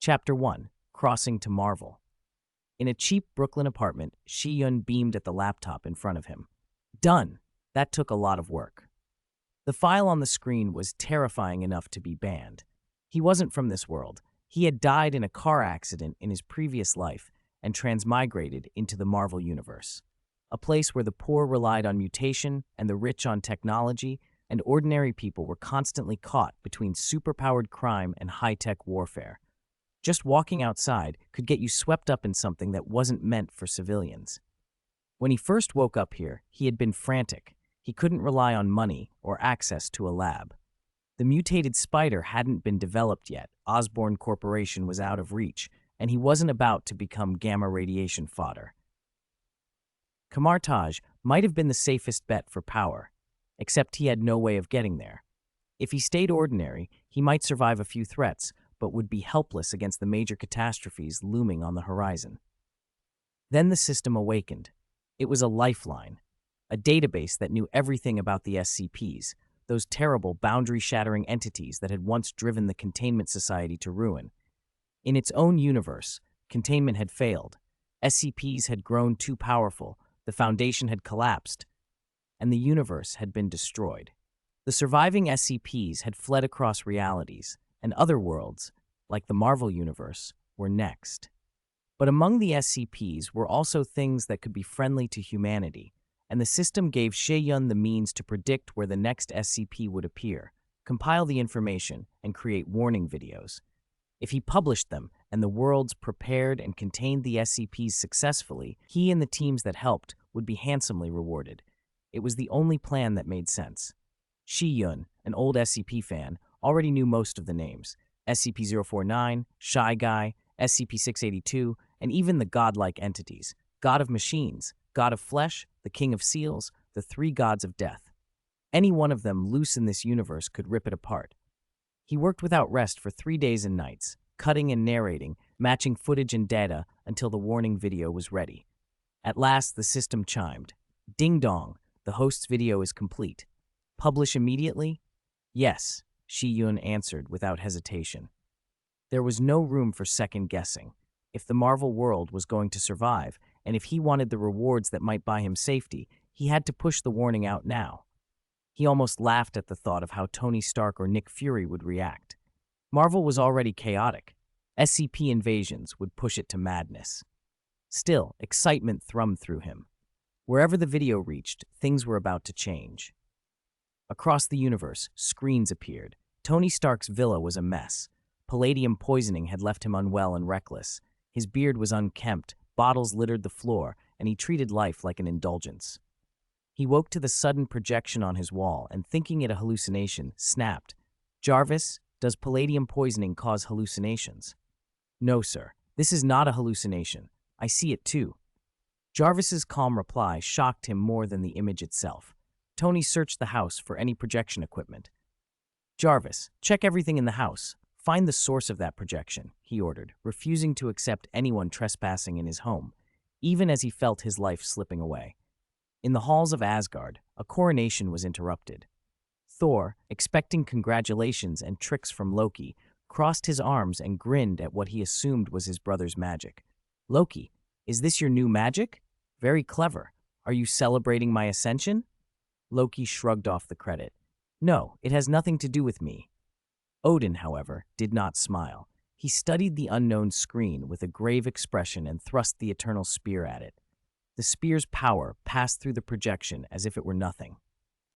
Chapter 1. Crossing to Marvel. In a cheap Brooklyn apartment, Xie Yun beamed at the laptop in front of him. Done! That took a lot of work. The file on the screen was terrifying enough to be banned. He wasn't from this world. He had died in a car accident in his previous life and transmigrated into the Marvel Universe, a place where the poor relied on mutation and the rich on technology, and ordinary people were constantly caught between superpowered crime and high-tech warfare. Just walking outside could get you swept up in something that wasn't meant for civilians. When he first woke up here, he had been frantic. He couldn't rely on money or access to a lab. The mutated spider hadn't been developed yet, Osborn Corporation was out of reach, and he wasn't about to become gamma radiation fodder. Kamartaj might have been the safest bet for power, except he had no way of getting there. If he stayed ordinary, he might survive a few threats, but would be helpless against the major catastrophes looming on the horizon. Then the system awakened. It was a lifeline, a database that knew everything about the SCPs, those terrible boundary-shattering entities that had once driven the Containment Society to ruin. In its own universe, containment had failed. SCPs had grown too powerful, the Foundation had collapsed, and the universe had been destroyed. The surviving SCPs had fled across realities, and other worlds, like the Marvel Universe, were next. But among the SCPs were also things that could be friendly to humanity, and the system gave Xie Yun the means to predict where the next SCP would appear, compile the information, and create warning videos. If he published them, and the worlds prepared and contained the SCPs successfully, he and the teams that helped would be handsomely rewarded. It was the only plan that made sense. Xie Yun, an old SCP fan, already knew most of the names: SCP-049, Shy Guy, SCP-682, and even the godlike entities: God of Machines, God of Flesh, the King of Seals, the three gods of death. Any one of them loose in this universe could rip it apart. He worked without rest for 3 days and nights, cutting and narrating, matching footage and data until the warning video was ready. At last, the system chimed. Ding dong, the host's video is complete. Publish immediately? Yes, Xie Yun answered without hesitation. There was no room for second guessing. If the Marvel world was going to survive, and if he wanted the rewards that might buy him safety, he had to push the warning out now. He almost laughed at the thought of how Tony Stark or Nick Fury would react. Marvel was already chaotic. SCP invasions would push it to madness. Still, excitement thrummed through him. Wherever the video reached, things were about to change. Across the universe, screens appeared. Tony Stark's villa was a mess. Palladium poisoning had left him unwell and reckless. His beard was unkempt, bottles littered the floor, and he treated life like an indulgence. He woke to the sudden projection on his wall and, thinking it a hallucination, snapped, "Jarvis, does palladium poisoning cause hallucinations?" "No, sir. This is not a hallucination. I see it too." Jarvis's calm reply shocked him more than the image itself. Tony searched the house for any projection equipment. "Jarvis, check everything in the house. Find the source of that projection," he ordered, refusing to accept anyone trespassing in his home, even as he felt his life slipping away. In the halls of Asgard, a coronation was interrupted. Thor, expecting congratulations and tricks from Loki, crossed his arms and grinned at what he assumed was his brother's magic. "Loki, is this your new magic? Very clever. Are you celebrating my ascension?" Loki shrugged off the credit. "No, it has nothing to do with me." Odin, however, did not smile. He studied the unknown screen with a grave expression and thrust the eternal spear at it. The spear's power passed through the projection as if it were nothing.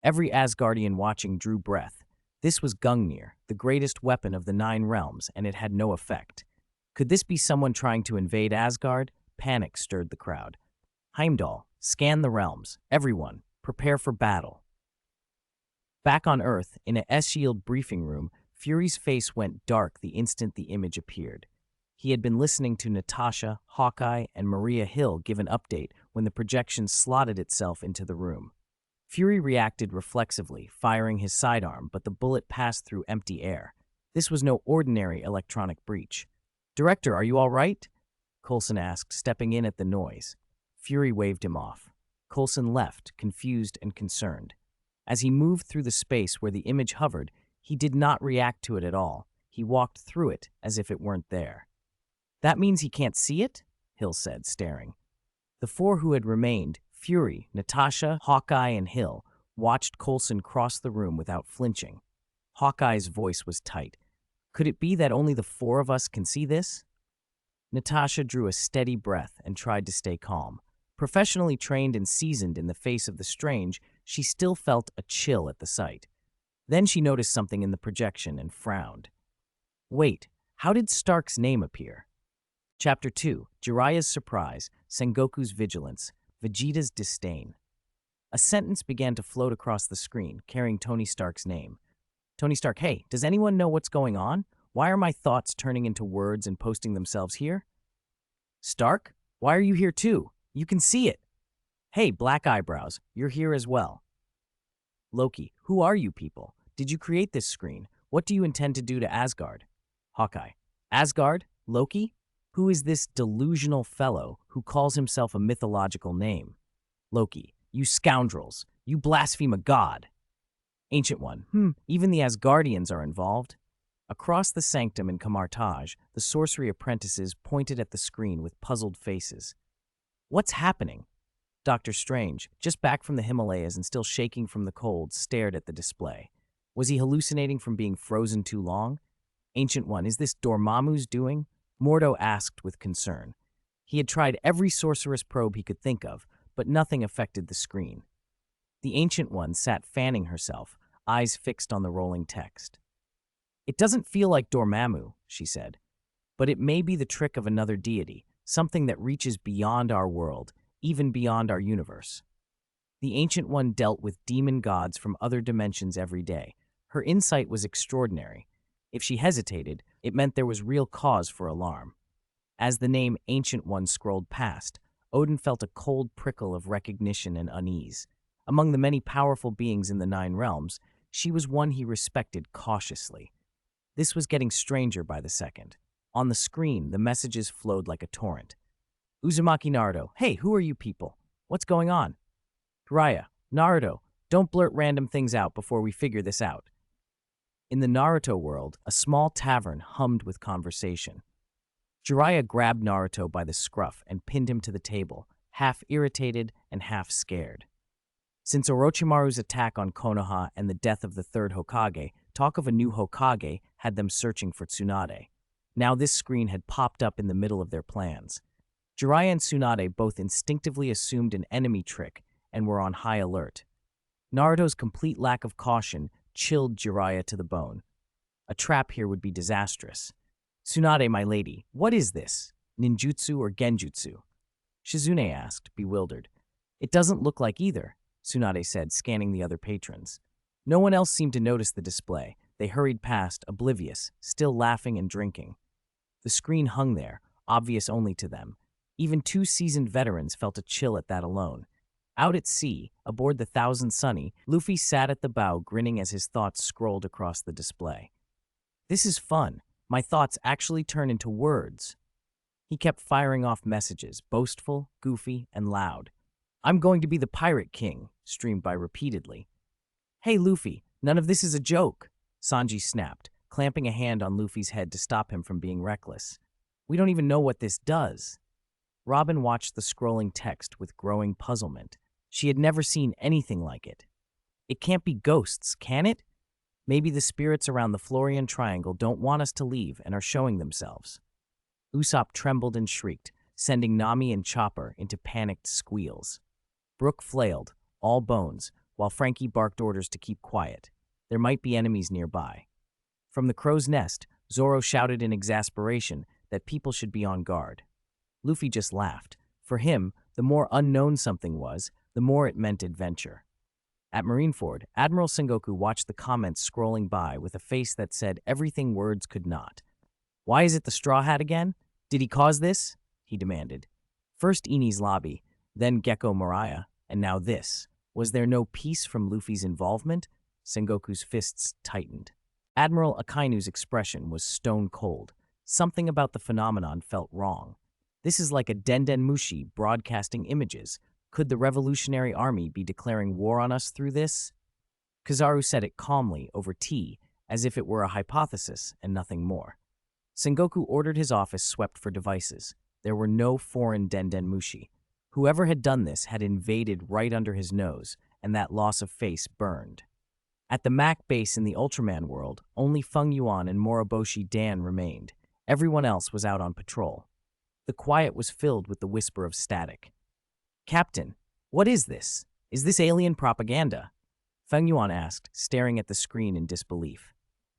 Every Asgardian watching drew breath. This was Gungnir, the greatest weapon of the 9 realms, and it had no effect. Could this be someone trying to invade Asgard? Panic stirred the crowd. "Heimdall, scan the realms. Everyone, prepare for battle." Back on Earth, in a S-Shield briefing room, Fury's face went dark the instant the image appeared. He had been listening to Natasha, Hawkeye, and Maria Hill give an update when the projection slotted itself into the room. Fury reacted reflexively, firing his sidearm, but the bullet passed through empty air. This was no ordinary electronic breach. "Director, are you all right?" Coulson asked, stepping in at the noise. Fury waved him off. Coulson left, confused and concerned. As he moved through the space where the image hovered, he did not react to it at all. He walked through it as if it weren't there. That means he can't see it? Hill said, staring. The four who had remained, Fury, Natasha, Hawkeye, and Hill, watched Coulson cross the room without flinching. Hawkeye's voice was tight. Could it be that only the four of us can see this? Natasha drew a steady breath and tried to stay calm. Professionally trained and seasoned in the face of the strange, she still felt a chill at the sight. Then she noticed something in the projection and frowned. Wait, how did Stark's name appear? Chapter 2, Jiraiya's Surprise, Sengoku's Vigilance, Vegeta's Disdain. A sentence began to float across the screen, carrying Tony Stark's name. Tony Stark, hey, does anyone know what's going on? Why are my thoughts turning into words and posting themselves here? Stark, why are you here too? You can see it. Hey, Black Eyebrows, you're here as well. Loki, who are you people? Did you create this screen? What do you intend to do to Asgard? Hawkeye, Asgard? Loki? Who is this delusional fellow who calls himself a mythological name? Loki, you scoundrels, you blaspheme a god. Ancient One, even the Asgardians are involved. Across the sanctum in Camartage, the sorcery apprentices pointed at the screen with puzzled faces. What's happening? Doctor Strange, just back from the Himalayas and still shaking from the cold, stared at the display. Was he hallucinating from being frozen too long? Ancient One, is this Dormammu's doing? Mordo asked with concern. He had tried every sorceress probe he could think of, but nothing affected the screen. The Ancient One sat fanning herself, eyes fixed on the rolling text. It doesn't feel like Dormammu, she said, but it may be the trick of another deity, something that reaches beyond our world, even beyond our universe. The Ancient One dealt with demon gods from other dimensions every day. Her insight was extraordinary. If she hesitated, it meant there was real cause for alarm. As the name Ancient One scrolled past, Odin felt a cold prickle of recognition and unease. Among the many powerful beings in the Nine Realms, she was one he respected cautiously. This was getting stranger by the second. On the screen, the messages flowed like a torrent. Uzumaki Naruto, hey, who are you people? What's going on? Jiraiya, Naruto, don't blurt random things out before we figure this out. In the Naruto world, a small tavern hummed with conversation. Jiraiya grabbed Naruto by the scruff and pinned him to the table, half irritated and half scared. Since Orochimaru's attack on Konoha and the death of the third Hokage, talk of a new Hokage had them searching for Tsunade. Now this screen had popped up in the middle of their plans. Jiraiya and Tsunade both instinctively assumed an enemy trick and were on high alert. Naruto's complete lack of caution chilled Jiraiya to the bone. A trap here would be disastrous. Tsunade, my lady, what is this? Ninjutsu or genjutsu? Shizune asked, bewildered. It doesn't look like either, Tsunade said, scanning the other patrons. No one else seemed to notice the display. They hurried past, oblivious, still laughing and drinking. The screen hung there, obvious only to them. Even two seasoned veterans felt a chill at that alone. Out at sea, aboard the Thousand Sunny, Luffy sat at the bow grinning as his thoughts scrolled across the display. This is fun. My thoughts actually turn into words. He kept firing off messages, boastful, goofy, and loud. I'm going to be the Pirate King, streamed by repeatedly. Hey, Luffy, none of this is a joke, Sanji snapped, clamping a hand on Luffy's head to stop him from being reckless. We don't even know what this does. Robin watched the scrolling text with growing puzzlement. She had never seen anything like it. It can't be ghosts, can it? Maybe the spirits around the Florian Triangle don't want us to leave and are showing themselves. Usopp trembled and shrieked, sending Nami and Chopper into panicked squeals. Brook flailed, all bones, while Frankie barked orders to keep quiet. There might be enemies nearby. From the crow's nest, Zoro shouted in exasperation that people should be on guard. Luffy just laughed. For him, the more unknown something was, the more it meant adventure. At Marineford, Admiral Sengoku watched the comments scrolling by with a face that said everything words could not. Why is it the Straw Hat again? Did he cause this? He demanded. First Eni's lobby, then Gecko Mariah, and now this. Was there no peace from Luffy's involvement? Sengoku's fists tightened. Admiral Akainu's expression was stone cold. Something about the phenomenon felt wrong. This is like a Denden Mushi broadcasting images. Could the Revolutionary Army be declaring war on us through this? Kizaru said it calmly over tea, as if it were a hypothesis and nothing more. Sengoku ordered his office swept for devices. There were no foreign Dendenmushi. Whoever had done this had invaded right under his nose, and that loss of face burned. At the Mac base in the Ultraman world, only Feng Yuan and Moriboshi Dan remained. Everyone else was out on patrol. The quiet was filled with the whisper of static. "Captain, what is this? Is this alien propaganda?" Feng Yuan asked, staring at the screen in disbelief.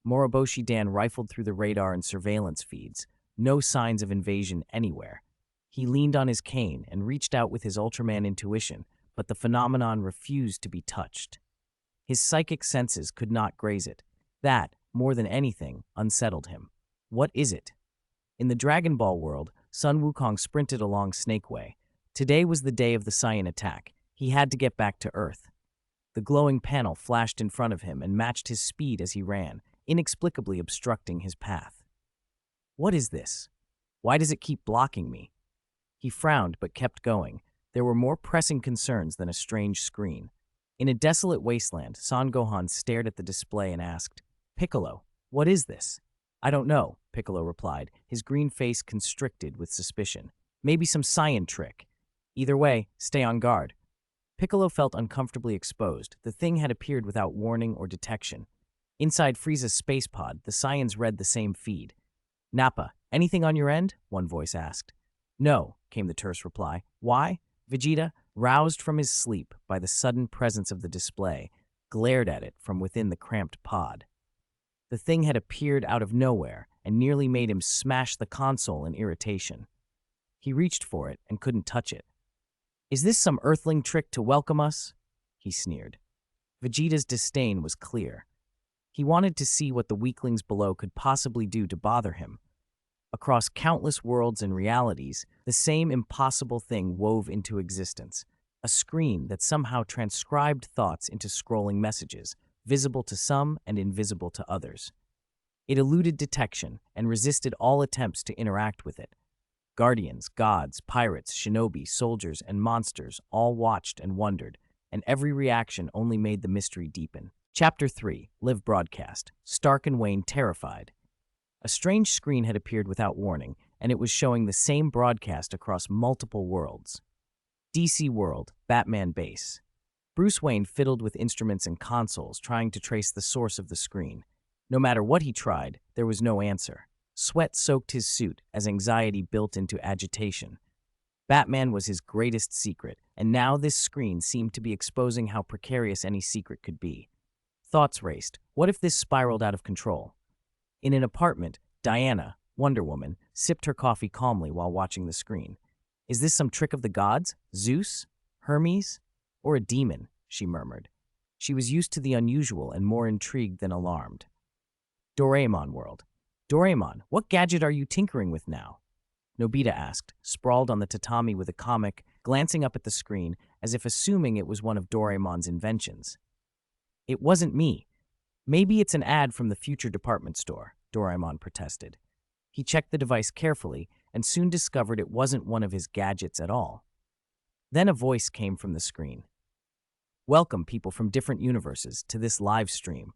Moriboshi Dan rifled through the radar and surveillance feeds. No signs of invasion anywhere. He leaned on his cane and reached out with his Ultraman intuition, but the phenomenon refused to be touched. His psychic senses could not graze it. That, more than anything, unsettled him. What is it? In the Dragon Ball world, Sun Wukong sprinted along Snake Way. Today was the day of the Saiyan attack. He had to get back to Earth. The glowing panel flashed in front of him and matched his speed as he ran, inexplicably obstructing his path. What is this? Why does it keep blocking me? He frowned but kept going. There were more pressing concerns than a strange screen. In a desolate wasteland, Son Gohan stared at the display and asked, "Piccolo, what is this?" "I don't know," Piccolo replied, his green face constricted with suspicion. "Maybe some Saiyan trick. Either way, stay on guard." Piccolo felt uncomfortably exposed. The thing had appeared without warning or detection. Inside Frieza's space pod, the Saiyans read the same feed. "Nappa, anything on your end?" one voice asked. "No," came the terse reply. "Why?" Vegeta, roused from his sleep by the sudden presence of the display, glared at it from within the cramped pod. The thing had appeared out of nowhere and nearly made him smash the console in irritation. He reached for it and couldn't touch it. "Is this some earthling trick to welcome us?" he sneered. Vegeta's disdain was clear. He wanted to see what the weaklings below could possibly do to bother him. Across countless worlds and realities, the same impossible thing wove into existence, a screen that somehow transcribed thoughts into scrolling messages, visible to some and invisible to others. It eluded detection and resisted all attempts to interact with it. Guardians, gods, pirates, shinobi, soldiers, and monsters all watched and wondered, and every reaction only made the mystery deepen. Chapter 3, Live Broadcast. Stark and Wayne terrified. A strange screen had appeared without warning, and it was showing the same broadcast across multiple worlds. DC World, Batman Base. Bruce Wayne fiddled with instruments and consoles, trying to trace the source of the screen. No matter what he tried, there was no answer. Sweat soaked his suit as anxiety built into agitation. Batman was his greatest secret, and now this screen seemed to be exposing how precarious any secret could be. Thoughts raced. What if this spiraled out of control? In an apartment, Diana, Wonder Woman, sipped her coffee calmly while watching the screen. "Is this some trick of the gods? Zeus? Hermes? Or a demon?" she murmured. She was used to the unusual and more intrigued than alarmed. Doraemon World. "Doraemon, what gadget are you tinkering with now?" Nobita asked, sprawled on the tatami with a comic, glancing up at the screen as if assuming it was one of Doraemon's inventions. "It wasn't me. Maybe it's an ad from the future department store," Doraemon protested. He checked the device carefully and soon discovered it wasn't one of his gadgets at all. Then a voice came from the screen. "Welcome, people from different universes, to this live stream.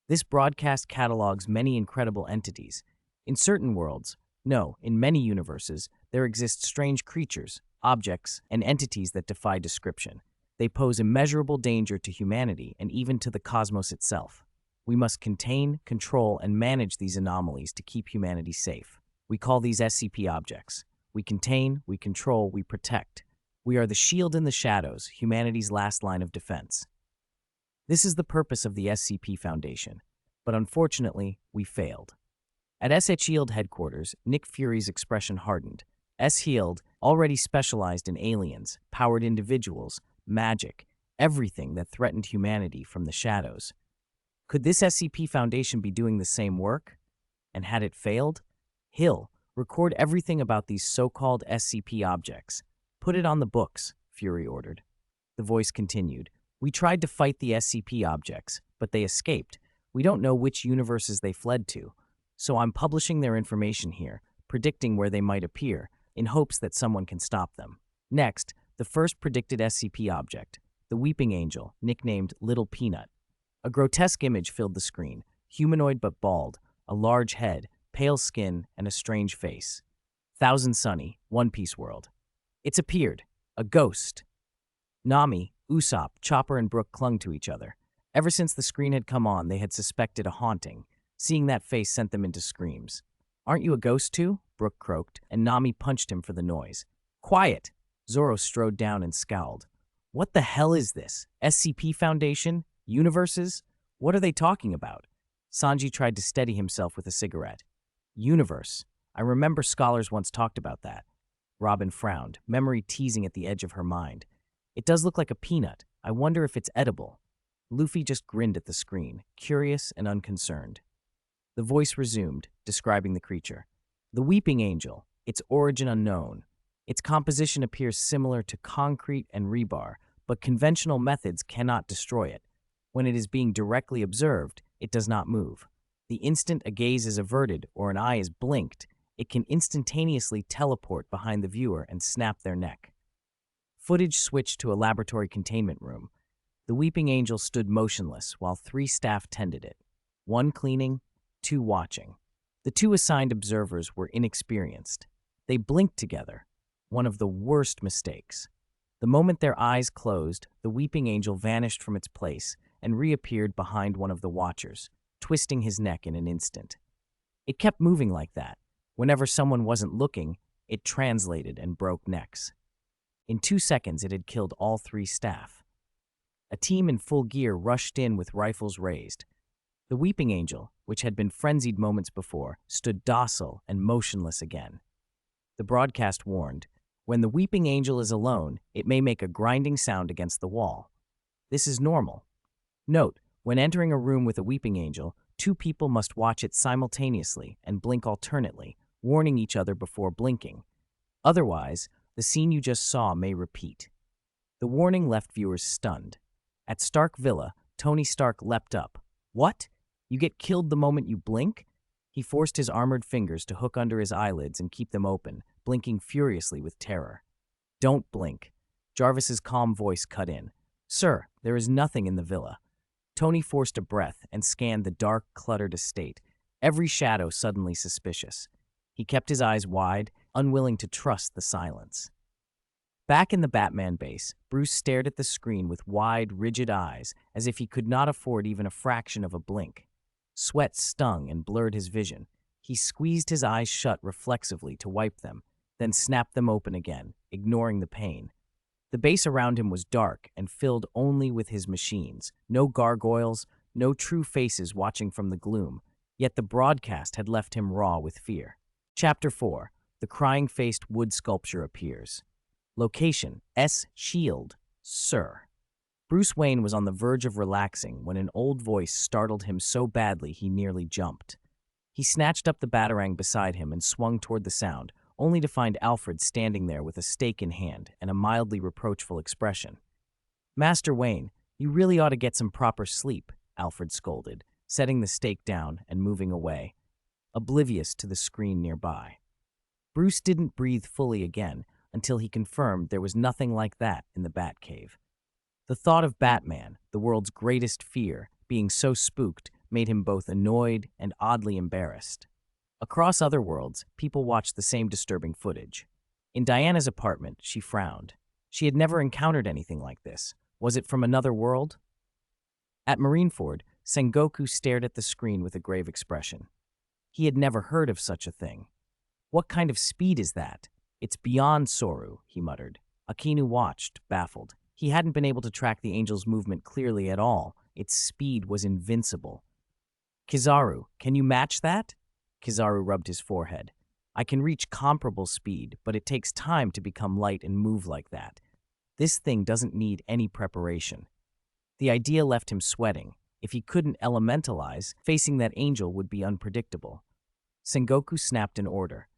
This broadcast catalogs many incredible entities. In certain worlds, no, in many universes, there exist strange creatures, objects, and entities that defy description. They pose immeasurable danger to humanity and even to the cosmos itself. We must contain, control, and manage these anomalies to keep humanity safe. We call these SCP objects. We contain, we control, we protect. We are the shield in the shadows, humanity's last line of defense. This is the purpose of the SCP Foundation, but unfortunately, we failed." At S.H.I.E.L.D. headquarters, Nick Fury's expression hardened. S.H.I.E.L.D. already specialized in aliens, powered individuals, magic, everything that threatened humanity from the shadows. Could this SCP Foundation be doing the same work? And had it failed? Hill, record everything about these so-called SCP objects. Put it on the books, Fury ordered. The voice continued. "We tried to fight the SCP objects, but they escaped. We don't know which universes they fled to. So I'm publishing their information here, predicting where they might appear, in hopes that someone can stop them." Next, the first predicted SCP object, the Weeping Angel, nicknamed Little Peanut. A grotesque image filled the screen, humanoid but bald, a large head, pale skin, and a strange face. Thousand Sunny, One Piece World. It's appeared. A ghost. Nami, Usopp, Chopper, and Brook clung to each other. Ever since the screen had come on, they had suspected a haunting. Seeing that face sent them into screams. "Aren't you a ghost too?" Brook croaked, and Nami punched him for the noise. "Quiet!" Zoro strode down and scowled. "What the hell is this? SCP Foundation? Universes? What are they talking about?" Sanji tried to steady himself with a cigarette. "Universe. I remember scholars once talked about that." Robin frowned, memory teasing at the edge of her mind. "It does look like a peanut. I wonder if it's edible." Luffy just grinned at the screen, curious and unconcerned. The voice resumed, describing the creature. "The Weeping Angel. Its origin unknown. Its composition appears similar to concrete and rebar, but conventional methods cannot destroy it. When it is being directly observed, it does not move. The instant a gaze is averted or an eye is blinked, it can instantaneously teleport behind the viewer and snap their neck." Footage switched to a laboratory containment room. The Weeping Angel stood motionless while 3 staff tended it. 1 cleaning, 2 watching. The 2 assigned observers were inexperienced. They blinked together, one of the worst mistakes. The moment their eyes closed, the Weeping Angel vanished from its place and reappeared behind one of the watchers, twisting his neck in an instant. It kept moving like that. Whenever someone wasn't looking, it translated and broke necks. In 2 seconds, it had killed all 3 staff. A team in full gear rushed in with rifles raised. The Weeping Angel, which had been frenzied moments before, stood docile and motionless again. The broadcast warned, "When the Weeping Angel is alone, it may make a grinding sound against the wall. This is normal. Note, when entering a room with a Weeping Angel, 2 people must watch it simultaneously and blink alternately, warning each other before blinking. Otherwise, the scene you just saw may repeat." The warning left viewers stunned. At Stark Villa, Tony Stark leapt up. "What? You get killed the moment you blink?" He forced his armored fingers to hook under his eyelids and keep them open, blinking furiously with terror. "Don't blink." Jarvis's calm voice cut in. "Sir, there is nothing in the villa." Tony forced a breath and scanned the dark, cluttered estate, every shadow suddenly suspicious. He kept his eyes wide, unwilling to trust the silence. Back in the Batman base, Bruce stared at the screen with wide, rigid eyes, as if he could not afford even a fraction of a blink. Sweat stung and blurred his vision. He squeezed his eyes shut reflexively to wipe them, then snapped them open again, ignoring the pain. The base around him was dark and filled only with his machines. No gargoyles, no true faces watching from the gloom, yet the broadcast had left him raw with fear. Chapter 4. The crying-faced wood sculpture appears. Location, S. Shield, Sir. Bruce Wayne was on the verge of relaxing when an old voice startled him so badly he nearly jumped. He snatched up the batarang beside him and swung toward the sound, only to find Alfred standing there with a stake in hand and a mildly reproachful expression. "Master Wayne, you really ought to get some proper sleep," Alfred scolded, setting the stake down and moving away, oblivious to the screen nearby. Bruce didn't breathe fully again until he confirmed there was nothing like that in the Batcave. The thought of Batman, the world's greatest fear, being so spooked made him both annoyed and oddly embarrassed. Across other worlds, people watched the same disturbing footage. In Diana's apartment, she frowned. She had never encountered anything like this. Was it from another world? At Marineford, Sengoku stared at the screen with a grave expression. He had never heard of such a thing. "What kind of speed is that? It's beyond Soru," he muttered. Akinu watched, baffled. He hadn't been able to track the angel's movement clearly at all. Its speed was invincible. "Kizaru, can you match that?" Kizaru rubbed his forehead. "I can reach comparable speed, but it takes time to become light and move like that. This thing doesn't need any preparation." The idea left him sweating. If he couldn't elementalize, facing that angel would be unpredictable. Sengoku snapped an order.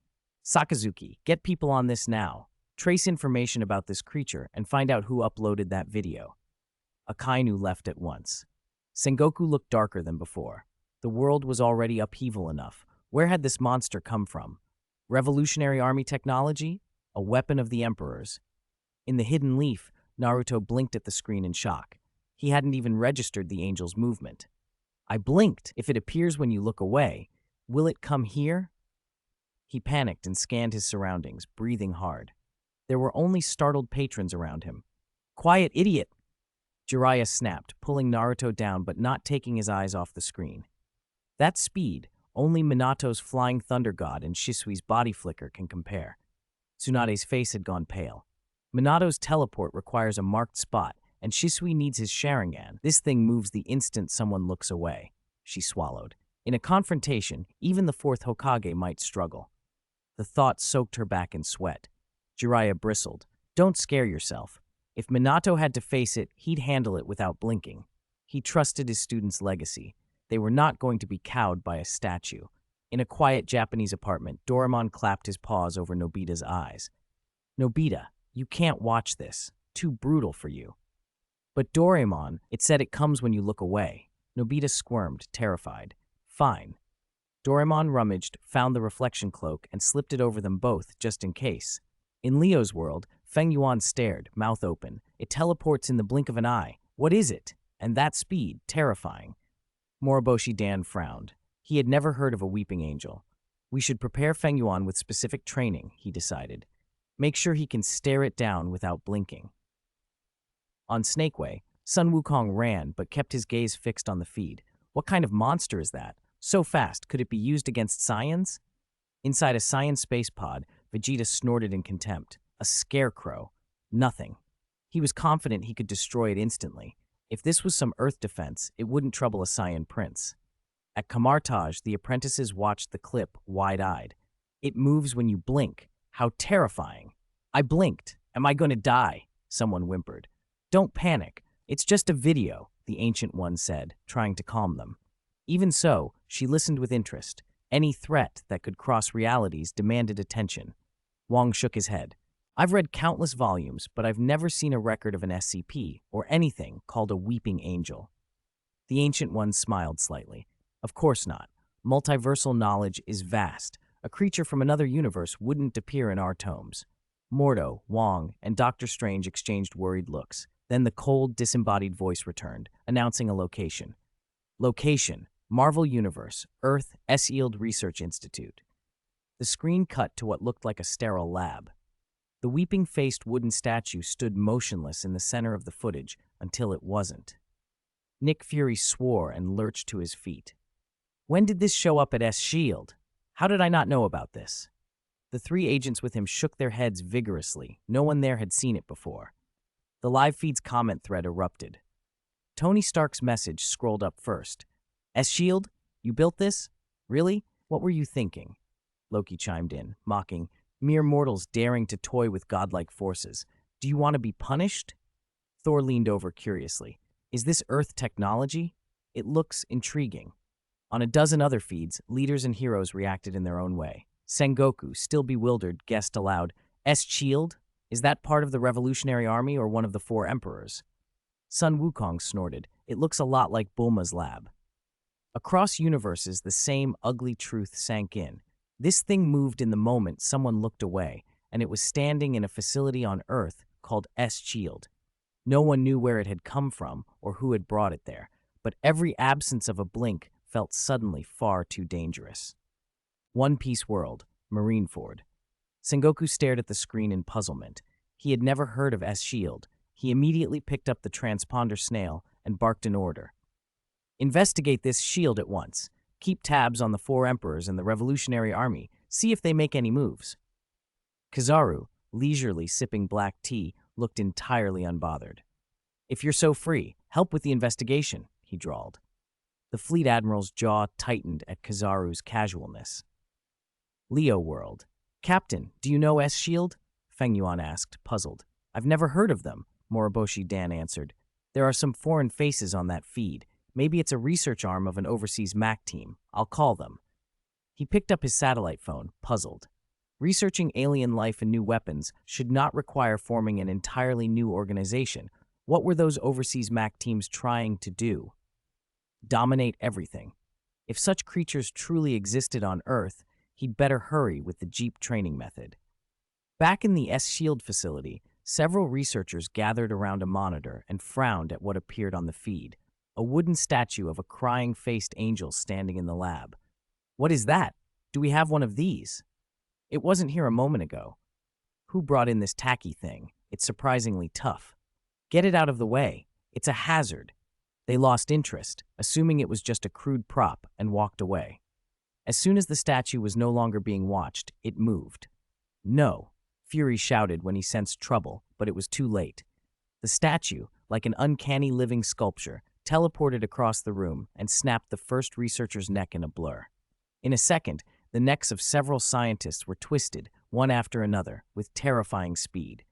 "Sakazuki, get people on this now. Trace information about this creature and find out who uploaded that video." Akainu left at once. Sengoku looked darker than before. The world was already upheaval enough. Where had this monster come from? Revolutionary Army technology? A weapon of the Emperor's? In the hidden leaf, Naruto blinked at the screen in shock. He hadn't even registered the angel's movement. "I blinked. If it appears when you look away, Will it come here? He panicked and scanned his surroundings, breathing hard. There were only startled patrons around him. Quiet, idiot! Jiraiya snapped, pulling Naruto down but not taking his eyes off the screen. That speed, only Minato's flying thunder god and Shisui's body flicker can compare. Tsunade's face had gone pale. Minato's teleport requires a marked spot, and Shisui needs his Sharingan. This thing moves the instant someone looks away. She swallowed. In a confrontation, even the fourth Hokage might struggle. The thought soaked her back in sweat. Jiraiya bristled. Don't scare yourself. If Minato had to face it, he'd handle it without blinking. He trusted his students' legacy. They were not going to be cowed by a statue. In a quiet Japanese apartment, Doraemon clapped his paws over Nobita's eyes. Nobita, you can't watch this. Too brutal for you. But Doraemon, it said it comes when you look away. Nobita squirmed, terrified. Fine. Doraemon rummaged, found the reflection cloak, and slipped it over them both, just in case. In Leo's world, Feng Yuan stared, mouth open. It teleports in the blink of an eye. What is it? And that speed, terrifying. Moriboshi Dan frowned. He had never heard of a weeping angel. We should prepare Feng Yuan with specific training, he decided. Make sure he can stare it down without blinking. On Snakeway, Sun Wukong ran but kept his gaze fixed on the feed. What kind of monster is that? So fast, could it be used against Saiyans? Inside a Saiyan space pod, Vegeta snorted in contempt. A scarecrow. Nothing. He was confident he could destroy it instantly. If this was some Earth defense, it wouldn't trouble a Saiyan prince. At Kamartaj, the apprentices watched the clip, wide-eyed. It moves when you blink. How terrifying. I blinked. Am I going to die? Someone whimpered. Don't panic. It's just a video, the Ancient One said, trying to calm them. Even so, she listened with interest. Any threat that could cross realities demanded attention. Wong shook his head. I've read countless volumes, but I've never seen a record of an SCP, or anything called a weeping angel. The Ancient One smiled slightly. Of course not. Multiversal knowledge is vast. A creature from another universe wouldn't appear in our tomes. Mordo, Wong, and Dr. Strange exchanged worried looks. Then the cold, disembodied voice returned, announcing a location. Location, Marvel Universe, Earth, Esield Research Institute. The screen cut to what looked like a sterile lab. The weeping-faced wooden statue stood motionless in the center of the footage until it wasn't. Nick Fury swore and lurched to his feet. When did this show up at S.H.I.E.L.D.? How did I not know about this? The three agents with him shook their heads vigorously. No one there had seen it before. The live feed's comment thread erupted. Tony Stark's message scrolled up first. S.H.I.E.L.D.? You built this? Really? What were you thinking? Loki chimed in, mocking. Mere mortals daring to toy with godlike forces. Do you want to be punished? Thor leaned over curiously. Is this Earth technology? It looks intriguing. On a dozen other feeds, leaders and heroes reacted in their own way. Sengoku, still bewildered, guessed aloud, S.H.I.E.L.D.? Is that part of the Revolutionary Army or one of the four emperors? Sun Wukong snorted. It looks a lot like Bulma's lab. Across universes, the same ugly truth sank in. This thing moved in the moment someone looked away, and it was standing in a facility on Earth called S.H.I.E.L.D. No one knew where it had come from or who had brought it there, but every absence of a blink felt suddenly far too dangerous. One Piece World, Marineford. Sengoku stared at the screen in puzzlement. He had never heard of S.H.I.E.L.D. He immediately picked up the transponder snail and barked an order. Investigate this shield at once. Keep tabs on the four emperors and the Revolutionary Army. See if they make any moves. Kizaru, leisurely sipping black tea, looked entirely unbothered. If you're so free, help with the investigation, he drawled. The fleet admiral's jaw tightened at Kizaru's casualness. Leo World. Captain, do you know S.H.I.E.L.D.? Feng Yuan asked, puzzled. I've never heard of them, Moriboshi Dan answered. There are some foreign faces on that feed. Maybe it's a research arm of an overseas MAC team. I'll call them. He picked up his satellite phone, puzzled. Researching alien life and new weapons should not require forming an entirely new organization. What were those overseas MAC teams trying to do? Dominate everything. If such creatures truly existed on Earth, he'd better hurry with the Jeep training method. Back in the S.H.I.E.L.D. facility, several researchers gathered around a monitor and frowned at what appeared on the feed. A wooden statue of a crying-faced angel standing in the lab. What is that? Do we have one of these? It wasn't here a moment ago. Who brought in this tacky thing? It's surprisingly tough. Get it out of the way. It's a hazard. They lost interest, assuming it was just a crude prop, and walked away. As soon as the statue was no longer being watched, it moved. No, Fury shouted when he sensed trouble, but it was too late. The statue, like an uncanny living sculpture, teleported across the room and snapped the first researcher's neck in a blur. In a second, the necks of several scientists were twisted, one after another, with terrifying speed.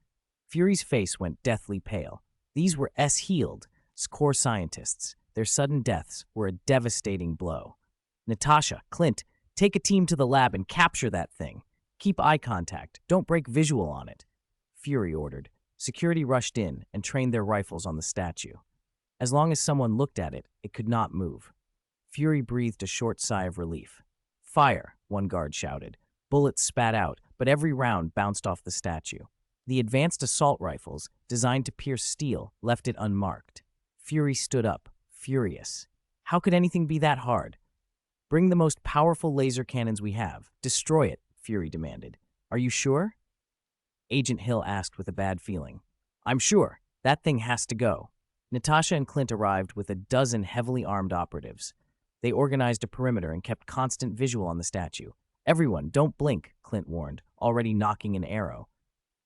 Fury's face went deathly pale. These were S-healed, core scientists. Their sudden deaths were a devastating blow. Natasha, Clint, take a team to the lab and capture that thing. Keep eye contact. Don't break visual on it. Fury ordered. Security rushed in and trained their rifles on the statue. As long as someone looked at it, it could not move. Fury breathed a short sigh of relief. Fire, one guard shouted. Bullets spat out, but every round bounced off the statue. The advanced assault rifles, designed to pierce steel, left it unmarked. Fury stood up, furious. How could anything be that hard? Bring the most powerful laser cannons we have. Destroy it, Fury demanded. Are you sure? Agent Hill asked with a bad feeling. I'm sure. That thing has to go. Natasha and Clint arrived with a dozen heavily armed operatives. They organized a perimeter and kept constant visual on the statue. Everyone, don't blink, Clint warned, already knocking an arrow.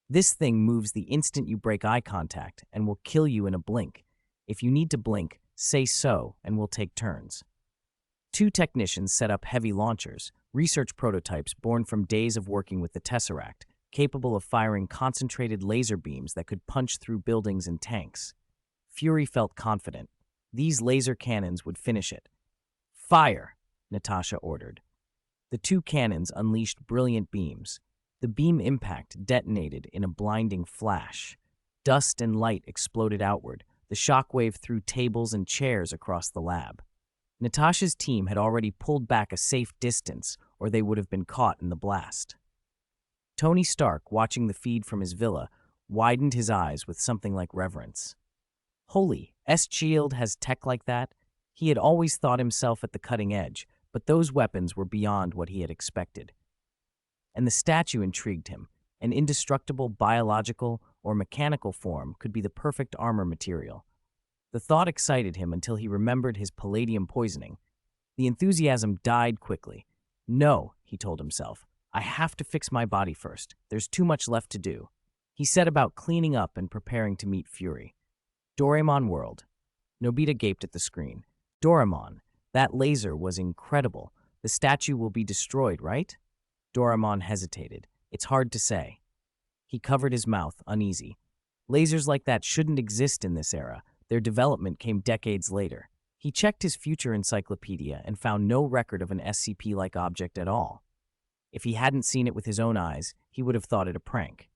This thing moves the instant you break eye contact and will kill you in a blink. If you need to blink, say so, and we'll take turns. 2 technicians set up heavy launchers, research prototypes born from days of working with the Tesseract, capable of firing concentrated laser beams that could punch through buildings and tanks. Fury felt confident. These laser cannons would finish it. Fire, Natasha ordered. The 2 cannons unleashed brilliant beams. The beam impact detonated in a blinding flash. Dust and light exploded outward. The shockwave threw tables and chairs across the lab. Natasha's team had already pulled back a safe distance, or they would have been caught in the blast. Tony Stark, watching the feed from his villa, widened his eyes with something like reverence. Holy, S-Shield has tech like that? He had always thought himself at the cutting edge, but those weapons were beyond what he had expected. And the statue intrigued him. An indestructible biological or mechanical form could be the perfect armor material. The thought excited him until he remembered his palladium poisoning. The enthusiasm died quickly. No, he told himself, I have to fix my body first. There's too much left to do. He set about cleaning up and preparing to meet Fury. Doraemon World. Nobita gaped at the screen. Doraemon, that laser was incredible. The statue will be destroyed, right? Doraemon hesitated. It's hard to say. He covered his mouth, uneasy. Lasers like that shouldn't exist in this era. Their development came decades later. He checked his future encyclopedia and found no record of an SCP-like object at all. If he hadn't seen it with his own eyes, he would have thought it a prank.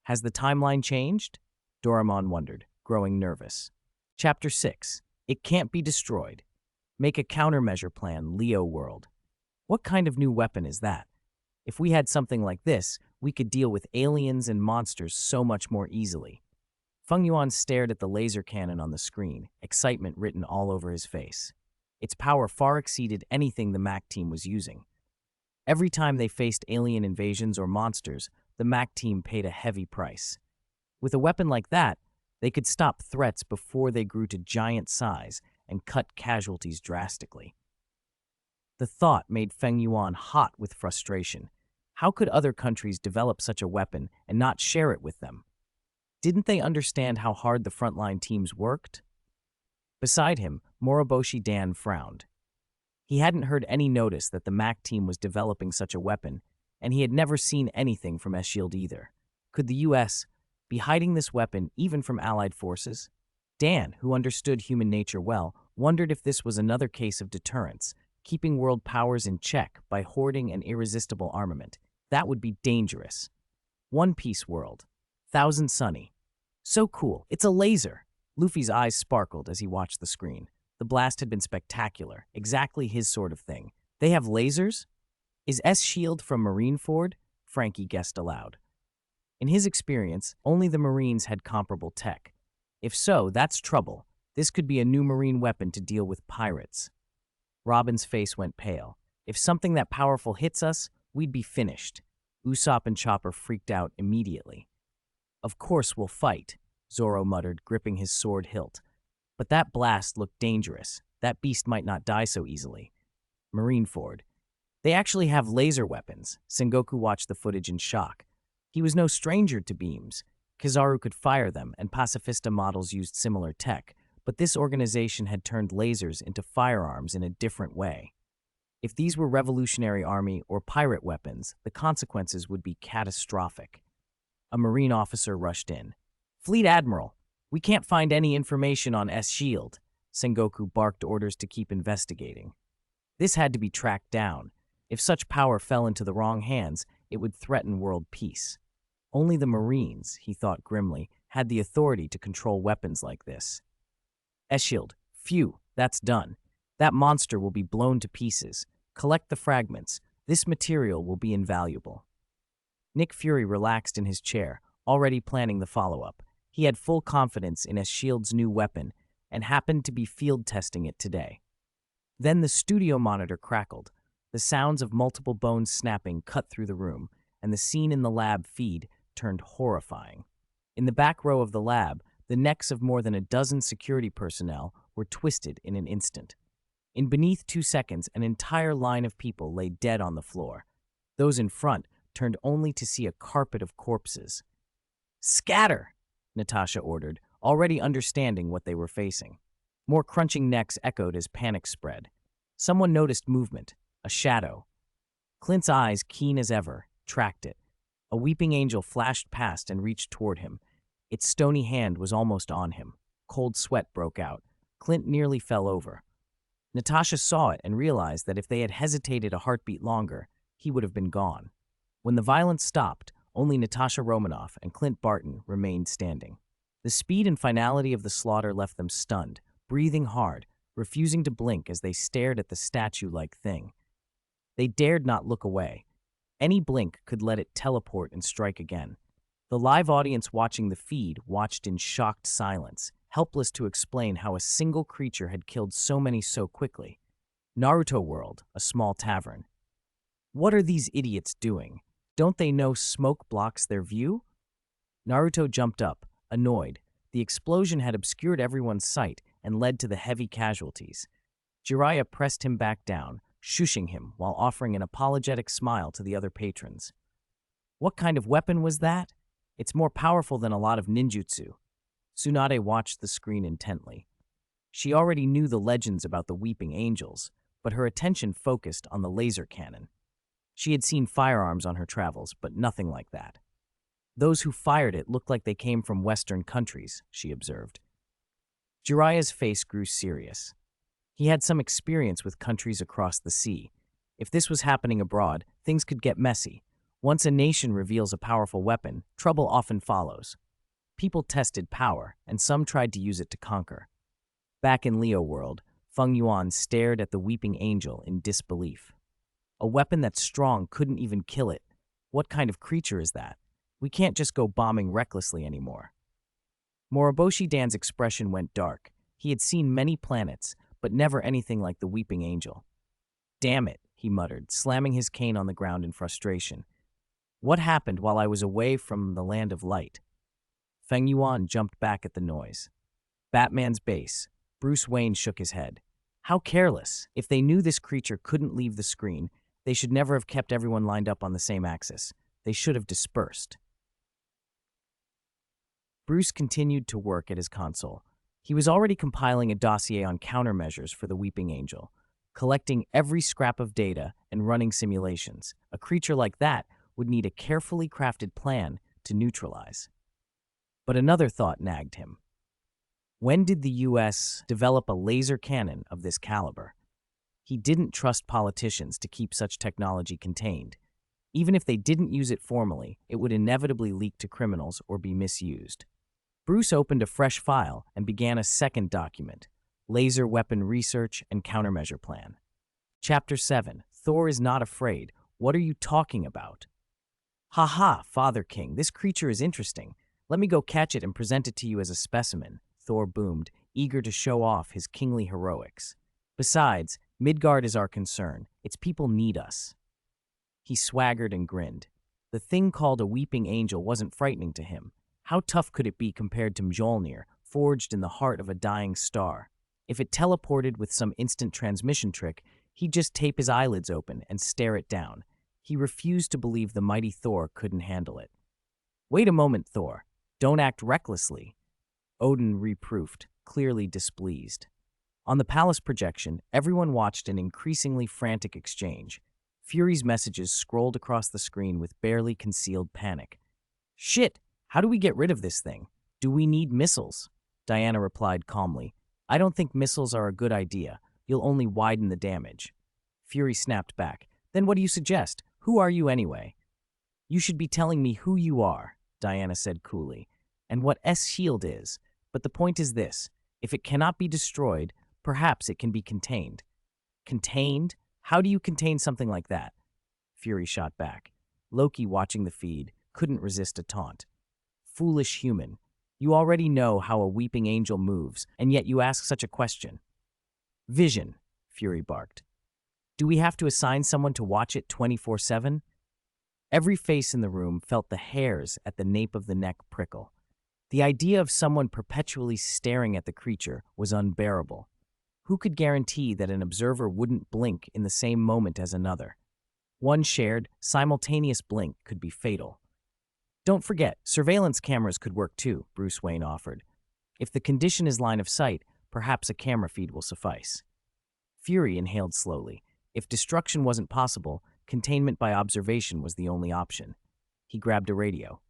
Has the timeline changed? Doraemon wondered, growing nervous. Chapter 6. It can't be destroyed. Make a countermeasure plan, Leo World. What kind of new weapon is that? If we had something like this, we could deal with aliens and monsters so much more easily. Feng Yuan stared at the laser cannon on the screen, excitement written all over his face. Its power far exceeded anything the Mac team was using. Every time they faced alien invasions or monsters, the Mac team paid a heavy price. With a weapon like that, they could stop threats before they grew to giant size and cut casualties drastically. The thought made Feng Yuan hot with frustration. How could other countries develop such a weapon and not share it with them? Didn't they understand how hard the frontline teams worked? Beside him, Moroboshi Dan frowned. He hadn't heard any notice that the Mac team was developing such a weapon, and he had never seen anything from S-Shield either. Could the U.S. be hiding this weapon even from Allied forces? Dan, who understood human nature well, wondered if this was another case of deterrence, keeping world powers in check by hoarding an irresistible armament. That would be dangerous. One Piece World. Thousand Sunny. So cool. It's a laser. Luffy's eyes sparkled as he watched the screen. The blast had been spectacular, exactly his sort of thing. They have lasers? Is S-Shield from Marineford? Frankie guessed aloud. In his experience, only the Marines had comparable tech. If so, that's trouble. This could be a new Marine weapon to deal with pirates. Robin's face went pale. If something that powerful hits us, we'd be finished. Usopp and Chopper freaked out immediately. Of course we'll fight, Zoro muttered, gripping his sword hilt. But that blast looked dangerous. That beast might not die so easily. Marineford. They actually have laser weapons. Sengoku watched the footage in shock. He was no stranger to beams. Kizaru could fire them, and pacifista models used similar tech, but this organization had turned lasers into firearms in a different way. If these were Revolutionary Army or pirate weapons, the consequences would be catastrophic. A Marine officer rushed in. "Fleet Admiral, we can't find any information on S-Shield." Sengoku barked orders to keep investigating. This had to be tracked down. If such power fell into the wrong hands, it would threaten world peace. Only the Marines, he thought grimly, had the authority to control weapons like this. S-Shield, phew, that's done. That monster will be blown to pieces. Collect the fragments. This material will be invaluable. Nick Fury relaxed in his chair, already planning the follow-up. He had full confidence in S-Shield's new weapon and happened to be field testing it today. Then the studio monitor crackled. The sounds of multiple bones snapping cut through the room, and the scene in the lab feed turned horrifying. In the back row of the lab, the necks of more than a dozen security personnel were twisted in an instant. In beneath 2 seconds, an entire line of people lay dead on the floor. Those in front turned only to see a carpet of corpses. "Scatter!" Natasha ordered, already understanding what they were facing. More crunching necks echoed as panic spread. Someone noticed movement, a shadow. Clint's eyes, keen as ever, tracked it. A weeping angel flashed past and reached toward him. Its stony hand was almost on him. Cold sweat broke out. Clint nearly fell over. Natasha saw it and realized that if they had hesitated a heartbeat longer, he would have been gone. When the violence stopped, only Natasha Romanoff and Clint Barton remained standing. The speed and finality of the slaughter left them stunned, breathing hard, refusing to blink as they stared at the statue-like thing. They dared not look away. Any blink could let it teleport and strike again. The live audience watching the feed watched in shocked silence, helpless to explain how a single creature had killed so many so quickly. Naruto World, a small tavern. What are these idiots doing? Don't they know smoke blocks their view? Naruto jumped up, annoyed. The explosion had obscured everyone's sight and led to the heavy casualties. Jiraiya pressed him back down, shushing him while offering an apologetic smile to the other patrons. What kind of weapon was that? It's more powerful than a lot of ninjutsu. Tsunade watched the screen intently. She already knew the legends about the weeping angels, but her attention focused on the laser cannon. She had seen firearms on her travels, but nothing like that. Those who fired it looked like they came from Western countries, she observed. Jiraiya's face grew serious. He had some experience with countries across the sea. If this was happening abroad, things could get messy. Once a nation reveals a powerful weapon, trouble often follows. People tested power, and some tried to use it to conquer. Back in Leo World, Feng Yuan stared at the weeping angel in disbelief. A weapon that's strong couldn't even kill it. What kind of creature is that? We can't just go bombing recklessly anymore. Moroboshi Dan's expression went dark. He had seen many planets, but never anything like the weeping angel. "Damn it," he muttered, slamming his cane on the ground in frustration. "What happened while I was away from the land of light?" Feng Yuan jumped back at the noise. Batman's base. Bruce Wayne shook his head. How careless. If they knew this creature couldn't leave the screen, they should never have kept everyone lined up on the same axis. They should have dispersed. Bruce continued to work at his console. He was already compiling a dossier on countermeasures for the Weeping Angel, collecting every scrap of data and running simulations. A creature like that would need a carefully crafted plan to neutralize. But another thought nagged him. When did the U.S. develop a laser cannon of this caliber? He didn't trust politicians to keep such technology contained. Even if they didn't use it formally, it would inevitably leak to criminals or be misused. Bruce opened a fresh file and began a second document, Laser Weapon Research and Countermeasure Plan. Chapter 7, Thor is not afraid. What are you talking about? Ha ha, Father King, this creature is interesting. Let me go catch it and present it to you as a specimen, Thor boomed, eager to show off his kingly heroics. Besides, Midgard is our concern. Its people need us. He swaggered and grinned. The thing called a weeping angel wasn't frightening to him. How tough could it be compared to Mjolnir, forged in the heart of a dying star? If it teleported with some instant transmission trick, he'd just tape his eyelids open and stare it down. He refused to believe the mighty Thor couldn't handle it. "Wait a moment, Thor. Don't act recklessly," Odin reproofed, clearly displeased. On the palace projection, everyone watched an increasingly frantic exchange. Fury's messages scrolled across the screen with barely concealed panic. "Shit! How do we get rid of this thing? Do we need missiles?" Diana replied calmly. "I don't think missiles are a good idea. You'll only widen the damage." Fury snapped back. "Then what do you suggest? Who are you anyway?" "You should be telling me who you are," Diana said coolly, "and what S-Shield is. But the point is this. If it cannot be destroyed, perhaps it can be contained." "Contained? How do you contain something like that?" Fury shot back. Loki, watching the feed, couldn't resist a taunt. "Foolish human. You already know how a weeping angel moves, and yet you ask such a question." "Vision," Fury barked. "Do we have to assign someone to watch it 24/7? Every face in the room felt the hairs at the nape of the neck prickle. The idea of someone perpetually staring at the creature was unbearable. Who could guarantee that an observer wouldn't blink in the same moment as another? One shared, simultaneous blink could be fatal. "Don't forget, surveillance cameras could work too," Bruce Wayne offered. "If the condition is line of sight, perhaps a camera feed will suffice." Fury inhaled slowly. If destruction wasn't possible, containment by observation was the only option. He grabbed a radio.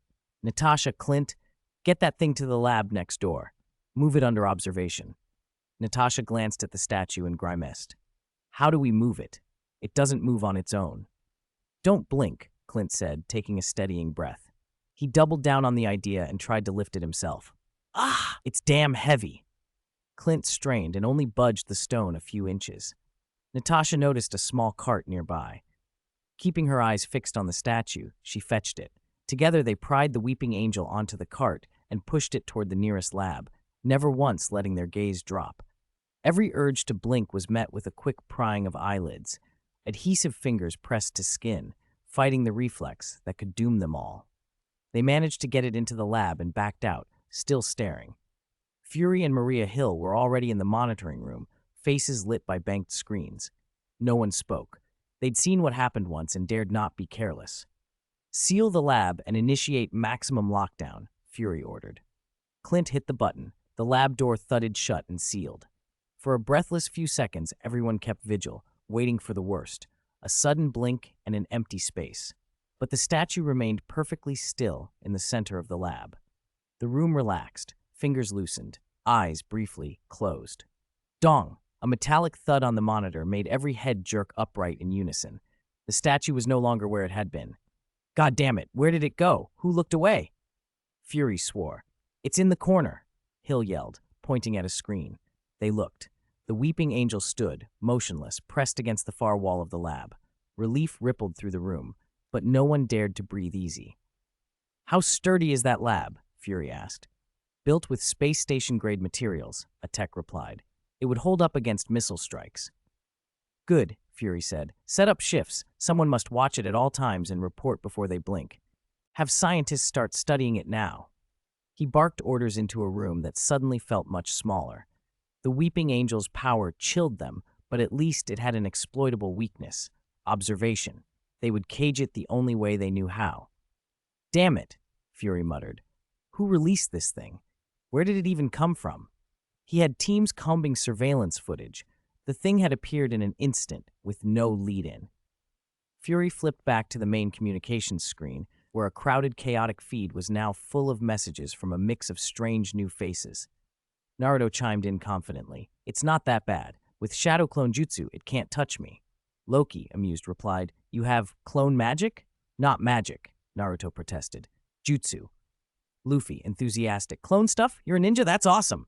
"Natasha, Clint, get that thing to the lab next door. Move it under observation." Natasha glanced at the statue and grimaced. "How do we move it? It doesn't move on its own." "Don't blink," Clint said, taking a steadying breath. He doubled down on the idea and tried to lift it himself. "Ah, it's damn heavy." Clint strained and only budged the stone a few inches. Natasha noticed a small cart nearby. Keeping her eyes fixed on the statue, she fetched it. Together they pried the weeping angel onto the cart and pushed it toward the nearest lab, never once letting their gaze drop. Every urge to blink was met with a quick prying of eyelids. Adhesive fingers pressed to skin, fighting the reflex that could doom them all. They managed to get it into the lab and backed out, still staring. Fury and Maria Hill were already in the monitoring room, faces lit by banked screens. No one spoke. They'd seen what happened once and dared not be careless. "Seal the lab and initiate maximum lockdown," Fury ordered. Clint hit the button. The lab door thudded shut and sealed. For a breathless few seconds, everyone kept vigil, waiting for the worst, a sudden blink and an empty space. But the statue remained perfectly still in the center of the lab. The room relaxed, fingers loosened, eyes briefly closed. Dong! A metallic thud on the monitor made every head jerk upright in unison. The statue was no longer where it had been. "God damn it, where did it go? Who looked away?" Fury swore. "It's in the corner," Hill yelled, pointing at a screen. They looked. The weeping angel stood, motionless, pressed against the far wall of the lab. Relief rippled through the room, but no one dared to breathe easy. "How sturdy is that lab?" Fury asked. "Built with space station-grade materials," a tech replied. "It would hold up against missile strikes." "Good," Fury said. "Set up shifts. Someone must watch it at all times and report before they blink. Have scientists start studying it now." He barked orders into a room that suddenly felt much smaller. The weeping angel's power chilled them, but at least it had an exploitable weakness: observation. They would cage it the only way they knew how. "Damn it," Fury muttered. "Who released this thing? Where did it even come from?" He had teams combing surveillance footage. The thing had appeared in an instant, with no lead-in. Fury flipped back to the main communications screen, where a crowded, chaotic feed was now full of messages from a mix of strange new faces. Naruto chimed in confidently. "It's not that bad. With shadow clone jutsu, it can't touch me." Loki, amused, replied, "You have clone magic?" "Not magic," Naruto protested. "Jutsu." Luffy, enthusiastic. "Clone stuff? You're a ninja? That's awesome."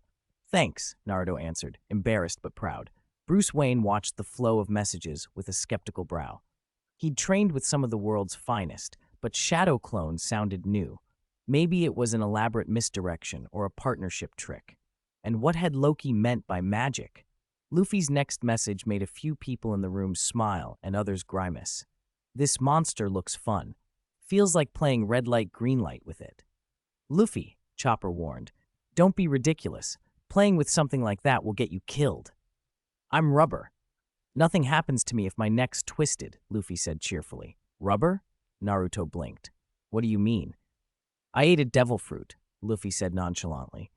"Thanks," Naruto answered, embarrassed but proud. Bruce Wayne watched the flow of messages with a skeptical brow. He'd trained with some of the world's finest, but shadow clones sounded new. Maybe it was an elaborate misdirection or a partnership trick. And what had Loki meant by magic? Luffy's next message made a few people in the room smile and others grimace. This monster looks fun. Feels like playing red light, green light with it. Luffy, Chopper warned, don't be ridiculous. Playing with something like that will get you killed. I'm rubber. Nothing happens to me if my neck's twisted, Luffy said cheerfully. Rubber? Naruto blinked. What do you mean? I ate a devil fruit, Luffy said nonchalantly.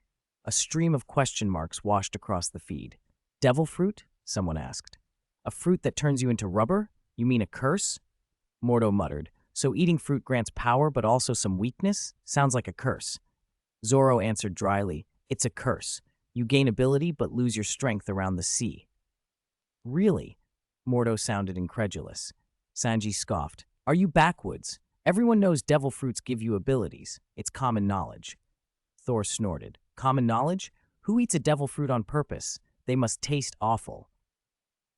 A stream of question marks washed across the feed. Devil fruit? Someone asked. A fruit that turns you into rubber? You mean a curse? Mordo muttered. So eating fruit grants power but also some weakness? Sounds like a curse. Zoro answered dryly. It's a curse. You gain ability but lose your strength around the sea. Really? Mordo sounded incredulous. Sanji scoffed. Are you backwoods? Everyone knows devil fruits give you abilities. It's common knowledge. Thor snorted. Common knowledge? Who eats a devil fruit on purpose? They must taste awful.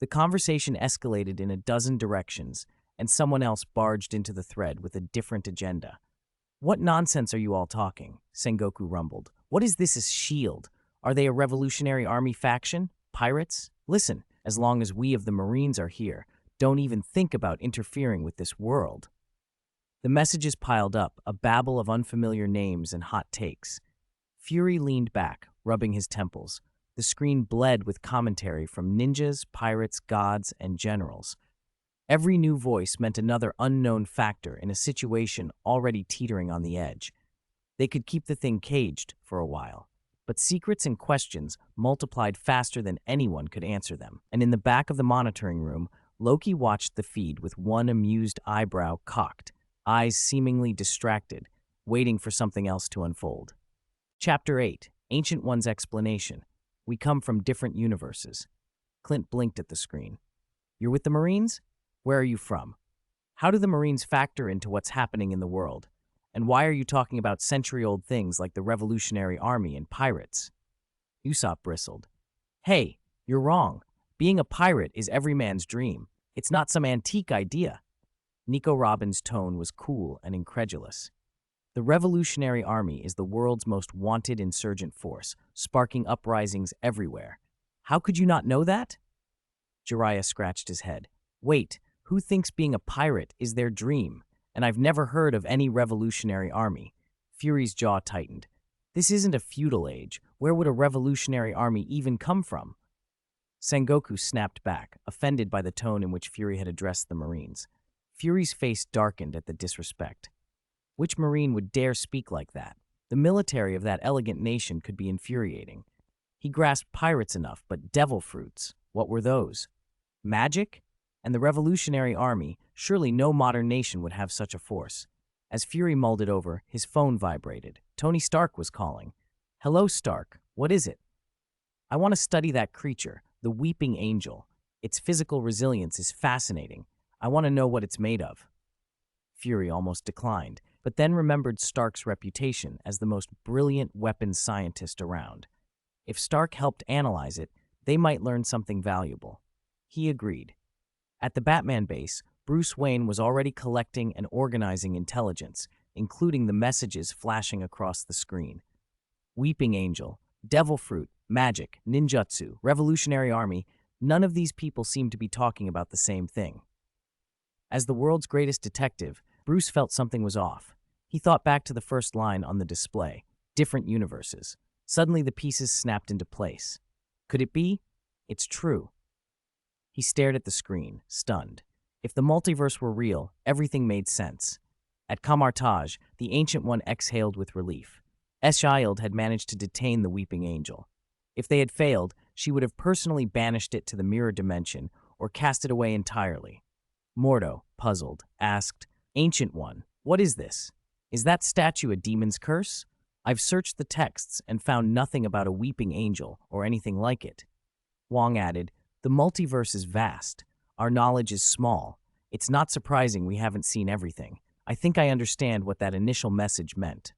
The conversation escalated in a dozen directions, and someone else barged into the thread with a different agenda. What nonsense are you all talking? Sengoku rumbled. What is this S.H.I.E.L.D.? Are they a revolutionary army faction? Pirates? Listen, as long as we of the Marines are here, don't even think about interfering with this world. The messages piled up, a babble of unfamiliar names and hot takes. Fury leaned back, rubbing his temples. The screen bled with commentary from ninjas, pirates, gods, and generals. Every new voice meant another unknown factor in a situation already teetering on the edge. They could keep the thing caged for a while, but secrets and questions multiplied faster than anyone could answer them. And in the back of the monitoring room, Loki watched the feed with one amused eyebrow cocked, eyes seemingly distracted, waiting for something else to unfold. Chapter 8, Ancient One's Explanation. We come from different universes. Clint blinked at the screen. You're with the Marines? Where are you from? How do the Marines factor into what's happening in the world? And why are you talking about century-old things like the Revolutionary Army and pirates? Usopp bristled. Hey, you're wrong. Being a pirate is every man's dream. It's not some antique idea. Nico Robin's tone was cool and incredulous. The Revolutionary Army is the world's most wanted insurgent force, sparking uprisings everywhere. How could you not know that? Jiraiya scratched his head. Wait, who thinks being a pirate is their dream? And I've never heard of any revolutionary army. Fury's jaw tightened. This isn't a feudal age. Where would a revolutionary army even come from? Sengoku snapped back, offended by the tone in which Fury had addressed the Marines. Fury's face darkened at the disrespect. Which Marine would dare speak like that? The military of that elegant nation could be infuriating. He grasped pirates enough, but devil fruits, what were those? Magic? And the Revolutionary Army, surely no modern nation would have such a force. As Fury mulled it over, his phone vibrated. Tony Stark was calling. Hello, Stark. What is it? I want to study that creature, the Weeping Angel. Its physical resilience is fascinating. I want to know what it's made of. Fury almost declined, but then remembered Stark's reputation as the most brilliant weapons scientist around. If Stark helped analyze it, they might learn something valuable. He agreed. At the Batman base, Bruce Wayne was already collecting and organizing intelligence, including the messages flashing across the screen. Weeping Angel, Devil Fruit, Magic, Ninjutsu, Revolutionary Army, none of these people seemed to be talking about the same thing. As the world's greatest detective, Bruce felt something was off. He thought back to the first line on the display, different universes. Suddenly the pieces snapped into place. Could it be? It's true. He stared at the screen, stunned. If the multiverse were real, everything made sense. At Kamartaj, the Ancient One exhaled with relief. S.H.I.E.L.D. had managed to detain the Weeping Angel. If they had failed, she would have personally banished it to the mirror dimension or cast it away entirely. Mordo, puzzled, asked, Ancient One, what is this? Is that statue a demon's curse? I've searched the texts and found nothing about a weeping angel or anything like it. Wong added, the multiverse is vast. Our knowledge is small. It's not surprising we haven't seen everything. I think I understand what that initial message meant.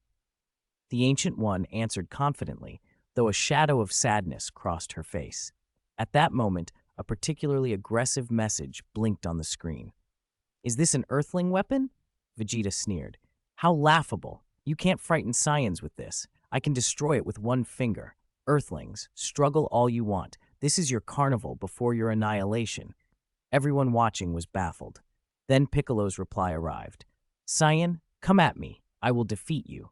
The Ancient One answered confidently, though a shadow of sadness crossed her face. At that moment, a particularly aggressive message blinked on the screen. Is this an Earthling weapon? Vegeta sneered. How laughable. You can't frighten Saiyans with this. I can destroy it with one finger. Earthlings, struggle all you want. This is your carnival before your annihilation." Everyone watching was baffled. Then Piccolo's reply arrived. "Cyan, come at me. I will defeat you."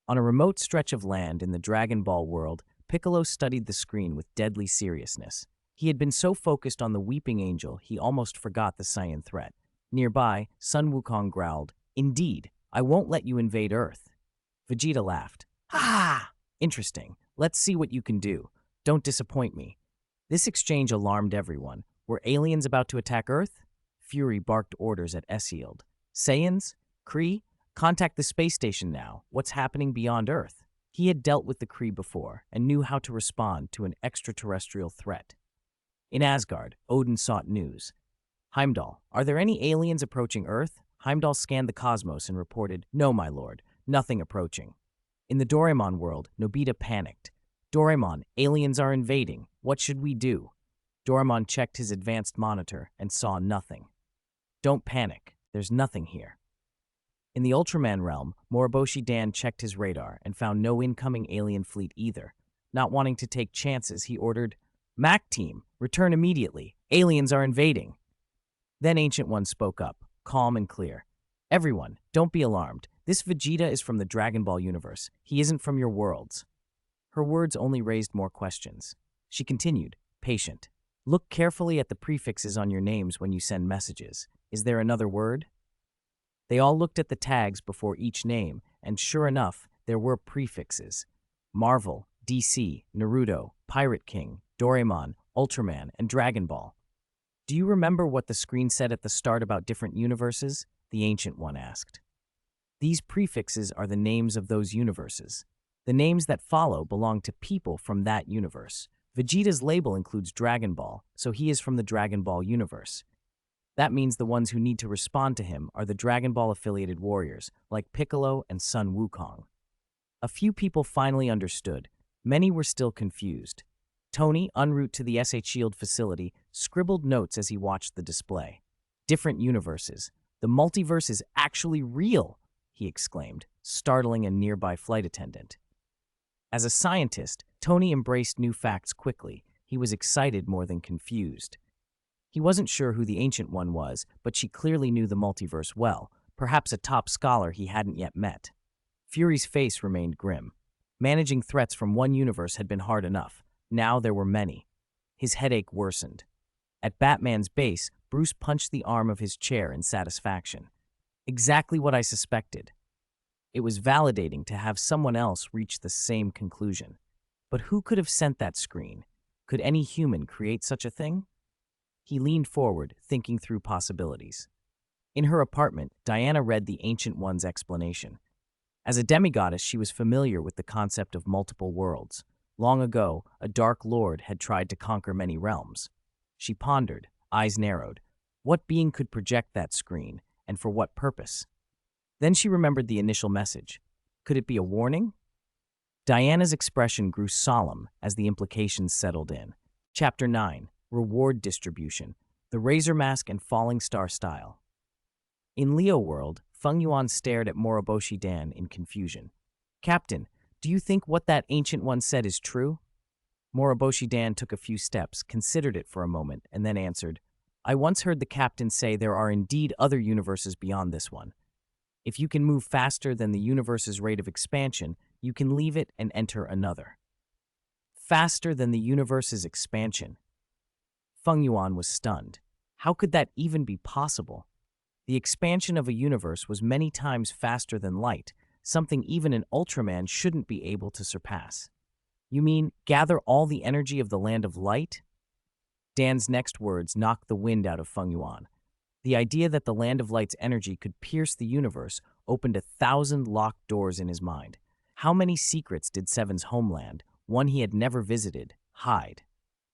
On a remote stretch of land in the Dragon Ball world, Piccolo studied the screen with deadly seriousness. He had been so focused on the weeping angel, he almost forgot the Saiyan threat. Nearby, Sun Wukong growled, "Indeed, I won't let you invade Earth." Vegeta laughed. "Ah! Interesting. Let's see what you can do. Don't disappoint me." This exchange alarmed everyone. Were aliens about to attack Earth? Fury barked orders at Esield. "Saiyans? Kree? Contact the space station now. What's happening beyond Earth?" He had dealt with the Kree before and knew how to respond to an extraterrestrial threat. In Asgard, Odin sought news. "Heimdall, are there any aliens approaching Earth?" Heimdall scanned the cosmos and reported, "No, my lord, nothing approaching." In the Doraemon world, Nobita panicked. "Doraemon, aliens are invading. What should we do?" Doraemon checked his advanced monitor and saw nothing. "Don't panic. There's nothing here." In the Ultraman realm, Moriboshi Dan checked his radar and found no incoming alien fleet either. Not wanting to take chances, he ordered, "Mac Team, return immediately. Aliens are invading." Then Ancient One spoke up, calm and clear. "Everyone, don't be alarmed. This Vegeta is from the Dragon Ball universe. He isn't from your worlds." Her words only raised more questions. She continued, patient. "Look carefully at the prefixes on your names when you send messages. Is there another word?" They all looked at the tags before each name, and sure enough, there were prefixes. Marvel, DC, Naruto, Pirate King, Doraemon, Ultraman, and Dragon Ball. "Do you remember what the screen said at the start about different universes?" the Ancient One asked. "These prefixes are the names of those universes. The names that follow belong to people from that universe. Vegeta's label includes Dragon Ball, so he is from the Dragon Ball universe. That means the ones who need to respond to him are the Dragon Ball-affiliated warriors, like Piccolo and Sun Wukong." A few people finally understood. Many were still confused. Tony, en route to the SH Shield facility, scribbled notes as he watched the display. "Different universes. The multiverse is actually real!" he exclaimed, startling a nearby flight attendant. As a scientist, Tony embraced new facts quickly. He was excited more than confused. He wasn't sure who the Ancient One was, but she clearly knew the multiverse well, perhaps a top scholar he hadn't yet met. Fury's face remained grim. Managing threats from one universe had been hard enough. Now there were many. His headache worsened. At Batman's base, Bruce punched the arm of his chair in satisfaction. Exactly what I suspected. It was validating to have someone else reach the same conclusion. But who could have sent that screen? Could any human create such a thing? He leaned forward, thinking through possibilities. In her apartment, Diana read the Ancient One's explanation. As a demigoddess, she was familiar with the concept of multiple worlds. Long ago, a Dark Lord had tried to conquer many realms. She pondered, eyes narrowed. What being could project that screen, and for what purpose? Then she remembered the initial message. Could it be a warning? Diana's expression grew solemn as the implications settled in. Chapter 9. Reward Distribution. The Razor Mask and Falling Star Style. In Leo World, Feng Yuan stared at Moriboshi Dan in confusion. "Captain, do you think what that Ancient One said is true?" Moriboshi Dan took a few steps, considered it for a moment, and then answered, "I once heard the captain say there are indeed other universes beyond this one. If you can move faster than the universe's rate of expansion, you can leave it and enter another." Faster than the universe's expansion? Feng Yuan was stunned. How could that even be possible? The expansion of a universe was many times faster than light, something even an Ultraman shouldn't be able to surpass. "You mean, gather all the energy of the Land of Light?" Dan's next words knocked the wind out of Feng Yuan. The idea that the Land of Light's energy could pierce the universe opened 1,000 locked doors in his mind. How many secrets did Seven's homeland, one he had never visited, hide?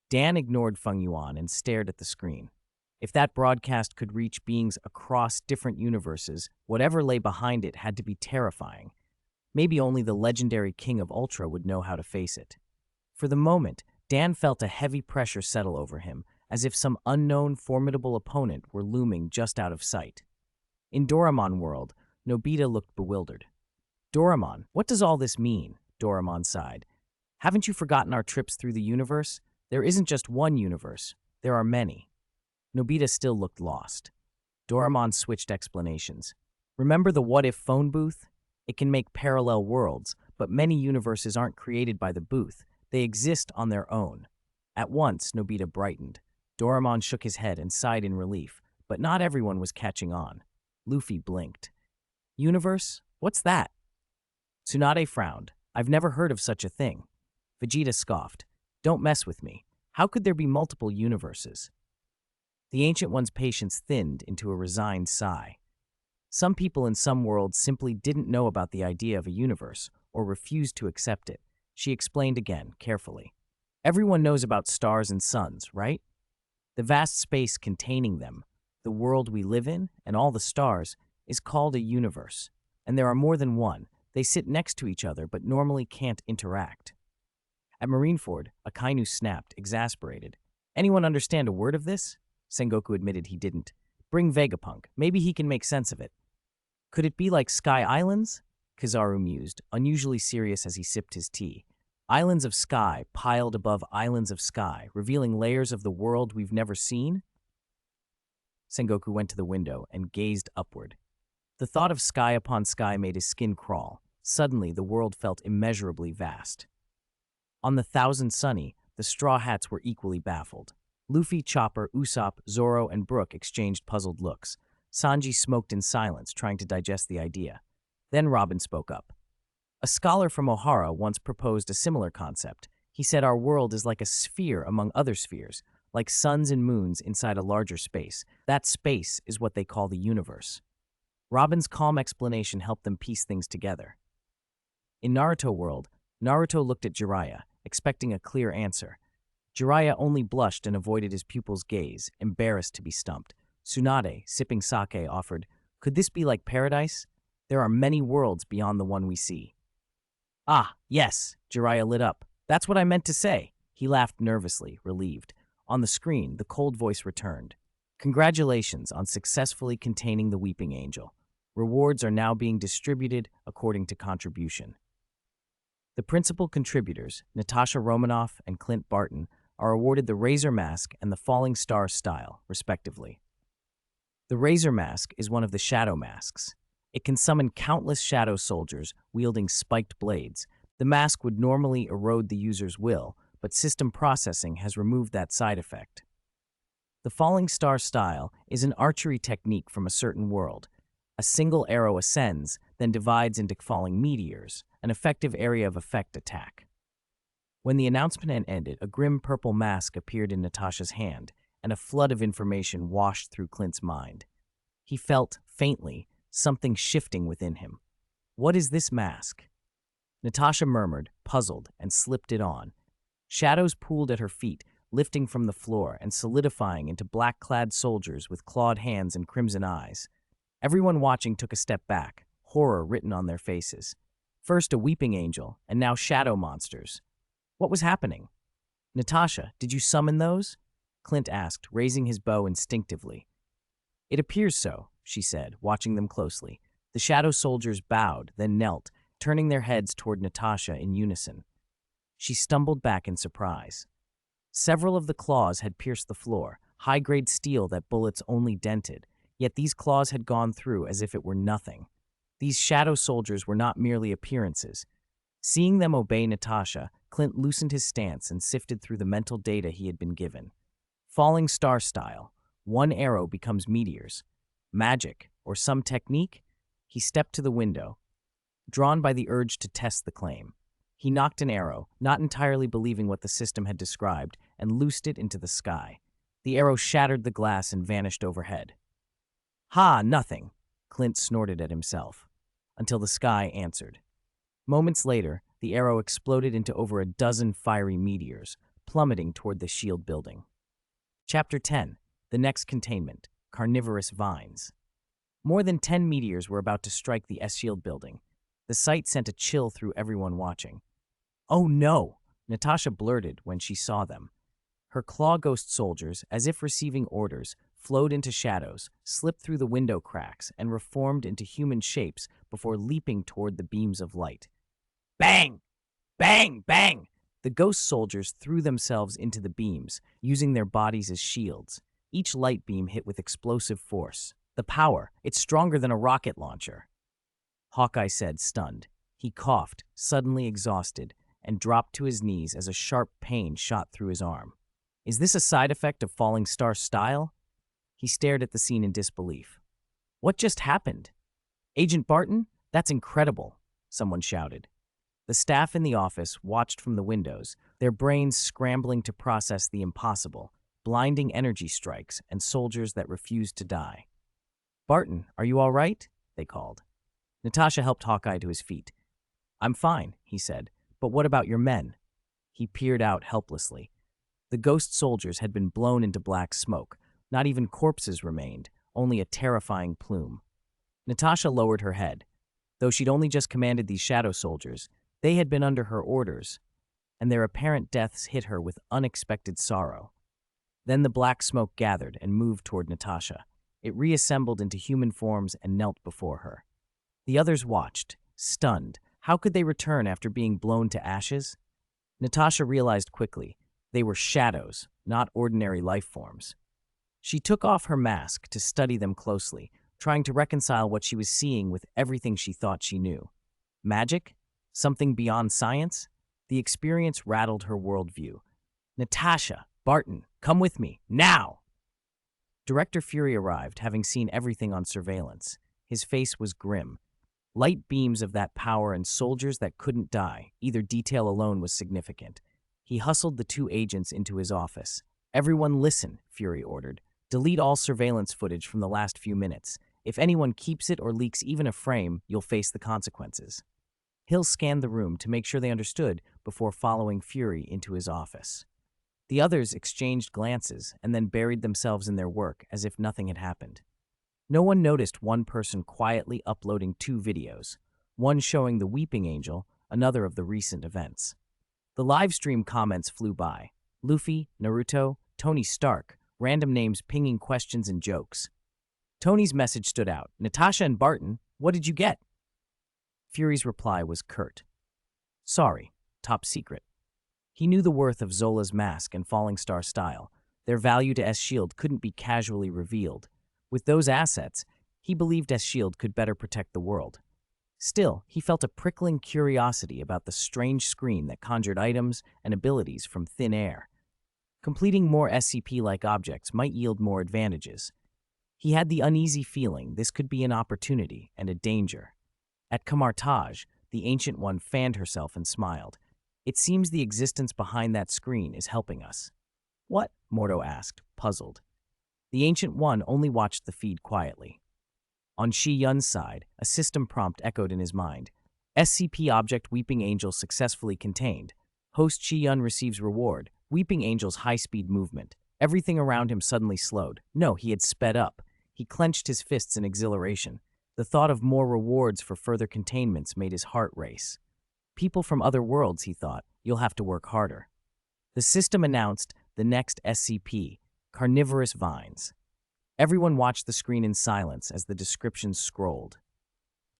Dan ignored Feng Yuan and stared at the screen. If that broadcast could reach beings across different universes, whatever lay behind it had to be terrifying. Maybe only the legendary King of Ultra would know how to face it. For the moment, Dan felt a heavy pressure settle over him, as if some unknown, formidable opponent were looming just out of sight. In Doraemon World, Nobita looked bewildered. "Doraemon, what does all this mean?" Doraemon sighed. "Haven't you forgotten our trips through the universe? There isn't just one universe, there are many. Nobita still looked lost. Doraemon switched explanations. Remember the what-if phone booth? It can make parallel worlds, but many universes aren't created by the booth. They exist on their own. At once, Nobita brightened. Doraemon shook his head and sighed in relief, but not everyone was catching on. Luffy blinked. Universe? What's that? Tsunade frowned. I've never heard of such a thing. Vegeta scoffed. Don't mess with me. How could there be multiple universes? The Ancient One's patience thinned into a resigned sigh. Some people in some worlds simply didn't know about the idea of a universe or refused to accept it. She explained again, carefully. Everyone knows about stars and suns, right? The vast space containing them, the world we live in, and all the stars, is called a universe. And there are more than one. They sit next to each other but normally can't interact. At Marineford, Akainu snapped, exasperated. Anyone understand a word of this? Sengoku admitted he didn't. Bring Vegapunk. Maybe he can make sense of it. Could it be like Sky Islands? Kizaru mused, unusually serious as he sipped his tea. Islands of sky piled above islands of sky, revealing layers of the world we've never seen? Sengoku went to the window and gazed upward. The thought of sky upon sky made his skin crawl. Suddenly, the world felt immeasurably vast. On the Thousand Sunny, the Straw Hats were equally baffled. Luffy, Chopper, Usopp, Zoro, and Brook exchanged puzzled looks. Sanji smoked in silence, trying to digest the idea. Then Robin spoke up. A scholar from Ohara once proposed a similar concept. He said our world is like a sphere among other spheres, like suns and moons inside a larger space. That space is what they call the universe. Robin's calm explanation helped them piece things together. In Naruto world, Naruto looked at Jiraiya, expecting a clear answer. Jiraiya only blushed and avoided his pupil's gaze, embarrassed to be stumped. Tsunade, sipping sake, offered, Could this be like paradise? There are many worlds beyond the one we see. Ah, yes, Jiraiya lit up. That's what I meant to say. He laughed nervously, relieved. On the screen, the cold voice returned. Congratulations on successfully containing the Weeping Angel. Rewards are now being distributed according to contribution. The principal contributors, Natasha Romanoff and Clint Barton, are awarded the Razor Mask and the Falling Star Style, respectively. The Razor Mask is one of the Shadow Masks. It can summon countless shadow soldiers wielding spiked blades. The mask would normally erode the user's will, but system processing has removed that side effect. The Falling Star Style is an archery technique from a certain world. A single arrow ascends, then divides into falling meteors, an effective area of effect attack. When the announcement ended, a grim purple mask appeared in Natasha's hand, and a flood of information washed through Clint's mind. He felt, faintly, something shifting within him. What is this mask? Natasha murmured, puzzled, and slipped it on. Shadows pooled at her feet, lifting from the floor and solidifying into black-clad soldiers with clawed hands and crimson eyes. Everyone watching took a step back, horror written on their faces. First a weeping angel, and now shadow monsters. What was happening? Natasha, did you summon those? Clint asked, raising his bow instinctively. It appears so, she said, watching them closely. The shadow soldiers bowed, then knelt, turning their heads toward Natasha in unison. She stumbled back in surprise. Several of the claws had pierced the floor, high-grade steel that bullets only dented, yet these claws had gone through as if it were nothing. These shadow soldiers were not merely appearances. Seeing them obey Natasha, Clint loosened his stance and sifted through the mental data he had been given. Falling Star Style. One arrow becomes meteors. Magic, or some technique? He stepped to the window, drawn by the urge to test the claim. He knocked an arrow, not entirely believing what the system had described, and loosed it into the sky. The arrow shattered the glass and vanished overhead. Ha, nothing, Clint snorted at himself, until the sky answered. Moments later, the arrow exploded into over a dozen fiery meteors, plummeting toward the shield building. Chapter 10. The Next Containment. Carnivorous Vines. More than 10 meteors were about to strike the S-Shield building. The sight sent a chill through everyone watching. Oh no! Natasha blurted when she saw them. Her claw ghost soldiers, as if receiving orders, flowed into shadows, slipped through the window cracks, and reformed into human shapes before leaping toward the beams of light. Bang! Bang! Bang! The The ghost soldiers threw themselves into the beams, using their bodies as shields. Each light beam hit with explosive force. The power, it's stronger than a rocket launcher, Hawkeye said, stunned. He coughed, suddenly exhausted, and dropped to his knees as a sharp pain shot through his arm. Is this a side effect of Falling Star style? He stared at the scene in disbelief. What just happened? Agent Barton? That's incredible, someone shouted. The staff in the office watched from the windows, their brains scrambling to process the impossible, blinding energy strikes and soldiers that refused to die. Barton, are you all right? They called. Natasha helped Hawkeye to his feet. I'm fine, he said, but what about your men? He peered out helplessly. The ghost soldiers had been blown into black smoke. Not even corpses remained, only a terrifying plume. Natasha lowered her head. Though she'd only just commanded these shadow soldiers, they had been under her orders, and their apparent deaths hit her with unexpected sorrow. Then the black smoke gathered and moved toward Natasha. It reassembled into human forms and knelt before her. The others watched, stunned. How could they return after being blown to ashes? Natasha realized quickly. They were shadows, not ordinary life forms. She took off her mask to study them closely, trying to reconcile what she was seeing with everything she thought she knew. Magic? Something beyond science? The experience rattled her worldview. Natasha, Barton, come with me, now! Director Fury arrived, having seen everything on surveillance. His face was grim. Light beams of that power and soldiers that couldn't die. Either detail alone was significant. He hustled the two agents into his office. Everyone listen, Fury ordered. Delete all surveillance footage from the last few minutes. If anyone keeps it or leaks even a frame, you'll face the consequences. Hill scanned the room to make sure they understood before following Fury into his office. The others exchanged glances and then buried themselves in their work as if nothing had happened. No one noticed one person quietly uploading two videos, one showing the Weeping Angel, another of the recent events. The livestream comments flew by. Luffy, Naruto, Tony Stark, random names pinging questions and jokes. Tony's message stood out. Natasha and Barton, what did you get? Fury's reply was curt. Sorry, top secret. He knew the worth of Zola's mask and Falling Star style. Their value to S.H.I.E.L.D. couldn't be casually revealed. With those assets, he believed S.H.I.E.L.D. could better protect the world. Still, he felt a prickling curiosity about the strange screen that conjured items and abilities from thin air. Completing more SCP-like objects might yield more advantages. He had the uneasy feeling this could be an opportunity and a danger. At Kamartaj, the Ancient One fanned herself and smiled. It seems the existence behind that screen is helping us. What? Mordo asked, puzzled. The Ancient One only watched the feed quietly. On Xie Yun's side, a system prompt echoed in his mind. SCP object Weeping Angel successfully contained. Host Xie Yun receives reward. Weeping Angel's high-speed movement. Everything around him suddenly slowed. No, he had sped up. He clenched his fists in exhilaration. The thought of more rewards for further containments made his heart race. People from other worlds, he thought. You'll have to work harder. The system announced the next SCP, carnivorous vines. Everyone watched the screen in silence as the descriptions scrolled.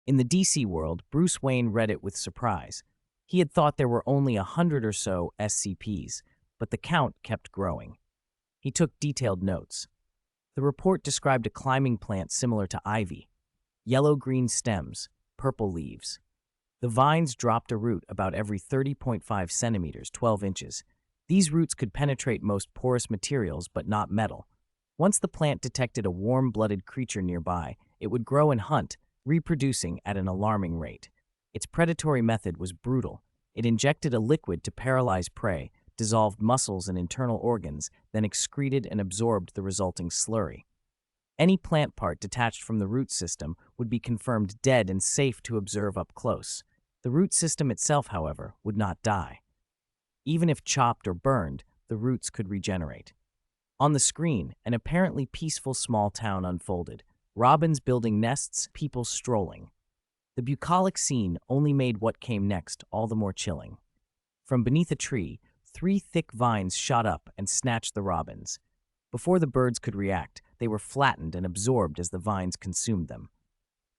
In the DC world, Bruce Wayne read it with surprise. He had thought there were only 100 or so SCPs, but the count kept growing. He took detailed notes. The report described a climbing plant similar to ivy. Yellow-green stems, purple leaves. The vines dropped a root about every 30.5 centimeters, 12 inches. These roots could penetrate most porous materials, but not metal. Once the plant detected a warm-blooded creature nearby, it would grow and hunt, reproducing at an alarming rate. Its predatory method was brutal. It injected a liquid to paralyze prey, dissolved muscles and internal organs, then excreted and absorbed the resulting slurry. Any plant part detached from the root system would be confirmed dead and safe to observe up close. The root system itself, however, would not die. Even if chopped or burned, the roots could regenerate. On the screen, an apparently peaceful small town unfolded. Robins building nests, people strolling. The bucolic scene only made what came next all the more chilling. From beneath a tree, 3 thick vines shot up and snatched the robins. Before the birds could react, they were flattened and absorbed as the vines consumed them.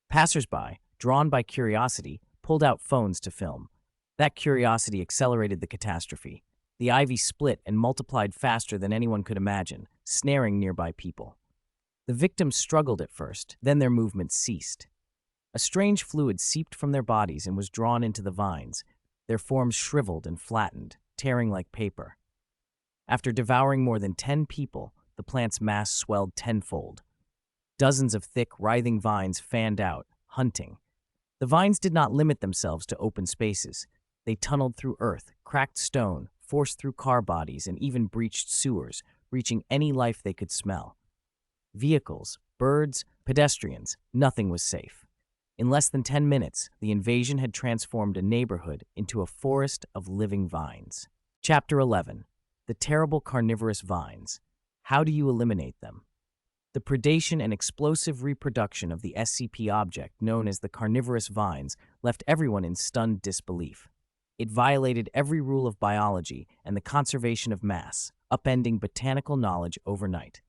Passers-by, drawn by curiosity, pulled out phones to film. That curiosity accelerated the catastrophe. The ivy split and multiplied faster than anyone could imagine, snaring nearby people. The victims struggled at first, then their movements ceased. A strange fluid seeped from their bodies and was drawn into the vines, their forms shriveled and flattened, tearing like paper. After devouring more than 10 people, the plant's mass swelled tenfold. Dozens of thick, writhing vines fanned out, hunting. The vines did not limit themselves to open spaces. They tunneled through earth, cracked stone, forced through car bodies, and even breached sewers, reaching any life they could smell. Vehicles, birds, pedestrians, nothing was safe. In less than 10 minutes, the invasion had transformed a neighborhood into a forest of living vines. Chapter 11. The Terrible Carnivorous Vines. How do you eliminate them? The predation and explosive reproduction of the SCP object known as the carnivorous vines left everyone in stunned disbelief. It violated every rule of biology and the conservation of mass, upending botanical knowledge overnight.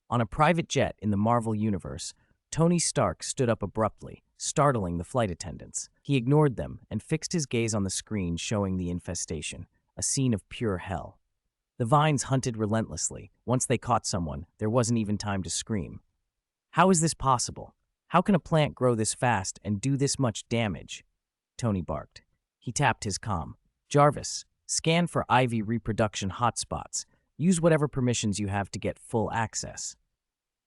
On a private jet in the Marvel Universe, Tony Stark stood up abruptly, startling the flight attendants. He ignored them and fixed his gaze on the screen showing the infestation, a scene of pure hell. The vines hunted relentlessly. Once they caught someone, there wasn't even time to scream. How is this possible? How can a plant grow this fast and do this much damage? Tony barked. He tapped his comm. Jarvis, scan for ivy reproduction hotspots. Use whatever permissions you have to get full access.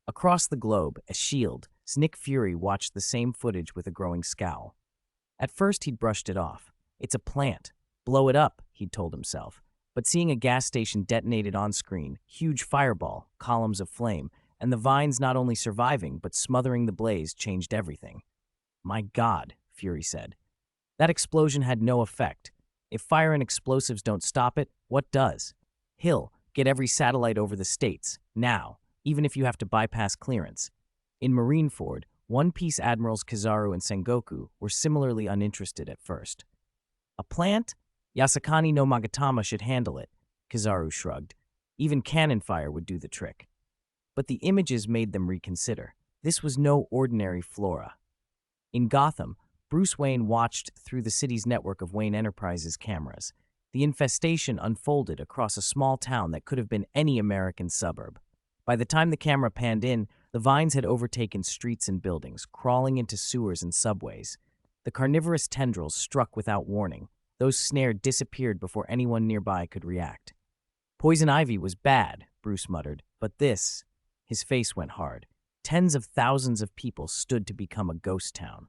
Across the globe, as S.H.I.E.L.D., Nick Fury watched the same footage with a growing scowl. At first, he'd brushed it off. It's a plant. Blow it up, he'd told himself. But seeing a gas station detonated on screen, huge fireball, columns of flame, and the vines not only surviving but smothering the blaze changed everything. My God, Fury said. That explosion had no effect. If fire and explosives don't stop it, what does? Hill, get every satellite over the states, now, even if you have to bypass clearance. In Marineford, One Piece Admirals Kizaru and Sengoku were similarly uninterested at first. A plant? Yasakani no Magatama should handle it, Kizaru shrugged. Even cannon fire would do the trick. But the images made them reconsider. This was no ordinary flora. In Gotham, Bruce Wayne watched through the city's network of Wayne Enterprises cameras. The infestation unfolded across a small town that could have been any American suburb. By the time the camera panned in, the vines had overtaken streets and buildings, crawling into sewers and subways. The carnivorous tendrils struck without warning. Those snared disappeared before anyone nearby could react. Poison ivy was bad, Bruce muttered, but this... His face went hard. Tens of thousands of people stood to become a ghost town.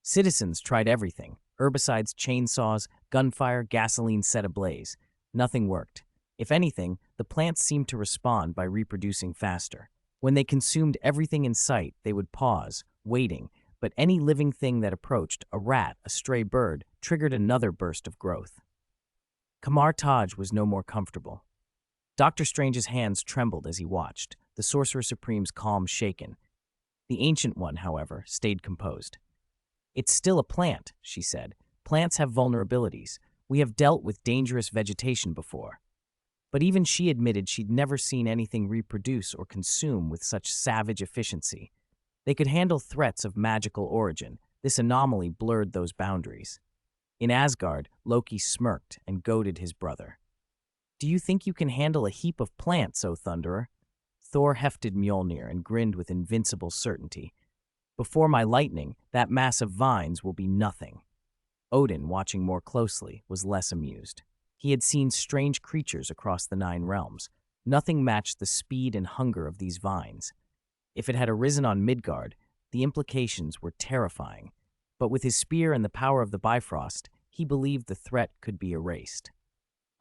Citizens tried everything. Herbicides, chainsaws, gunfire, gasoline set ablaze. Nothing worked. If anything, the plants seemed to respond by reproducing faster. When they consumed everything in sight, they would pause, waiting, but any living thing that approached, a rat, a stray bird, triggered another burst of growth. Kamar Taj was no more comfortable. Dr. Strange's hands trembled as he watched, the Sorcerer Supreme's calm shaken. The Ancient One, however, stayed composed. It's still a plant, she said. Plants have vulnerabilities. We have dealt with dangerous vegetation before. But even she admitted she'd never seen anything reproduce or consume with such savage efficiency. They could handle threats of magical origin. This anomaly blurred those boundaries. In Asgard, Loki smirked and goaded his brother. Do you think you can handle a heap of plants, O Thunderer? Thor hefted Mjolnir and grinned with invincible certainty. Before my lightning, that mass of vines will be nothing. Odin, watching more closely, was less amused. He had seen strange creatures across the 9 realms. Nothing matched the speed and hunger of these vines. If it had arisen on Midgard, the implications were terrifying. But with his spear and the power of the Bifrost, he believed the threat could be erased.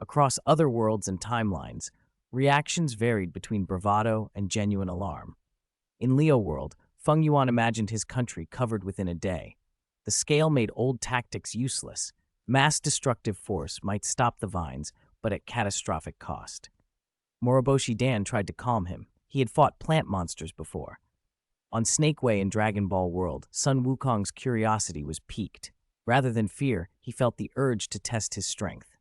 Across other worlds and timelines, reactions varied between bravado and genuine alarm. In Leo World, Feng Yuan imagined his country covered within a day. The scale made old tactics useless. Mass destructive force might stop the vines, but at catastrophic cost. Moroboshi Dan tried to calm him. He had fought plant monsters before. On Snake Way in Dragon Ball World, Sun Wukong's curiosity was piqued. Rather than fear, he felt the urge to test his strength.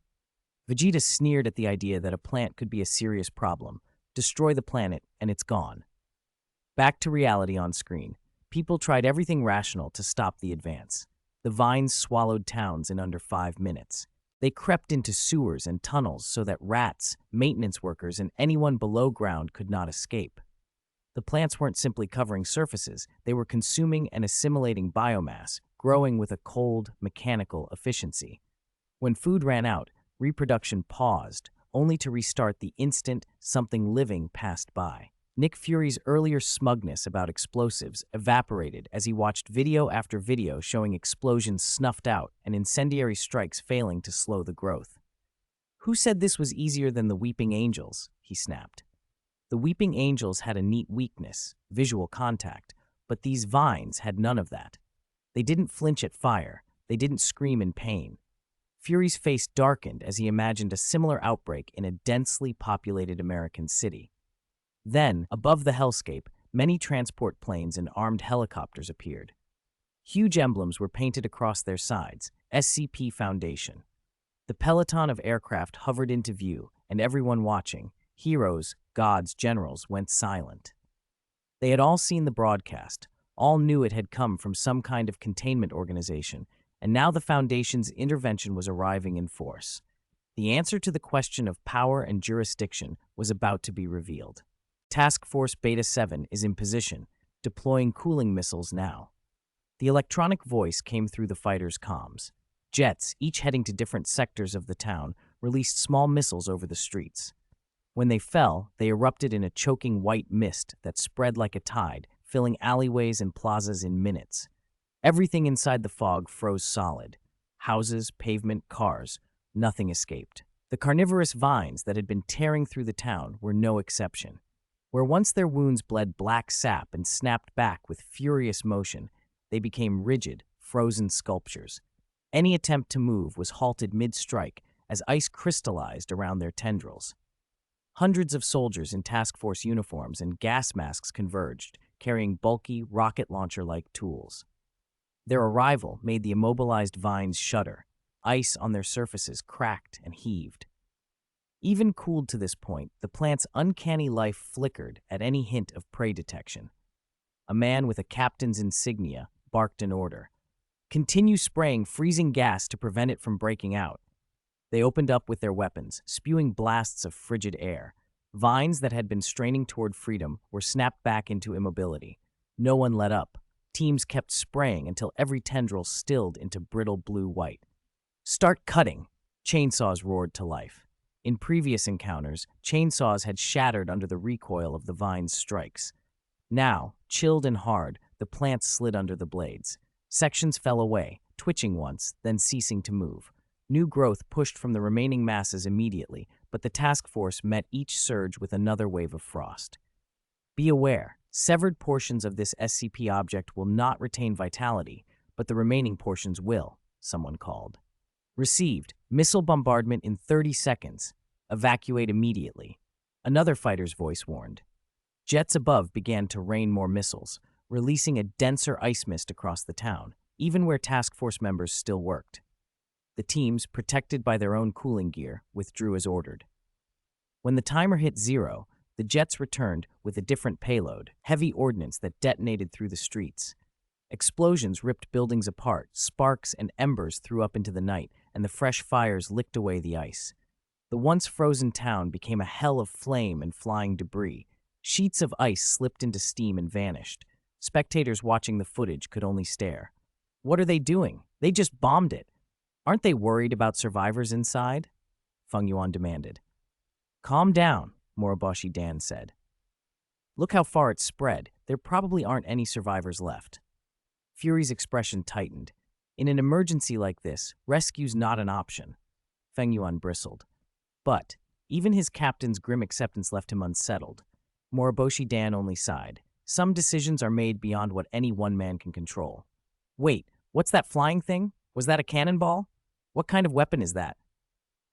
Vegeta sneered at the idea that a plant could be a serious problem. Destroy the planet, and it's gone. Back to reality on screen. People tried everything rational to stop the advance. The vines swallowed towns in under 5 minutes. They crept into sewers and tunnels so that rats, maintenance workers, and anyone below ground could not escape. The plants weren't simply covering surfaces, they were consuming and assimilating biomass, growing with a cold, mechanical efficiency. When food ran out, reproduction paused, only to restart the instant something living passed by. Nick Fury's earlier smugness about explosives evaporated as he watched video after video showing explosions snuffed out and incendiary strikes failing to slow the growth. "Who said this was easier than the Weeping Angels?" he snapped. The Weeping Angels had a neat weakness, visual contact, but these vines had none of that. They didn't flinch at fire, they didn't scream in pain. Fury's face darkened as he imagined a similar outbreak in a densely populated American city. Then, above the hellscape, many transport planes and armed helicopters appeared. Huge emblems were painted across their sides, SCP Foundation. The peloton of aircraft hovered into view, and everyone watching, heroes, gods, generals, went silent. They had all seen the broadcast, all knew it had come from some kind of containment organization, and now the Foundation's intervention was arriving in force. The answer to the question of power and jurisdiction was about to be revealed. Task Force Beta 7 is in position, deploying cooling missiles now. The electronic voice came through the fighters' comms. Jets, each heading to different sectors of the town, released small missiles over the streets. When they fell, they erupted in a choking white mist that spread like a tide, filling alleyways and plazas in minutes. Everything inside the fog froze solid. Houses, pavement, cars. Nothing escaped. The carnivorous vines that had been tearing through the town were no exception. Where once their wounds bled black sap and snapped back with furious motion, they became rigid, frozen sculptures. Any attempt to move was halted mid-strike as ice crystallized around their tendrils. Hundreds of soldiers in task force uniforms and gas masks converged, carrying bulky, rocket launcher-like tools. Their arrival made the immobilized vines shudder. Ice on their surfaces cracked and heaved. Even cooled to this point, the plant's uncanny life flickered at any hint of prey detection. A man with a captain's insignia barked an order. "Continue spraying freezing gas to prevent it from breaking out." They opened up with their weapons, spewing blasts of frigid air. Vines that had been straining toward freedom were snapped back into immobility. No one let up. Teams kept spraying until every tendril stilled into brittle blue-white. "Start cutting!" Chainsaws roared to life. In previous encounters, chainsaws had shattered under the recoil of the vine's strikes. Now, chilled and hard, the plants slid under the blades. Sections fell away, twitching once, then ceasing to move. New growth pushed from the remaining masses immediately, but the task force met each surge with another wave of frost. "Be aware, severed portions of this SCP object will not retain vitality, but the remaining portions will," someone called. "Received. Missile bombardment in 30 seconds. Evacuate immediately," another fighter's voice warned. Jets above began to rain more missiles, releasing a denser ice mist across the town, even where task force members still worked. The teams, protected by their own cooling gear, withdrew as ordered. When the timer hit 0, the jets returned with a different payload, heavy ordnance that detonated through the streets. Explosions ripped buildings apart, sparks and embers threw up into the night, and the fresh fires licked away the ice. The once frozen town became a hell of flame and flying debris. Sheets of ice slipped into steam and vanished. Spectators watching the footage could only stare. "What are they doing? They just bombed it. Aren't they worried about survivors inside?" Feng Yuan demanded. "Calm down," Moriboshi Dan said. "Look how far it's spread. There probably aren't any survivors left." Fury's expression tightened. In an emergency like this, rescue's not an option. Feng Yuan bristled. But even his captain's grim acceptance left him unsettled. Moriboshi Dan only sighed. Some decisions are made beyond what any one man can control. "Wait, what's that flying thing? Was that a cannonball? What kind of weapon is that?"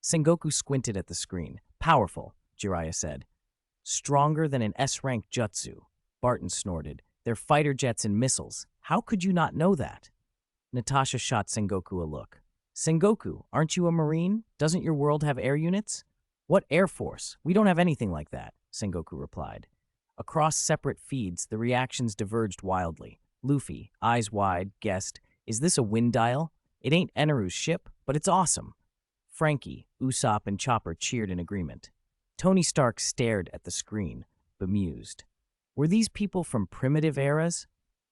Sengoku squinted at the screen. "Powerful," Jiraiya said. "Stronger than an S-rank jutsu," Barton snorted. "They're fighter jets and missiles. How could you not know that?" Natasha shot Sengoku a look. "Sengoku, aren't you a Marine? Doesn't your world have air units?" "What Air Force? We don't have anything like that," Sengoku replied. Across separate feeds, the reactions diverged wildly. Luffy, eyes wide, guessed, Is this a wind dial? It ain't Eneru's ship, but it's awesome. Frankie, Usopp, and Chopper cheered in agreement. Tony Stark stared at the screen, bemused. Were these people from primitive eras?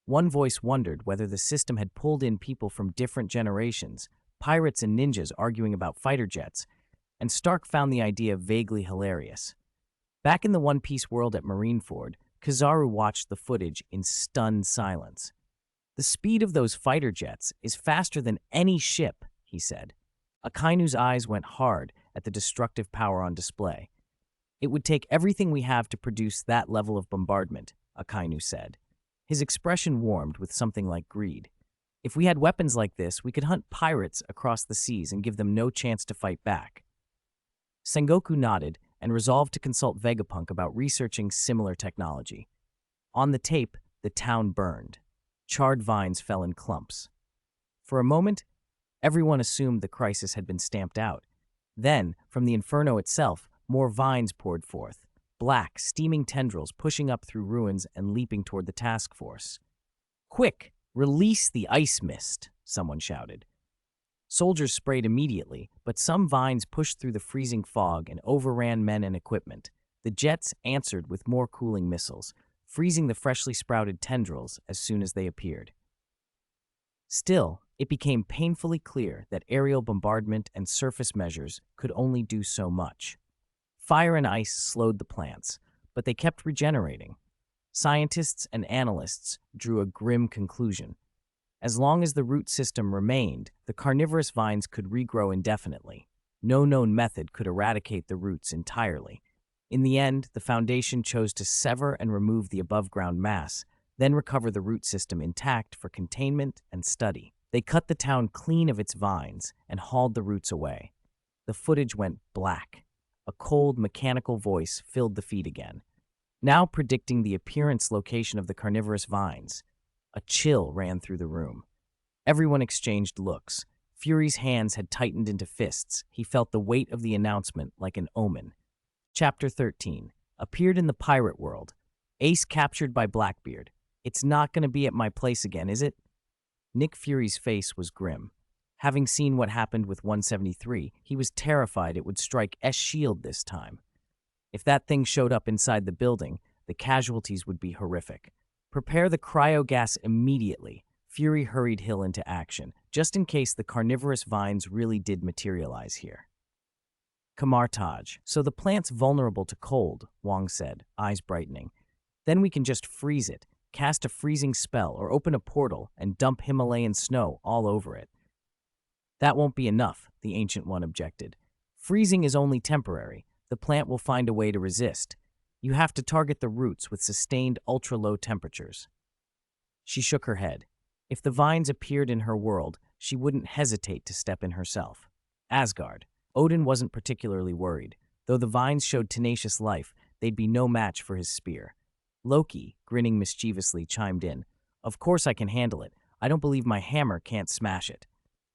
One voice wondered whether the system had pulled in people from different generations, pirates and ninjas arguing about fighter jets, and Stark found the idea vaguely hilarious. Back in the One Piece world at Marineford, Kizaru watched the footage in stunned silence. The speed of those fighter jets is faster than any ship, he said. Akainu's eyes went hard at the destructive power on display. It would take everything we have to produce that level of bombardment, Akainu said. His expression warmed with something like greed. If we had weapons like this, we could hunt pirates across the seas and give them no chance to fight back. Sengoku nodded and resolved to consult Vegapunk about researching similar technology. On the tape, the town burned. Charred vines fell in clumps. For a moment, everyone assumed the crisis had been stamped out. Then, from the inferno itself, more vines poured forth, black, steaming tendrils pushing up through ruins and leaping toward the task force. "Quick, release the ice mist," someone shouted. Soldiers sprayed immediately, but some vines pushed through the freezing fog and overran men and equipment. The jets answered with more cooling missiles, freezing the freshly sprouted tendrils as soon as they appeared. Still, it became painfully clear that aerial bombardment and surface measures could only do so much. Fire and ice slowed the plants, but they kept regenerating. Scientists and analysts drew a grim conclusion. As long as the root system remained, the carnivorous vines could regrow indefinitely. No known method could eradicate the roots entirely. In the end, the Foundation chose to sever and remove the above-ground mass, then recover the root system intact for containment and study. They cut the town clean of its vines and hauled the roots away. The footage went black. A cold, mechanical voice filled the feed again, now predicting the appearance location of the carnivorous vines. A chill ran through the room. Everyone exchanged looks. Fury's hands had tightened into fists. He felt the weight of the announcement like an omen. Chapter 13. Appeared in the pirate world. Ace captured by Blackbeard. It's not going to be at my place again, is it? Nick Fury's face was grim. Having seen what happened with 173, he was terrified it would strike S Shield this time. If that thing showed up inside the building, the casualties would be horrific. Prepare the cryogas immediately. Fury hurried Hill into action, just in case the carnivorous vines really did materialize here. Kamartaj. So the plant's vulnerable to cold, Wong said, eyes brightening. Then we can just freeze it, cast a freezing spell, or open a portal and dump Himalayan snow all over it. That won't be enough, the Ancient One objected. Freezing is only temporary. The plant will find a way to resist. You have to target the roots with sustained ultra-low temperatures. She shook her head. If the vines appeared in her world, she wouldn't hesitate to step in herself. Asgard. Odin wasn't particularly worried. Though the vines showed tenacious life, they'd be no match for his spear. Loki, grinning mischievously, chimed in. Of course I can handle it. I don't believe my hammer can't smash it.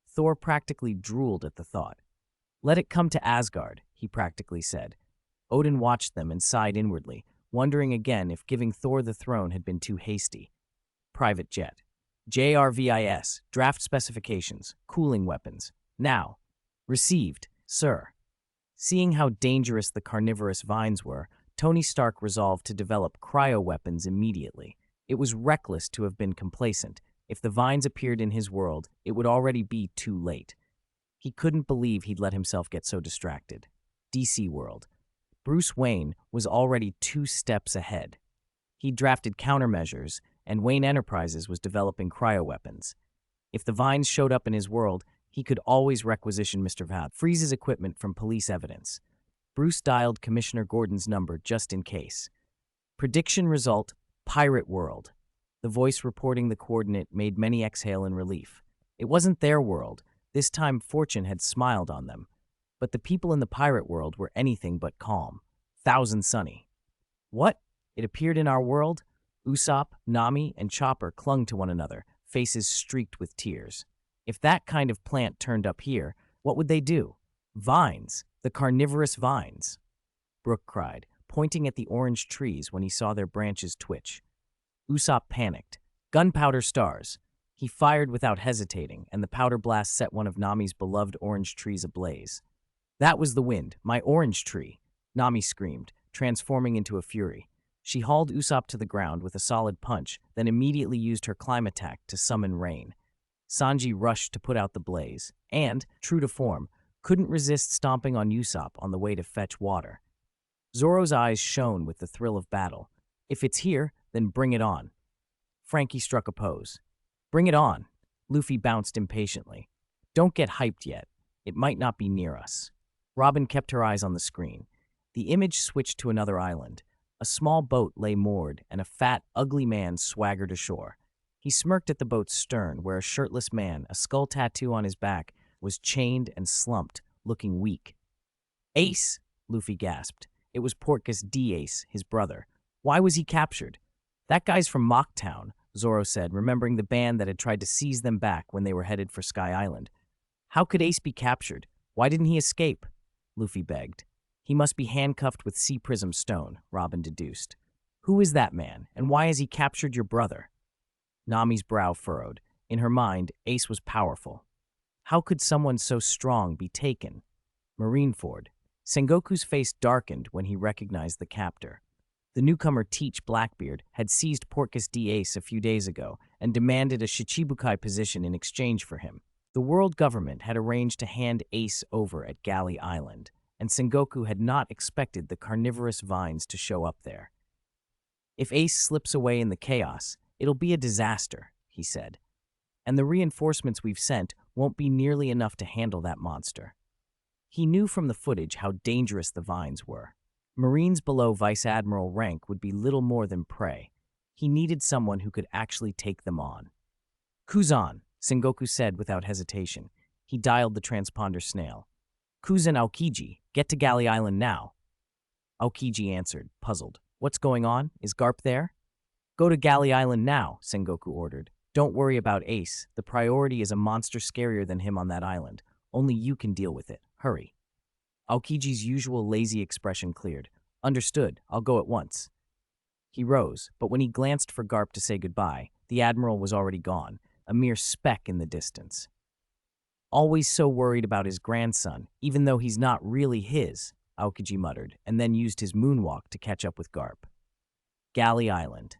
Thor practically drooled at the thought. Let it come to Asgard, he practically said. Odin watched them and sighed inwardly, wondering again if giving Thor the throne had been too hasty. Private jet. JRVIS, draft specifications, cooling weapons. Now. Received, sir. Seeing how dangerous the carnivorous vines were, Tony Stark resolved to develop cryo-weapons immediately. It was reckless to have been complacent. If the vines appeared in his world, it would already be too late. He couldn't believe he'd let himself get so distracted. DC World. Bruce Wayne was already 2 steps ahead. He'd drafted countermeasures, and Wayne Enterprises was developing cryoweapons. If the vines showed up in his world, he could always requisition Mr. Vought, freeze his equipment from police evidence. Bruce dialed Commissioner Gordon's number just in case. Prediction result, Pirate World. The voice reporting the coordinate made many exhale in relief. It wasn't their world. This time fortune had smiled on them. But the people in the pirate world were anything but calm. Thousand Sunny. What? It appeared in our world? Usopp, Nami, and Chopper clung to one another, faces streaked with tears. If that kind of plant turned up here, what would they do? Vines. The carnivorous vines. Brook cried, pointing at the orange trees when he saw their branches twitch. Usopp panicked. Gunpowder stars. He fired without hesitating, and the powder blast set one of Nami's beloved orange trees ablaze. That was the wind, my orange tree, Nami screamed, transforming into a fury. She hauled Usopp to the ground with a solid punch, then immediately used her climb attack to summon rain. Sanji rushed to put out the blaze, and, true to form, couldn't resist stomping on Usopp on the way to fetch water. Zoro's eyes shone with the thrill of battle. If it's here, then bring it on. Frankie struck a pose. Bring it on. Luffy bounced impatiently. Don't get hyped yet. It might not be near us. Robin kept her eyes on the screen. The image switched to another island. A small boat lay moored, and a fat, ugly man swaggered ashore. He smirked at the boat's stern, where a shirtless man, a skull tattoo on his back, was chained and slumped, looking weak. Ace! Luffy gasped. It was Portgas D. Ace, his brother. Why was he captured? That guy's from Mocktown, Zoro said, remembering the band that had tried to seize them back when they were headed for Sky Island. How could Ace be captured? Why didn't he escape? Luffy begged. He must be handcuffed with Sea Prism Stone, Robin deduced. Who is that man, and why has he captured your brother? Nami's brow furrowed. In her mind, Ace was powerful. How could someone so strong be taken? Marineford. Sengoku's face darkened when he recognized the captor. The newcomer Teach Blackbeard had seized Portgas D. Ace a few days ago and demanded a Shichibukai position in exchange for him. The world government had arranged to hand Ace over at Galley Island, and Sengoku had not expected the carnivorous vines to show up there. If Ace slips away in the chaos, it'll be a disaster, he said. And the reinforcements we've sent won't be nearly enough to handle that monster. He knew from the footage how dangerous the vines were. Marines below Vice Admiral rank would be little more than prey. He needed someone who could actually take them on. Kuzan, Sengoku said without hesitation. He dialed the transponder snail. Kuzan Aokiji, get to Galley Island now. Aokiji answered, puzzled. What's going on? Is Garp there? Go to Galley Island now, Sengoku ordered. Don't worry about Ace. The priority is a monster scarier than him on that island. Only you can deal with it. Hurry. Aokiji's usual lazy expression cleared. Understood. I'll go at once. He rose, but when he glanced for Garp to say goodbye, the Admiral was already gone, a mere speck in the distance. Always so worried about his grandson, even though he's not really his, Aokiji muttered, and then used his moonwalk to catch up with Garp. Galley Island.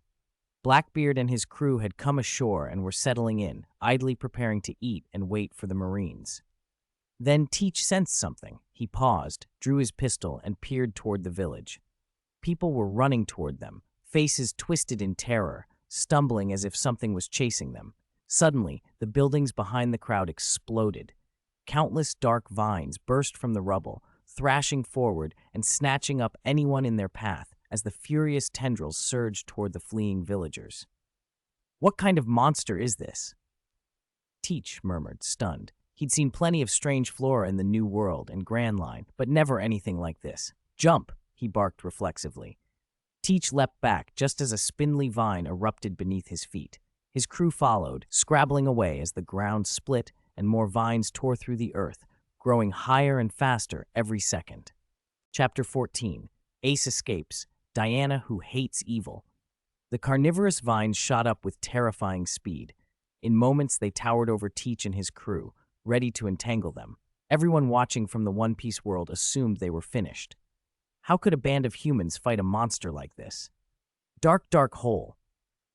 Blackbeard and his crew had come ashore and were settling in, idly preparing to eat and wait for the Marines. Then Teach sensed something. He paused, drew his pistol, and peered toward the village. People were running toward them, faces twisted in terror, stumbling as if something was chasing them. Suddenly, the buildings behind the crowd exploded. Countless dark vines burst from the rubble, thrashing forward and snatching up anyone in their path as the furious tendrils surged toward the fleeing villagers. What kind of monster is this? Teach murmured, stunned. He'd seen plenty of strange flora in the New World and Grand Line, but never anything like this. Jump, he barked reflexively. Teach leapt back just as a spindly vine erupted beneath his feet. His crew followed, scrabbling away as the ground split and more vines tore through the earth, growing higher and faster every second. Chapter 14. Ace Escapes. Diana Who Hates Evil. The carnivorous vines shot up with terrifying speed. In moments, they towered over Teach and his crew, ready to entangle them. Everyone watching from the One Piece world assumed they were finished. How could a band of humans fight a monster like this? Dark, dark hole.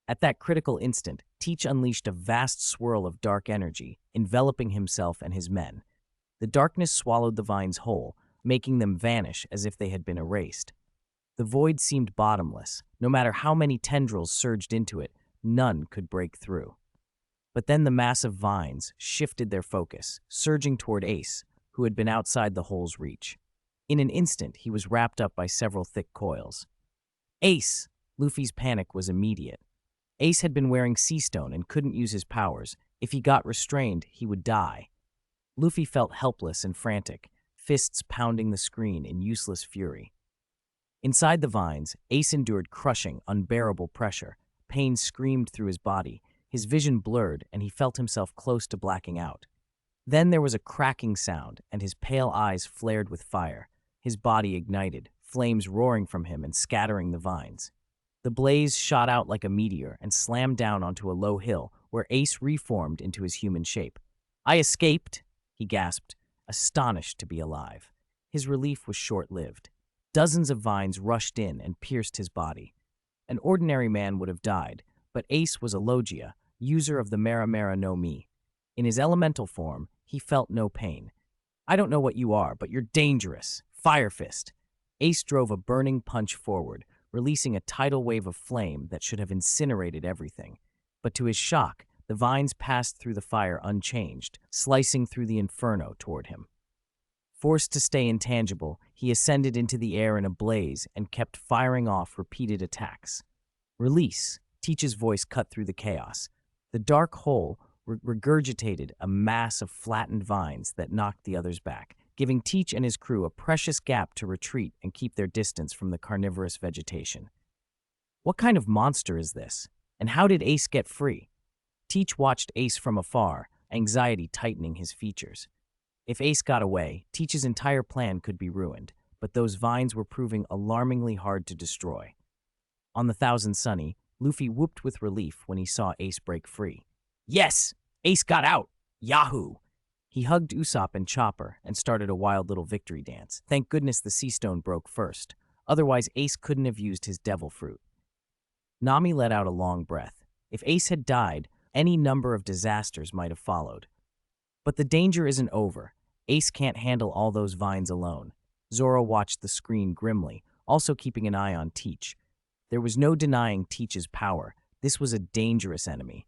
At that critical instant, Teach unleashed a vast swirl of dark energy, enveloping himself and his men. The darkness swallowed the vines whole, making them vanish as if they had been erased. The void seemed bottomless. No matter how many tendrils surged into it, none could break through. But then the massive vines shifted their focus, surging toward Ace, who had been outside the hole's reach. In an instant, he was wrapped up by several thick coils. Ace! Luffy's panic was immediate. Ace had been wearing Sea Stone and couldn't use his powers. If he got restrained, he would die. Luffy felt helpless and frantic, fists pounding the screen in useless fury. Inside the vines, Ace endured crushing, unbearable pressure. Pain screamed through his body. His vision blurred, and he felt himself close to blacking out. Then there was a cracking sound, and his pale eyes flared with fire. His body ignited, flames roaring from him and scattering the vines. The blaze shot out like a meteor and slammed down onto a low hill where Ace reformed into his human shape. "I escaped," he gasped, astonished to be alive. His relief was short-lived. Dozens of vines rushed in and pierced his body. An ordinary man would have died, but Ace was a Logia, user of the Mera Mera no Mi. In his elemental form, he felt no pain. "I don't know what you are, but you're dangerous. Fire Fist." Ace drove a burning punch forward, releasing a tidal wave of flame that should have incinerated everything. But to his shock, the vines passed through the fire unchanged, slicing through the inferno toward him. Forced to stay intangible, he ascended into the air in a blaze and kept firing off repeated attacks. "Release," Teach's voice cut through the chaos. The dark hole regurgitated a mass of flattened vines that knocked the others back, giving Teach and his crew a precious gap to retreat and keep their distance from the carnivorous vegetation. What kind of monster is this? And how did Ace get free? Teach watched Ace from afar, anxiety tightening his features. If Ace got away, Teach's entire plan could be ruined, but those vines were proving alarmingly hard to destroy. On the Thousand Sunny, Luffy whooped with relief when he saw Ace break free. "Yes! Ace got out! Yahoo!" He hugged Usopp and Chopper and started a wild little victory dance. Thank goodness the sea stone broke first. Otherwise, Ace couldn't have used his devil fruit. Nami let out a long breath. If Ace had died, any number of disasters might have followed. But the danger isn't over. Ace can't handle all those vines alone. Zoro watched the screen grimly, also keeping an eye on Teach. There was no denying Teach's power. This was a dangerous enemy.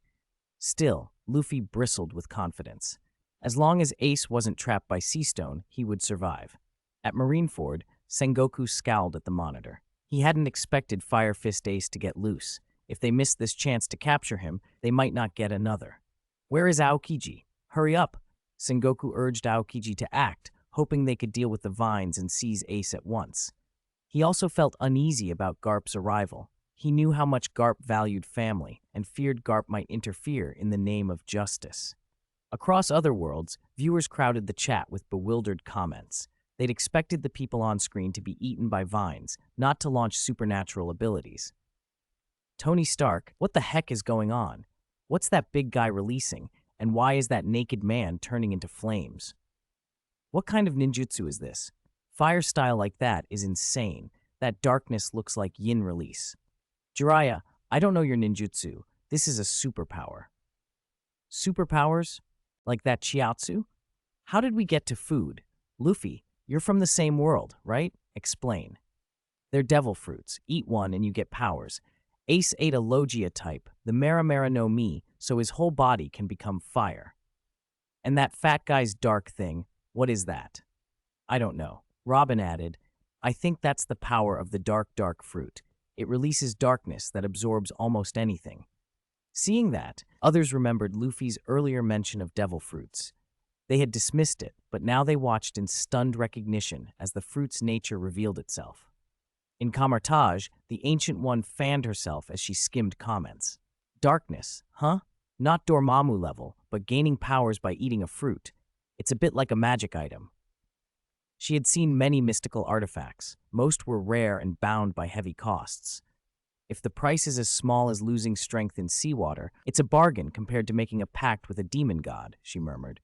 Still, Luffy bristled with confidence. As long as Ace wasn't trapped by Sea Stone, he would survive. At Marineford, Sengoku scowled at the monitor. He hadn't expected Fire Fist Ace to get loose. If they missed this chance to capture him, they might not get another. "Where is Aokiji? Hurry up!" Sengoku urged Aokiji to act, hoping they could deal with the vines and seize Ace at once. He also felt uneasy about Garp's arrival. He knew how much Garp valued family and feared Garp might interfere in the name of justice. Across other worlds, viewers crowded the chat with bewildered comments. They'd expected the people on screen to be eaten by vines, not to launch supernatural abilities. "Tony Stark, what the heck is going on? What's that big guy releasing? And why is that naked man turning into flames? What kind of ninjutsu is this? Fire style like that is insane. That darkness looks like yin release. Jiraiya, I don't know your ninjutsu. This is a superpower." "Superpowers? Like that chiatsu? How did we get to food? Luffy, you're from the same world, right? Explain." "They're devil fruits. Eat one and you get powers. Ace ate a Logia type, the Mera Mera no Mi, so his whole body can become fire. And that fat guy's dark thing, what is that?" "I don't know." Robin added, "I think that's the power of the dark fruit. It releases darkness that absorbs almost anything." Seeing that, others remembered Luffy's earlier mention of devil fruits. They had dismissed it, but now they watched in stunned recognition as the fruit's nature revealed itself. In Camartage, the Ancient One fanned herself as she skimmed comments. "Darkness, huh? Not Dormammu level, but gaining powers by eating a fruit. It's a bit like a magic item." She had seen many mystical artifacts. Most were rare and bound by heavy costs. If the price is as small as losing strength in seawater, it's a bargain compared to making a pact with a demon god, she murmured.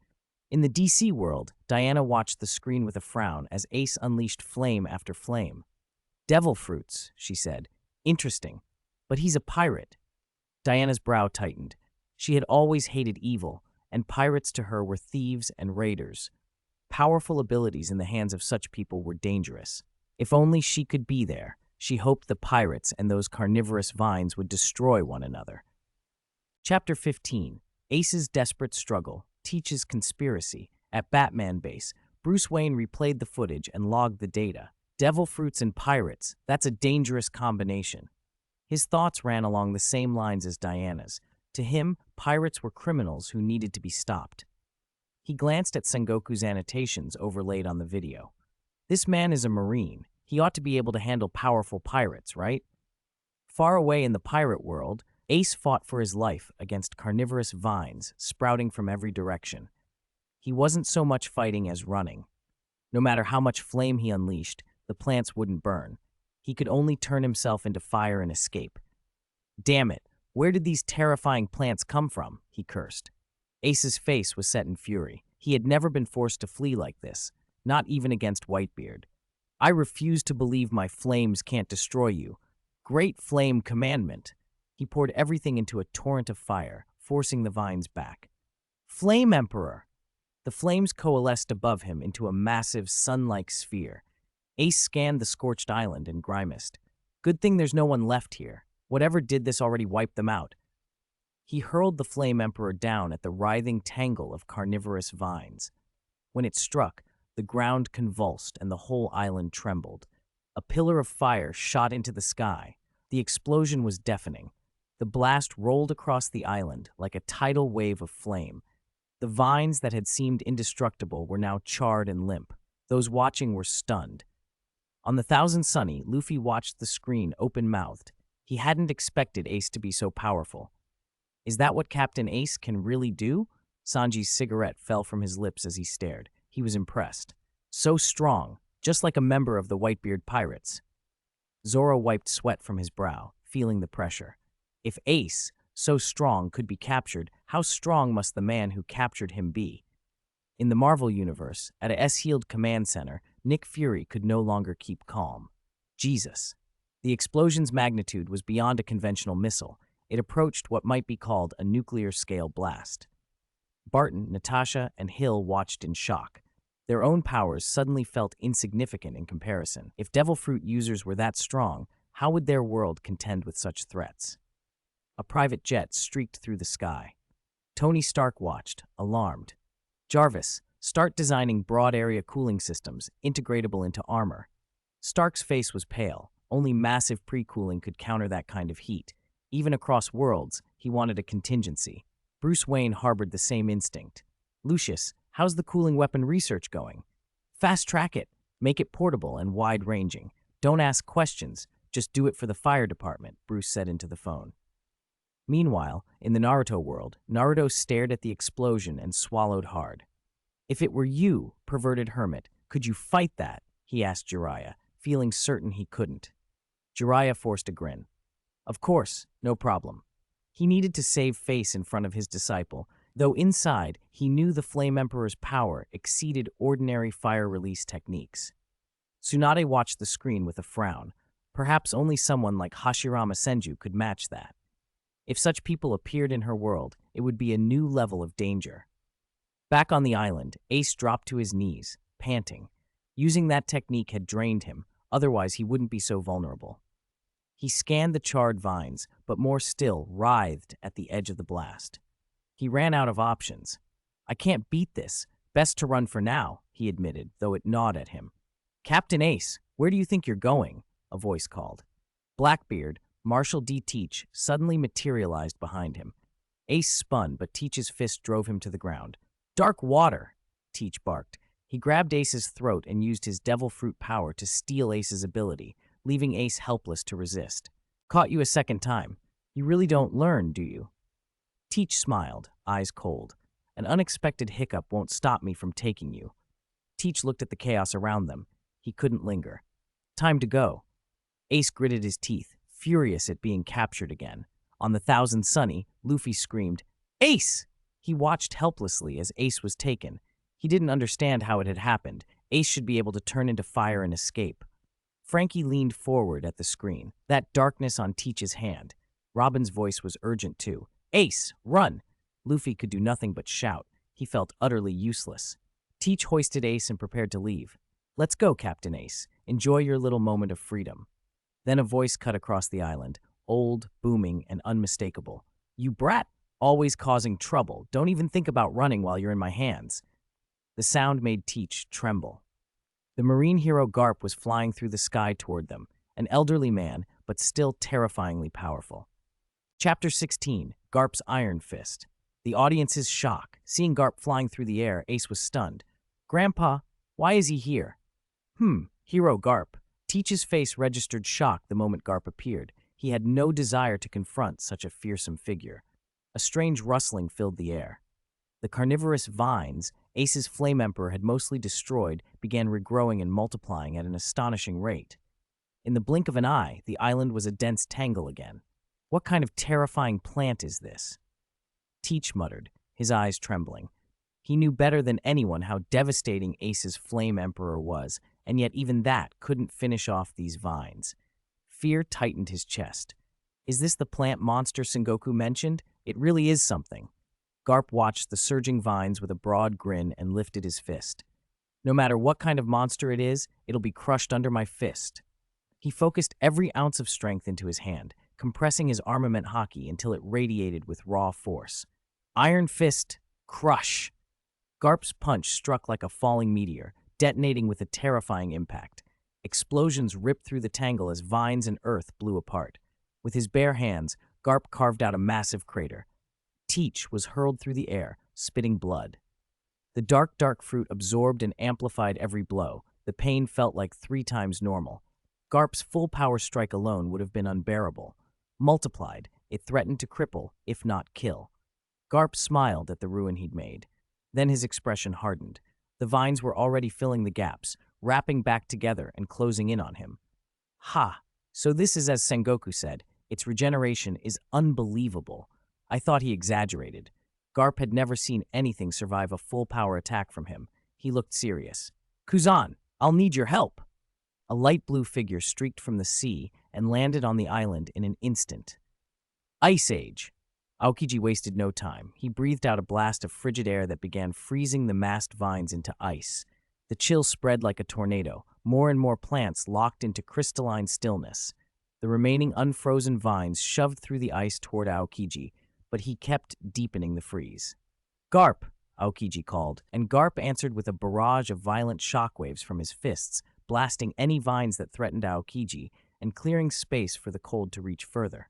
In the DC world, Diana watched the screen with a frown as Ace unleashed flame after flame. "Devil fruits," she said. "Interesting. But he's a pirate." Diana's brow tightened. She had always hated evil, and pirates to her were thieves and raiders. Powerful abilities in the hands of such people were dangerous. If only she could be there, she hoped the pirates and those carnivorous vines would destroy one another. Chapter 15. Ace's Desperate Struggle, Teach's Conspiracy. At Batman Base, Bruce Wayne replayed the footage and logged the data. Devil fruits and pirates, that's a dangerous combination. His thoughts ran along the same lines as Diana's. To him, pirates were criminals who needed to be stopped. He glanced at Sengoku's annotations overlaid on the video. This man is a Marine. He ought to be able to handle powerful pirates, right? Far away in the pirate world, Ace fought for his life against carnivorous vines sprouting from every direction. He wasn't so much fighting as running. No matter how much flame he unleashed, the plants wouldn't burn. He could only turn himself into fire and escape. Damn it, where did these terrifying plants come from? He cursed. Ace's face was set in fury. He had never been forced to flee like this, not even against Whitebeard. I refuse to believe my flames can't destroy you. Great flame commandment. He poured everything into a torrent of fire, forcing the vines back. Flame Emperor! The flames coalesced above him into a massive, sun-like sphere. Ace scanned the scorched island and grimaced. Good thing there's no one left here. Whatever did this already wiped them out. He hurled the Flame Emperor down at the writhing tangle of carnivorous vines. When it struck, the ground convulsed and the whole island trembled. A pillar of fire shot into the sky. The explosion was deafening. The blast rolled across the island like a tidal wave of flame. The vines that had seemed indestructible were now charred and limp. Those watching were stunned. On the Thousand Sunny, Luffy watched the screen open-mouthed. He hadn't expected Ace to be so powerful. Is that what Captain Ace can really do? Sanji's cigarette fell from his lips as he stared. He was impressed. So strong, just like a member of the Whitebeard Pirates. Zoro wiped sweat from his brow, feeling the pressure. If Ace, so strong, could be captured, how strong must the man who captured him be? In the Marvel Universe, at a S-Healed command center, Nick Fury could no longer keep calm. Jesus. The explosion's magnitude was beyond a conventional missile. It approached what might be called a nuclear-scale blast. Barton, Natasha, and Hill watched in shock. Their own powers suddenly felt insignificant in comparison. If Devil Fruit users were that strong, how would their world contend with such threats? A private jet streaked through the sky. Tony Stark watched, alarmed. Jarvis, start designing broad-area cooling systems, integratable into armor. Stark's face was pale. Only massive pre-cooling could counter that kind of heat. Even across worlds, he wanted a contingency. Bruce Wayne harbored the same instinct. Lucius, how's the cooling weapon research going? Fast-track it. Make it portable and wide-ranging. Don't ask questions. Just do it for the fire department, Bruce said into the phone. Meanwhile, in the Naruto world, Naruto stared at the explosion and swallowed hard. If it were you, perverted hermit, could you fight that? He asked Jiraiya, feeling certain he couldn't. Jiraiya forced a grin. Of course, no problem. He needed to save face in front of his disciple, though inside he knew the Flame Emperor's power exceeded ordinary fire release techniques. Tsunade watched the screen with a frown. Perhaps only someone like Hashirama Senju could match that. If such people appeared in her world, it would be a new level of danger. Back on the island, Ace dropped to his knees, panting. Using that technique had drained him, otherwise he wouldn't be so vulnerable. He scanned the charred vines, but more still writhed at the edge of the blast. He ran out of options. I can't beat this. Best to run for now, he admitted, though it gnawed at him. Captain Ace, where do you think you're going? A voice called. Blackbeard, Marshal D. Teach, suddenly materialized behind him. Ace spun, but Teach's fist drove him to the ground. Dark water, Teach barked. He grabbed Ace's throat and used his devil fruit power to steal Ace's ability, leaving Ace helpless to resist. Caught you a second time. You really don't learn, do you? Teach smiled, eyes cold. An unexpected hiccup won't stop me from taking you. Teach looked at the chaos around them. He couldn't linger. Time to go. Ace gritted his teeth, furious at being captured again. On the Thousand Sunny, Luffy screamed, Ace! He watched helplessly as Ace was taken. He didn't understand how it had happened. Ace should be able to turn into fire and escape. Frankie leaned forward at the screen, that darkness on Teach's hand. Robin's voice was urgent too. Ace, run! Luffy could do nothing but shout. He felt utterly useless. Teach hoisted Ace and prepared to leave. Let's go, Captain Ace. Enjoy your little moment of freedom. Then a voice cut across the island, old, booming, and unmistakable. You brat! Always causing trouble. Don't even think about running while you're in my hands. The sound made Teach tremble. The marine hero Garp was flying through the sky toward them, an elderly man, but still terrifyingly powerful. Chapter 16, Garp's Iron Fist. The audience's shock. Seeing Garp flying through the air, Ace was stunned. Grandpa, why is he here? Hero Garp. Teach's face registered shock the moment Garp appeared. He had no desire to confront such a fearsome figure. A strange rustling filled the air. The carnivorous vines Ace's Flame Emperor had mostly destroyed began regrowing and multiplying at an astonishing rate. In the blink of an eye, the island was a dense tangle again. What kind of terrifying plant is this? Teach muttered, his eyes trembling. He knew better than anyone how devastating Ace's Flame Emperor was, and yet even that couldn't finish off these vines. Fear tightened his chest. Is this the plant monster Sengoku mentioned? It really is something. Garp watched the surging vines with a broad grin and lifted his fist. No matter what kind of monster it is, it'll be crushed under my fist. He focused every ounce of strength into his hand, compressing his armament haki until it radiated with raw force. Iron Fist, crush! Garp's punch struck like a falling meteor, detonating with a terrifying impact. Explosions ripped through the tangle as vines and earth blew apart. With his bare hands, Garp carved out a massive crater. Teach was hurled through the air, spitting blood. The dark fruit absorbed and amplified every blow. The pain felt like 3 times normal. Garp's full power strike alone would have been unbearable. Multiplied, it threatened to cripple, if not kill. Garp smiled at the ruin he'd made. Then his expression hardened. The vines were already filling the gaps, wrapping back together and closing in on him. Ha! So this is as Sengoku said. Its regeneration is unbelievable. I thought he exaggerated. Garp had never seen anything survive a full-power attack from him. He looked serious. Kuzan, I'll need your help. A light blue figure streaked from the sea and landed on the island in an instant. Ice Age. Aokiji wasted no time. He breathed out a blast of frigid air that began freezing the massed vines into ice. The chill spread like a tornado. More and more plants locked into crystalline stillness. The remaining unfrozen vines shoved through the ice toward Aokiji, but he kept deepening the freeze. Garp, Aokiji called, and Garp answered with a barrage of violent shockwaves from his fists, blasting any vines that threatened Aokiji and clearing space for the cold to reach further.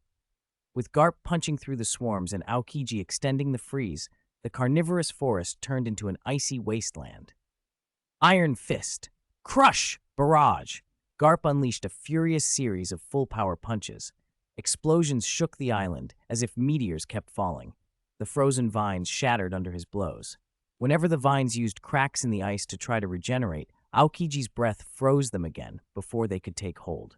With Garp punching through the swarms and Aokiji extending the freeze, the carnivorous forest turned into an icy wasteland. Iron Fist. Crush! Barrage! Garp unleashed a furious series of full-power punches. Explosions shook the island as if meteors kept falling. The frozen vines shattered under his blows. Whenever the vines used cracks in the ice to try to regenerate, Aokiji's breath froze them again before they could take hold.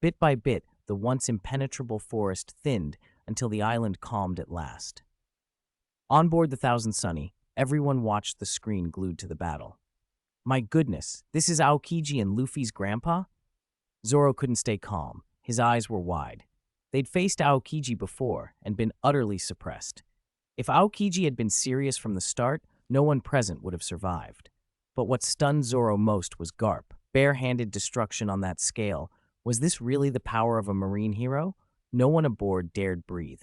Bit by bit, the once impenetrable forest thinned until the island calmed at last. On board the Thousand Sunny, everyone watched the screen glued to the battle. My goodness, this is Aokiji and Luffy's grandpa? Zoro couldn't stay calm. His eyes were wide. They'd faced Aokiji before and been utterly suppressed. If Aokiji had been serious from the start, no one present would have survived. But what stunned Zoro most was Garp. Bare-handed destruction on that scale. Was this really the power of a marine hero? No one aboard dared breathe.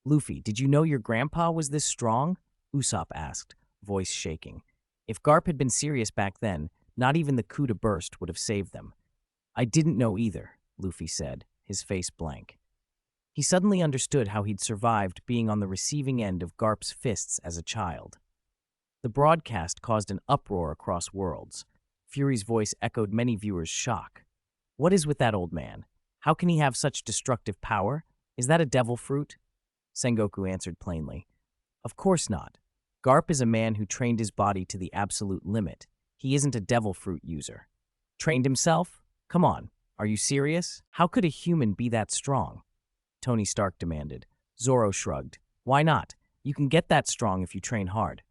Luffy, did you know your grandpa was this strong? Usopp asked, voice shaking. If Garp had been serious back then, not even the coup de burst would have saved them. I didn't know either, Luffy said, his face blank. He suddenly understood how he'd survived being on the receiving end of Garp's fists as a child. The broadcast caused an uproar across worlds. Fury's voice echoed many viewers' shock. What is with that old man? How can he have such destructive power? Is that a devil fruit? Sengoku answered plainly. Of course not. Garp is a man who trained his body to the absolute limit. He isn't a devil fruit user. Trained himself? Come on, are you serious? How could a human be that strong? Tony Stark demanded. Zoro shrugged. Why not? You can get that strong if you train hard.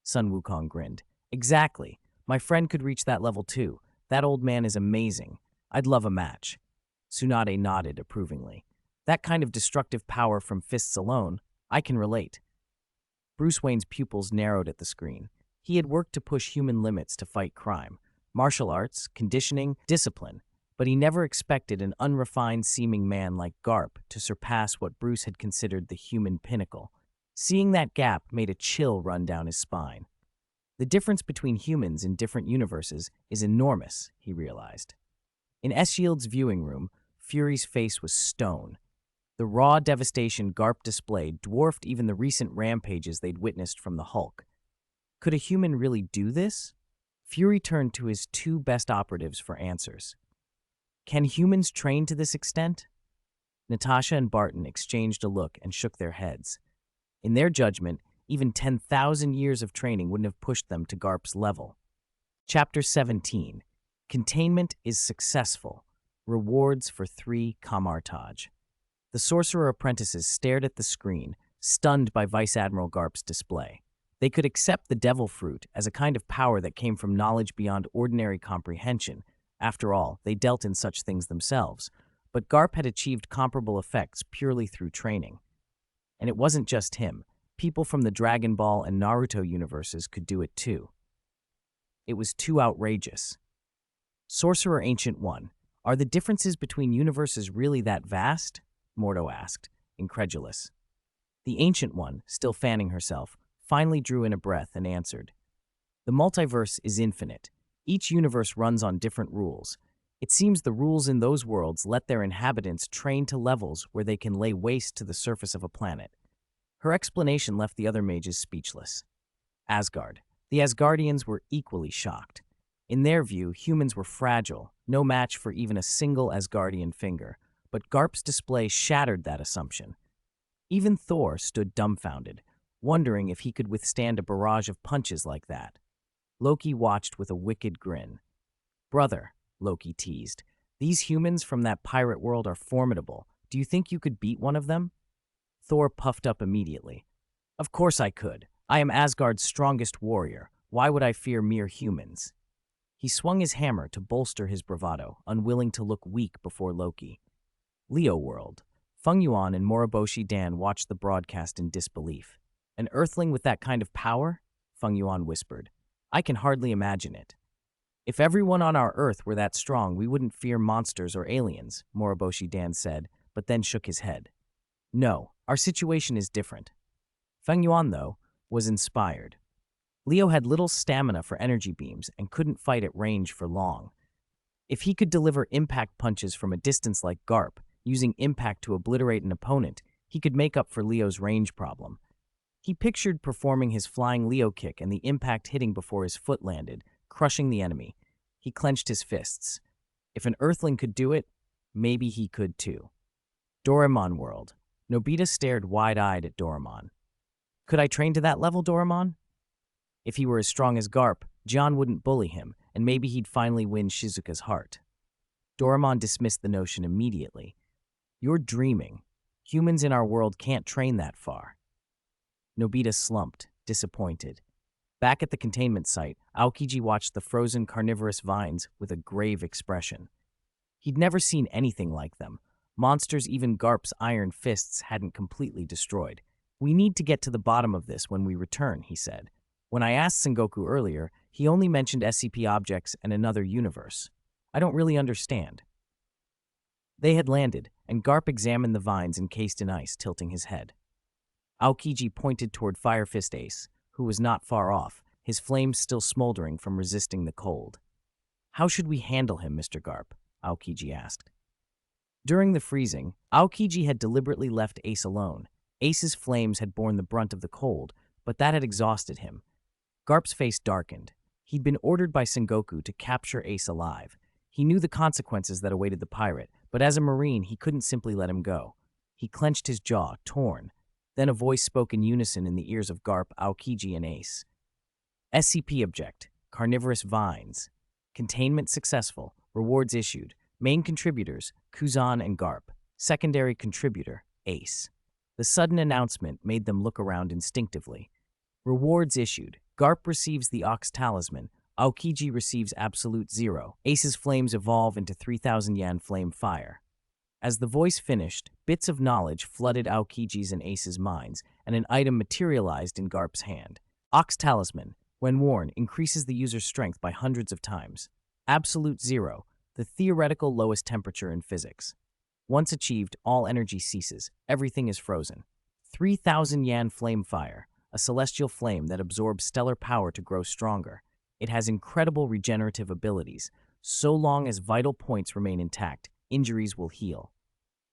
Sun Wukong grinned. Exactly. My friend could reach that level too. That old man is amazing. I'd love a match. Tsunade nodded approvingly. That kind of destructive power from fists alone, I can relate. Bruce Wayne's pupils narrowed at the screen. He had worked to push human limits to fight crime. Martial arts, conditioning, discipline. But he never expected an unrefined-seeming man like Garp to surpass what Bruce had considered the human pinnacle. Seeing that gap made a chill run down his spine. The difference between humans in different universes is enormous, he realized. In S.Shield's viewing room, Fury's face was stone. The raw devastation Garp displayed dwarfed even the recent rampages they'd witnessed from the Hulk. Could a human really do this? Fury turned to his 2 best operatives for answers. Can humans train to this extent? Natasha and Barton exchanged a look and shook their heads. In their judgment, even 10,000 years of training wouldn't have pushed them to Garp's level. Chapter 17. Containment is successful. Rewards for 3 Kamartaj. The sorcerer apprentices stared at the screen, stunned by Vice Admiral Garp's display. They could accept the devil fruit as a kind of power that came from knowledge beyond ordinary comprehension. After all, they dealt in such things themselves. But Garp had achieved comparable effects purely through training. And it wasn't just him. People from the Dragon Ball and Naruto universes could do it too. It was too outrageous. Sorcerer Ancient One, are the differences between universes really that vast? Mordo asked, incredulous. The Ancient One, still fanning herself, finally drew in a breath and answered. The multiverse is infinite. Each universe runs on different rules. It seems the rules in those worlds let their inhabitants train to levels where they can lay waste to the surface of a planet. Her explanation left the other mages speechless. Asgard. The Asgardians were equally shocked. In their view, humans were fragile, no match for even a single Asgardian finger, but Garp's display shattered that assumption. Even Thor stood dumbfounded, wondering if he could withstand a barrage of punches like that. Loki watched with a wicked grin. Brother, Loki teased, these humans from that pirate world are formidable. Do you think you could beat one of them? Thor puffed up immediately. Of course I could. I am Asgard's strongest warrior. Why would I fear mere humans? He swung his hammer to bolster his bravado, unwilling to look weak before Loki. Leo World. Feng Yuan and Moriboshi Dan watched the broadcast in disbelief. An earthling with that kind of power? Feng Yuan whispered. I can hardly imagine it. If everyone on our Earth were that strong, we wouldn't fear monsters or aliens, Moriboshi Dan said, but then shook his head. No, our situation is different. Feng Yuan, though, was inspired. Leo had little stamina for energy beams and couldn't fight at range for long. If he could deliver impact punches from a distance like Garp, using impact to obliterate an opponent, he could make up for Leo's range problem. He pictured performing his flying Leo kick and the impact hitting before his foot landed, crushing the enemy. He clenched his fists. If an Earthling could do it, maybe he could too. Doraemon World. Nobita stared wide-eyed at Doraemon. Could I train to that level, Doraemon? If he were as strong as Garp, John wouldn't bully him, and maybe he'd finally win Shizuka's heart. Doraemon dismissed the notion immediately. You're dreaming. Humans in our world can't train that far. Nobita slumped, disappointed. Back at the containment site, Aokiji watched the frozen carnivorous vines with a grave expression. He'd never seen anything like them. Monsters even Garp's iron fists hadn't completely destroyed. We need to get to the bottom of this when we return, he said. When I asked Sengoku earlier, he only mentioned SCP objects and another universe. I don't really understand. They had landed, and Garp examined the vines encased in ice, tilting his head. Aokiji pointed toward Fire Fist Ace, who was not far off, his flames still smoldering from resisting the cold. How should we handle him, Mr. Garp? Aokiji asked. During the freezing, Aokiji had deliberately left Ace alone. Ace's flames had borne the brunt of the cold, but that had exhausted him. Garp's face darkened. He'd been ordered by Sengoku to capture Ace alive. He knew the consequences that awaited the pirate, but as a Marine, he couldn't simply let him go. He clenched his jaw, torn. Then a voice spoke in unison in the ears of Garp, Aokiji, and Ace. SCP object, carnivorous vines. Containment successful, rewards issued. Main contributors, Kuzan and Garp. Secondary contributor, Ace. The sudden announcement made them look around instinctively. Rewards issued. Garp receives the Ox Talisman. Aokiji receives Absolute Zero. Ace's flames evolve into 3,000 Yan Flame Fire. As the voice finished, bits of knowledge flooded Aokiji's and Ace's minds, and an item materialized in Garp's hand. Ox Talisman, when worn, increases the user's strength by hundreds of times. Absolute Zero, the theoretical lowest temperature in physics. Once achieved, all energy ceases. Everything is frozen. 3,000 Yan Flame Fire, a celestial flame that absorbs stellar power to grow stronger. It has incredible regenerative abilities. So long as vital points remain intact, injuries will heal.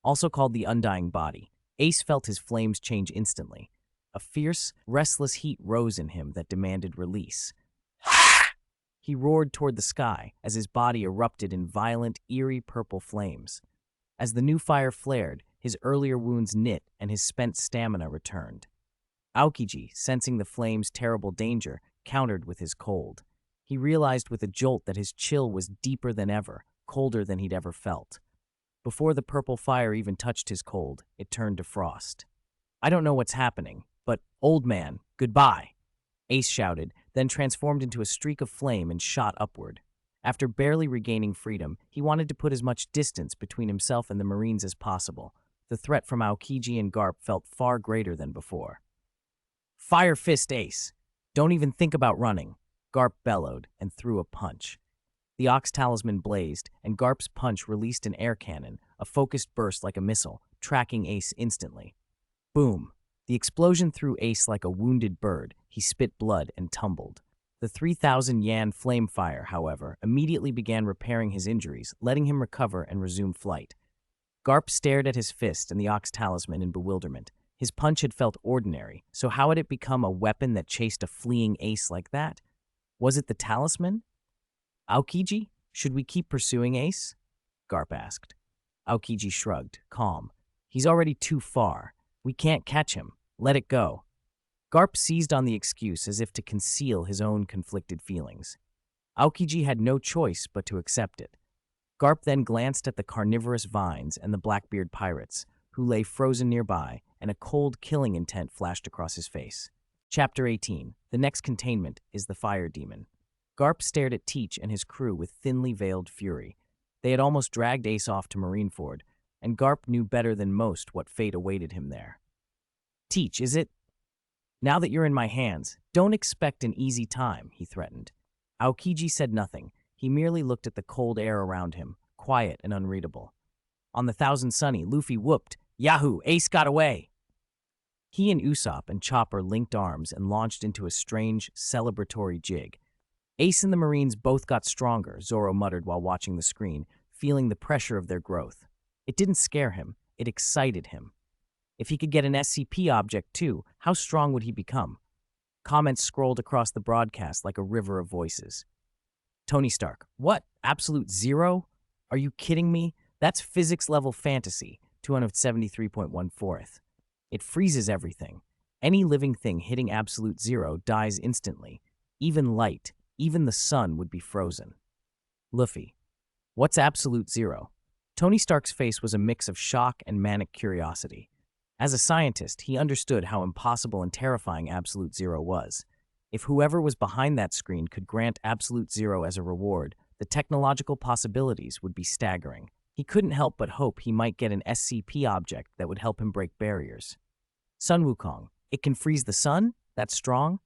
Also called the Undying Body, Ace felt his flames change instantly. A fierce, restless heat rose in him that demanded release. He roared toward the sky as his body erupted in violent, eerie purple flames. As the new fire flared, his earlier wounds knit and his spent stamina returned. Aokiji, sensing the flame's terrible danger, countered with his cold. He realized with a jolt that his chill was deeper than ever, colder than he'd ever felt. Before the purple fire even touched his cold, it turned to frost. "I don't know what's happening, but, old man, goodbye," Ace shouted, then transformed into a streak of flame and shot upward. After barely regaining freedom, he wanted to put as much distance between himself and the Marines as possible. The threat from Aokiji and Garp felt far greater than before. "Fire Fist, Ace! Don't even think about running," Garp bellowed and threw a punch. The Ox Talisman blazed, and Garp's punch released an air cannon, a focused burst like a missile, tracking Ace instantly. Boom! The explosion threw Ace like a wounded bird. He spit blood and tumbled. The 3,000 Yan flame fire, however, immediately began repairing his injuries, letting him recover and resume flight. Garp stared at his fist and the Ox Talisman in bewilderment. His punch had felt ordinary, so how had it become a weapon that chased a fleeing Ace like that? Was it the talisman? "Aokiji, should we keep pursuing Ace?" Garp asked. Aokiji shrugged, calm. "He's already too far. We can't catch him. Let it go." Garp seized on the excuse as if to conceal his own conflicted feelings. Aokiji had no choice but to accept it. Garp then glanced at the carnivorous vines and the Blackbeard pirates, who lay frozen nearby, and a cold killing intent flashed across his face. Chapter 18. The next containment is the Fire Demon. Garp stared at Teach and his crew with thinly veiled fury. They had almost dragged Ace off to Marineford, and Garp knew better than most what fate awaited him there. "Teach, is it? Now that you're in my hands, don't expect an easy time," he threatened. Aokiji said nothing. He merely looked at the cold air around him, quiet and unreadable. On the Thousand Sunny, Luffy whooped, "Yahoo! Ace got away!" He and Usopp and Chopper linked arms and launched into a strange, celebratory jig. Ace and the Marines both got stronger, Zoro muttered while watching the screen, feeling the pressure of their growth. It didn't scare him, it excited him. If he could get an SCP object too, how strong would he become? Comments scrolled across the broadcast like a river of voices. Tony Stark, "What? Absolute zero? Are you kidding me? That's physics-level fantasy, 273.14th. It freezes everything. Any living thing hitting absolute zero dies instantly. Even light, even the sun would be frozen." Luffy, "What's absolute zero?" Tony Stark's face was a mix of shock and manic curiosity. As a scientist, he understood how impossible and terrifying absolute zero was. If whoever was behind that screen could grant absolute zero as a reward, the technological possibilities would be staggering. He couldn't help but hope he might get an SCP object that would help him break barriers. Sun Wukong, "It can freeze the sun? That's strong?"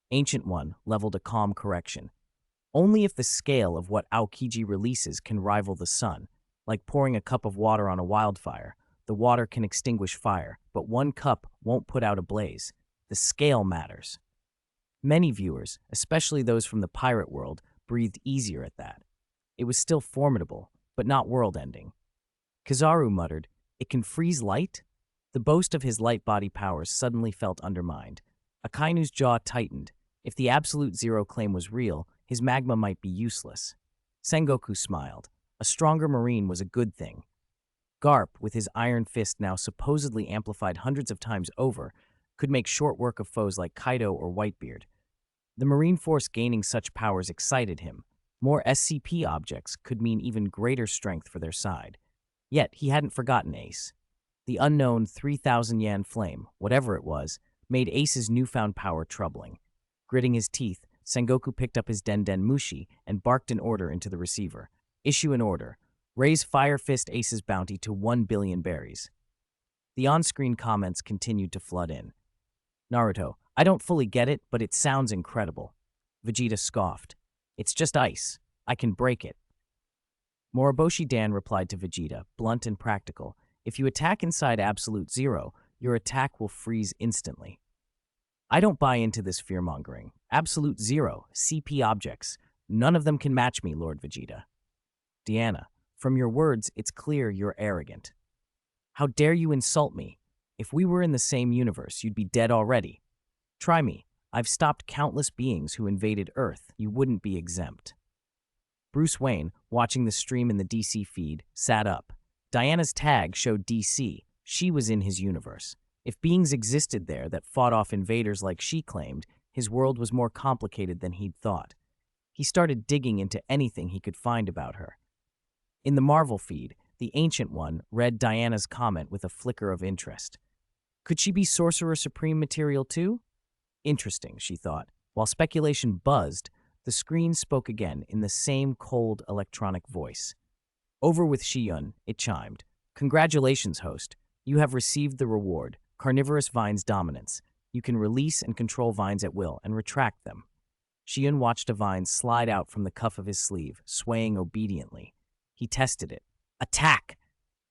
Ancient One leveled a calm correction. "Only if the scale of what Aokiji releases can rival the sun, like pouring a cup of water on a wildfire. The water can extinguish fire, but one cup won't put out a blaze. The scale matters." Many viewers, especially those from the pirate world, breathed easier at that. It was still formidable, but not world-ending. Kizaru muttered, "It can freeze light?" The boast of his light body powers suddenly felt undermined. Akainu's jaw tightened. If the absolute zero claim was real, his magma might be useless. Sengoku smiled. A stronger Marine was a good thing. Garp, with his iron fist now supposedly amplified hundreds of times over, could make short work of foes like Kaido or Whitebeard. The Marine Force gaining such powers excited him. More SCP objects could mean even greater strength for their side. Yet he hadn't forgotten Ace. The unknown 3,000 Yan flame, whatever it was, made Ace's newfound power troubling. Gritting his teeth, Sengoku picked up his Den Mushi and barked an order into the receiver. "Issue an order. Raise Fire Fist Ace's bounty to 1 billion berries." The on-screen comments continued to flood in. Naruto, "I don't fully get it, but it sounds incredible." Vegeta scoffed. "It's just ice. I can break it." Moriboshi Dan replied to Vegeta, blunt and practical. "If you attack inside absolute zero, your attack will freeze instantly." "I don't buy into this fear-mongering. Absolute zero, CP objects. None of them can match me, Lord Vegeta." Deanna, "From your words, it's clear you're arrogant." "How dare you insult me? If we were in the same universe, you'd be dead already. Try me. I've stopped countless beings who invaded Earth. You wouldn't be exempt." Bruce Wayne, watching the stream in the DC feed, sat up. Diana's tag showed DC. She was in his universe. If beings existed there that fought off invaders like she claimed, his world was more complicated than he'd thought. He started digging into anything he could find about her. In the Marvel feed, the Ancient One read Diana's comment with a flicker of interest. Could she be Sorcerer Supreme material too? Interesting, she thought. While speculation buzzed, the screen spoke again in the same cold electronic voice. Over with Xie Yun, it chimed. Congratulations, host. You have received the reward, Carnivorous Vines Dominance. You can release and control vines at will and retract them. Xie Yun watched a vine slide out from the cuff of his sleeve, swaying obediently. He tested it. Attack!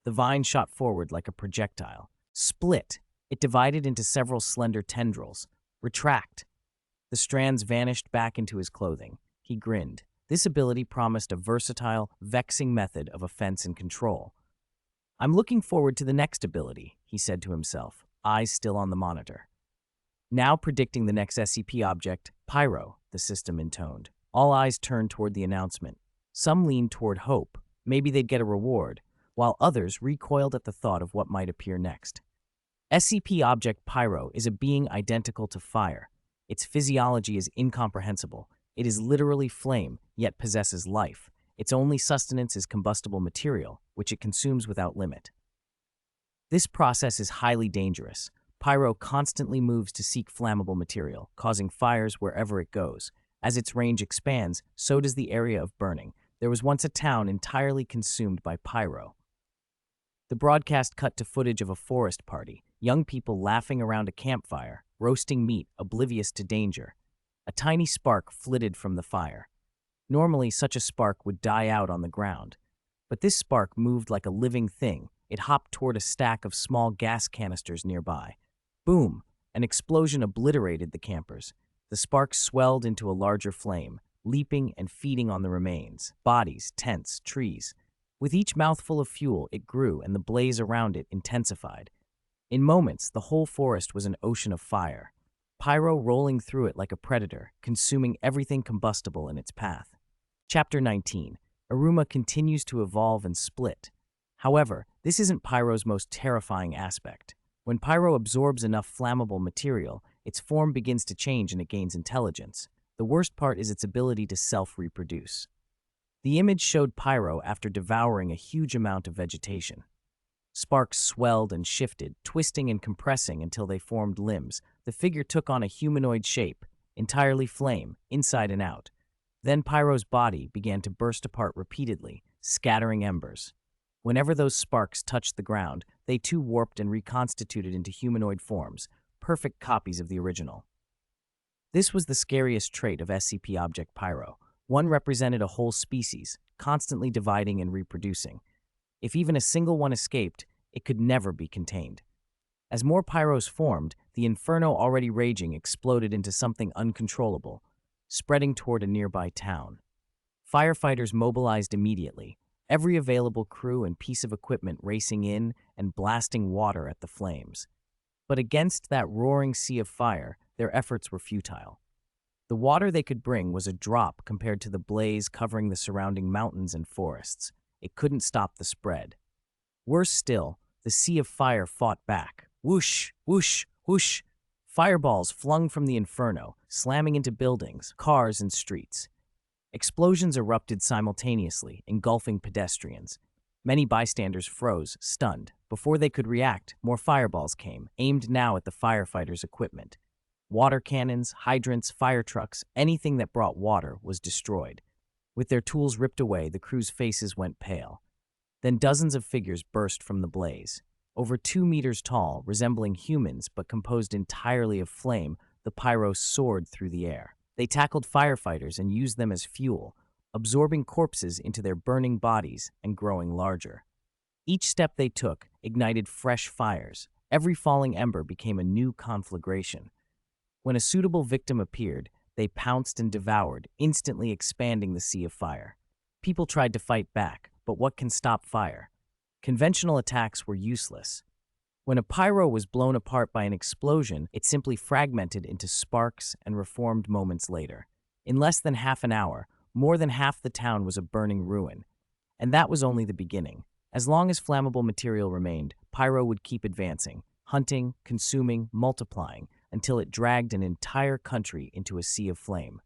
The vine shot forward like a projectile. Split! It divided into several slender tendrils. Retract! The strands vanished back into his clothing. He grinned. This ability promised a versatile, vexing method of offense and control. I'm looking forward to the next ability, he said to himself, eyes still on the monitor. Now predicting the next SCP object, Pyro, the system intoned. All eyes turned toward the announcement. Some leaned toward hope. Maybe they'd get a reward, while others recoiled at the thought of what might appear next. SCP object Pyro is a being identical to fire. Its physiology is incomprehensible. It is literally flame, yet possesses life. Its only sustenance is combustible material, which it consumes without limit. This process is highly dangerous. Pyro constantly moves to seek flammable material, causing fires wherever it goes. As its range expands, so does the area of burning. There was once a town entirely consumed by Pyro. The broadcast cut to footage of a forest party, young people laughing around a campfire, roasting meat, oblivious to danger. A tiny spark flitted from the fire. Normally, such a spark would die out on the ground. But this spark moved like a living thing. It hopped toward a stack of small gas canisters nearby. Boom! An explosion obliterated the campers. The spark swelled into a larger flame, leaping and feeding on the remains, bodies, tents, trees. With each mouthful of fuel, it grew, and the blaze around it intensified. In moments, the whole forest was an ocean of fire. Pyro rolling through it like a predator, consuming everything combustible in its path. Chapter 19. Aruma continues to evolve and split. However, this isn't Pyro's most terrifying aspect. When Pyro absorbs enough flammable material, its form begins to change and it gains intelligence. The worst part is its ability to self-reproduce. The image showed Pyro after devouring a huge amount of vegetation. Sparks swelled and shifted, twisting and compressing until they formed limbs. The figure took on a humanoid shape, entirely flame, inside and out. Then Pyro's body began to burst apart repeatedly, scattering embers. Whenever those sparks touched the ground, they too warped and reconstituted into humanoid forms, perfect copies of the original. This was the scariest trait of SCP Object Pyro. One represented a whole species, constantly dividing and reproducing. If even a single one escaped, it could never be contained. As more Pyros formed, the inferno already raging exploded into something uncontrollable, spreading toward a nearby town. Firefighters mobilized immediately, every available crew and piece of equipment racing in and blasting water at the flames. But against that roaring sea of fire, their efforts were futile. The water they could bring was a drop compared to the blaze covering the surrounding mountains and forests. It couldn't stop the spread. Worse still, the sea of fire fought back. Whoosh, whoosh, whoosh. Fireballs flung from the inferno, slamming into buildings, cars, and streets. Explosions erupted simultaneously, engulfing pedestrians. Many bystanders froze, stunned. Before they could react, more fireballs came, aimed now at the firefighters' equipment. Water cannons, hydrants, fire trucks, anything that brought water was destroyed. With their tools ripped away, the crew's faces went pale. Then dozens of figures burst from the blaze. Over 2 meters tall, resembling humans but composed entirely of flame, the Pyros soared through the air. They tackled firefighters and used them as fuel, absorbing corpses into their burning bodies and growing larger. Each step they took ignited fresh fires. Every falling ember became a new conflagration. When a suitable victim appeared, they pounced and devoured, instantly expanding the sea of fire. People tried to fight back, but what can stop fire? Conventional attacks were useless. When a pyro was blown apart by an explosion, it simply fragmented into sparks and reformed moments later. In less than half an hour, more than half the town was a burning ruin. And that was only the beginning. As long as flammable material remained, pyro would keep advancing, hunting, consuming, multiplying, until it dragged an entire country into a sea of flame.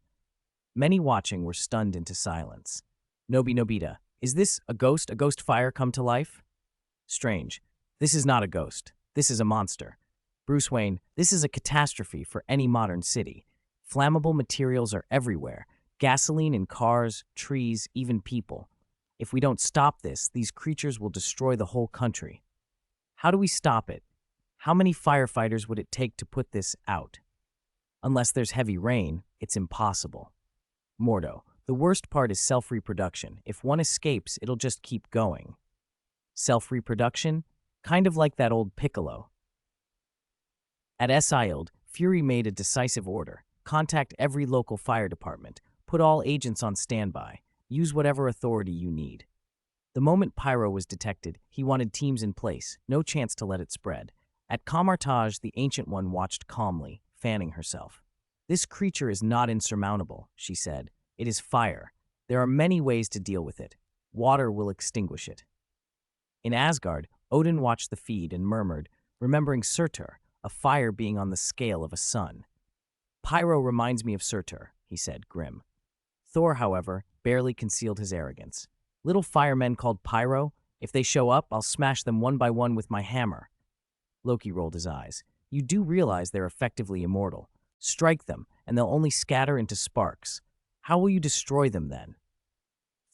Many watching were stunned into silence. Nobita, Is this a ghost? A ghost fire come to life? Strange. This is not a ghost. This is a monster. Bruce Wayne, this is a catastrophe for any modern city. Flammable materials are everywhere. Gasoline in cars, trees, even people. If we don't stop this, these creatures will destroy the whole country. How do we stop it? How many firefighters would it take to put this out? Unless there's heavy rain, it's impossible. Mordo, the worst part is self-reproduction. If one escapes, it'll just keep going. Self-reproduction? Kind of like that old Piccolo. At Esild, Fury made a decisive order. Contact every local fire department. Put all agents on standby. Use whatever authority you need. The moment Pyro was detected, he wanted teams in place. No chance to let it spread. At Camartage, the Ancient One watched calmly, fanning herself. This creature is not insurmountable, she said. It is fire. There are many ways to deal with it. Water will extinguish it. In Asgard, Odin watched the feed and murmured, remembering Surtur, a fire being on the scale of a sun. Pyro reminds me of Surtur, he said, grim. Thor, however, barely concealed his arrogance. Little firemen called Pyro? If they show up, I'll smash them one by one with my hammer. Loki rolled his eyes. You do realize they're effectively immortal. Strike them, and they'll only scatter into sparks. How will you destroy them then?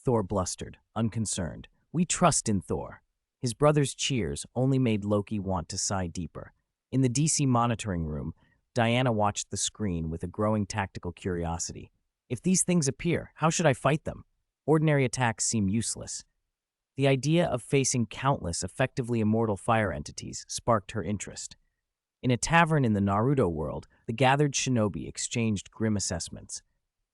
Thor blustered, unconcerned. We trust in Thor. His brother's cheers only made Loki want to sigh deeper. In the DC monitoring room, Diana watched the screen with a growing tactical curiosity. If these things appear, how should I fight them? Ordinary attacks seem useless. The idea of facing countless effectively immortal fire entities sparked her interest. In a tavern in the Naruto world, the gathered shinobi exchanged grim assessments.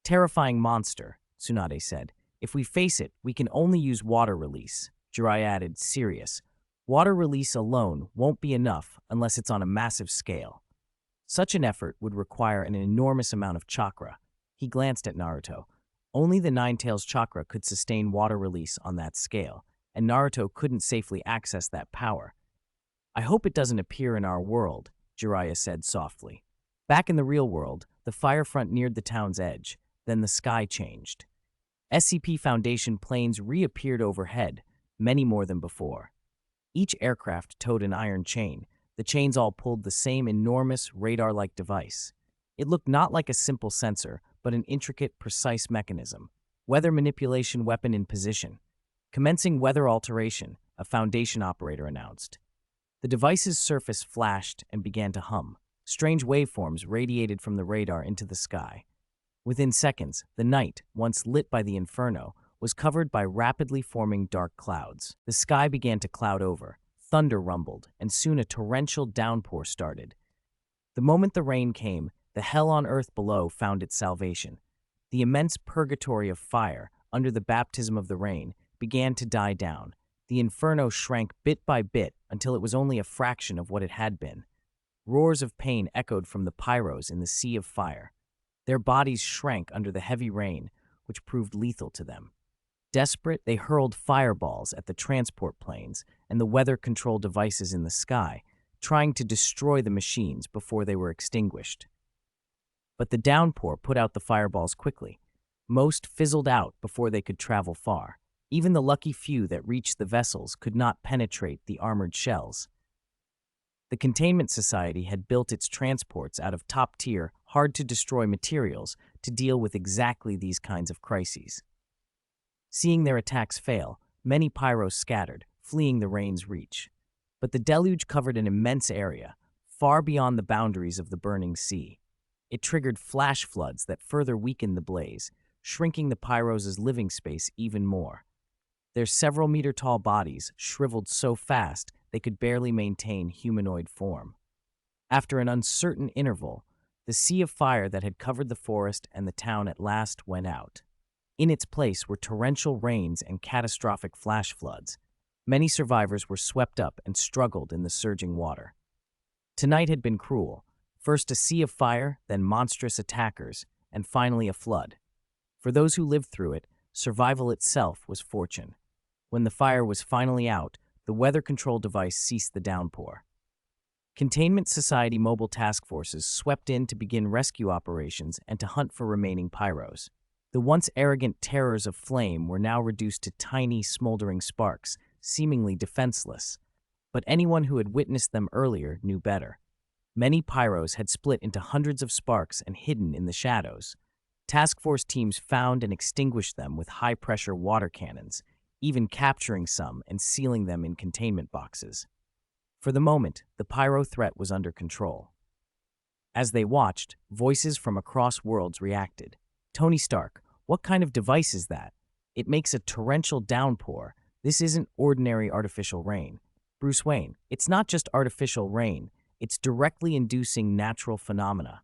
Terrifying monster, Tsunade said. If we face it, we can only use water release. Jirai added, serious. Water release alone won't be enough unless it's on a massive scale. Such an effort would require an enormous amount of chakra. He glanced at Naruto. Only the Nine-Tails chakra could sustain water release on that scale, and Naruto couldn't safely access that power. I hope it doesn't appear in our world, Jiraiya said softly. Back in the real world, the fire front neared the town's edge. Then the sky changed. SCP Foundation planes reappeared overhead, many more than before. Each aircraft towed an iron chain. The chains all pulled the same enormous radar-like device. It looked not like a simple sensor, but an intricate, precise mechanism. Weather manipulation weapon in position. Commencing weather alteration, a Foundation operator announced. The device's surface flashed and began to hum. Strange waveforms radiated from the radar into the sky. Within seconds, the night, once lit by the inferno, was covered by rapidly forming dark clouds. The sky began to cloud over. Thunder rumbled, and soon a torrential downpour started. The moment the rain came, the hell on earth below found its salvation. The immense purgatory of fire, under the baptism of the rain, began to die down. The inferno shrank bit by bit until it was only a fraction of what it had been. Roars of pain echoed from the pyros in the sea of fire. Their bodies shrank under the heavy rain, which proved lethal to them. Desperate, they hurled fireballs at the transport planes and the weather control devices in the sky, trying to destroy the machines before they were extinguished. But the downpour put out the fireballs quickly. Most fizzled out before they could travel far. Even the lucky few that reached the vessels could not penetrate the armored shells. The Containment Society had built its transports out of top-tier, hard-to-destroy materials to deal with exactly these kinds of crises. Seeing their attacks fail, many pyros scattered, fleeing the rain's reach. But the deluge covered an immense area, far beyond the boundaries of the burning sea. It triggered flash floods that further weakened the blaze, shrinking the pyros' living space even more. Their several-meter-tall bodies shriveled so fast they could barely maintain humanoid form. After an uncertain interval, the sea of fire that had covered the forest and the town at last went out. In its place were torrential rains and catastrophic flash floods. Many survivors were swept up and struggled in the surging water. Tonight had been cruel. First a sea of fire, then monstrous attackers, and finally a flood. For those who lived through it, survival itself was fortune. When the fire was finally out, the weather control device ceased the downpour. Containment Society mobile task forces swept in to begin rescue operations and to hunt for remaining pyros. The once arrogant terrors of flame were now reduced to tiny, smoldering sparks, seemingly defenseless. But anyone who had witnessed them earlier knew better. Many pyros had split into hundreds of sparks and hidden in the shadows. Task force teams found and extinguished them with high-pressure water cannons, even capturing some and sealing them in containment boxes. For the moment, the pyro threat was under control. As they watched, voices from across worlds reacted. Tony Stark, what kind of device is that? It makes a torrential downpour. This isn't ordinary artificial rain. Bruce Wayne, it's not just artificial rain. It's directly inducing natural phenomena.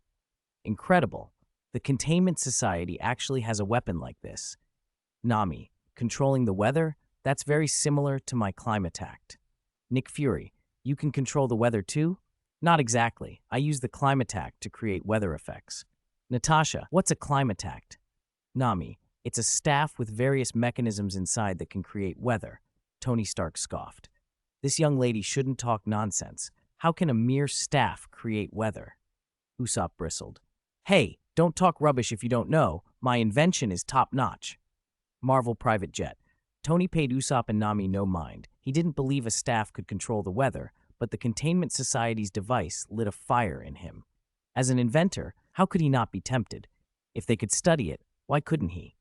Incredible. The Containment Society actually has a weapon like this. Nami, controlling the weather? That's very similar to my Climatact. Nick Fury, you can control the weather too? Not exactly. I use the Climatact to create weather effects. Natasha, what's a Climatact? Nami, it's a staff with various mechanisms inside that can create weather. Tony Stark scoffed. This young lady shouldn't talk nonsense. How can a mere staff create weather? Usopp bristled. Hey, don't talk rubbish if you don't know. My invention is top-notch. Marvel Private Jet. Tony paid Usopp and Nami no mind. He didn't believe a staff could control the weather, but the Containment Society's device lit a fire in him. As an inventor, how could he not be tempted? If they could study it, why couldn't he?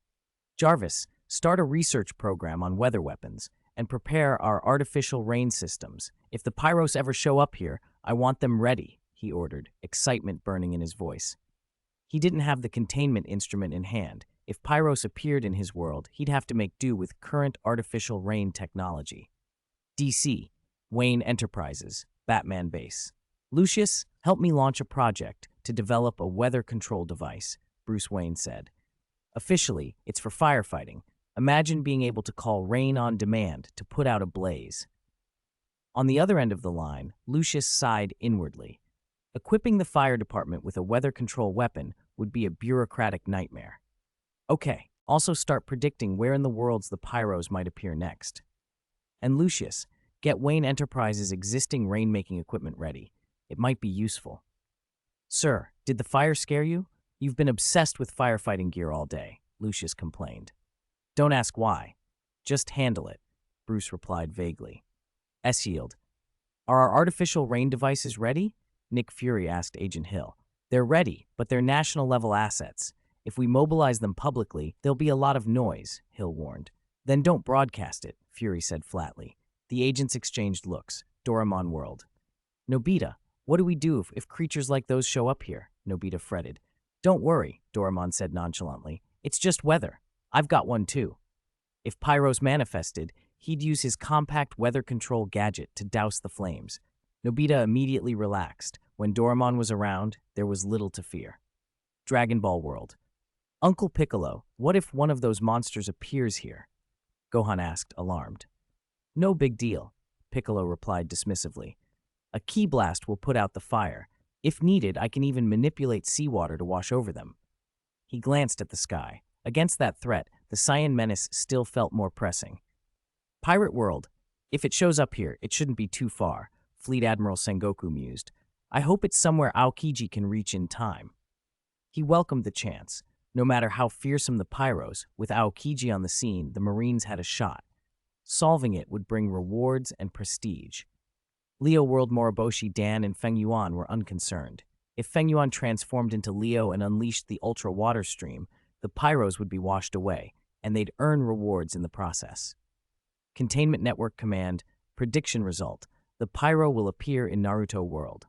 Jarvis, start a research program on weather weapons and prepare our artificial rain systems. If the pyros ever show up here, I want them ready, he ordered, excitement burning in his voice. He didn't have the containment instrument in hand. If pyros appeared in his world, he'd have to make do with current artificial rain technology. DC, Wayne Enterprises, Batman Base. Lucius, help me launch a project to develop a weather control device, Bruce Wayne said. Officially, it's for firefighting. Imagine being able to call rain on demand to put out a blaze. On the other end of the line, Lucius sighed inwardly. Equipping the fire department with a weather control weapon would be a bureaucratic nightmare. Okay, also start predicting where in the worlds the pyros might appear next. And Lucius, get Wayne Enterprises' existing rain-making equipment ready. It might be useful. Sir, did the fire scare you? You've been obsessed with firefighting gear all day, Lucius complained. Don't ask why. Just handle it, Bruce replied vaguely. S-Yield, are our artificial rain devices ready? Nick Fury asked Agent Hill. They're ready, but they're national-level assets. If we mobilize them publicly, there'll be a lot of noise, Hill warned. Then don't broadcast it, Fury said flatly. The agents exchanged looks. Doraemon whirled. Nobita, what do we do if creatures like those show up here? Nobita fretted. Don't worry, Doraemon said nonchalantly. It's just weather. I've got one too. If Pyros manifested, he'd use his compact weather control gadget to douse the flames. Nobita immediately relaxed. When Doraemon was around, there was little to fear. Dragon Ball World. Uncle Piccolo, what if one of those monsters appears here? Gohan asked, alarmed. No big deal, Piccolo replied dismissively. A ki blast will put out the fire. If needed, I can even manipulate seawater to wash over them. He glanced at the sky. Against that threat, the Saiyan menace still felt more pressing. Pirate World. If it shows up here, it shouldn't be too far, Fleet Admiral Sengoku mused. I hope it's somewhere Aokiji can reach in time. He welcomed the chance. No matter how fearsome the Pyros, with Aokiji on the scene, the Marines had a shot. Solving it would bring rewards and prestige. Leo World Moriboshi Dan and Feng Yuan were unconcerned. If Feng Yuan transformed into Leo and unleashed the ultra water stream, the Pyros would be washed away, and they'd earn rewards in the process. Containment Network Command, prediction result. The Pyro will appear in Naruto World.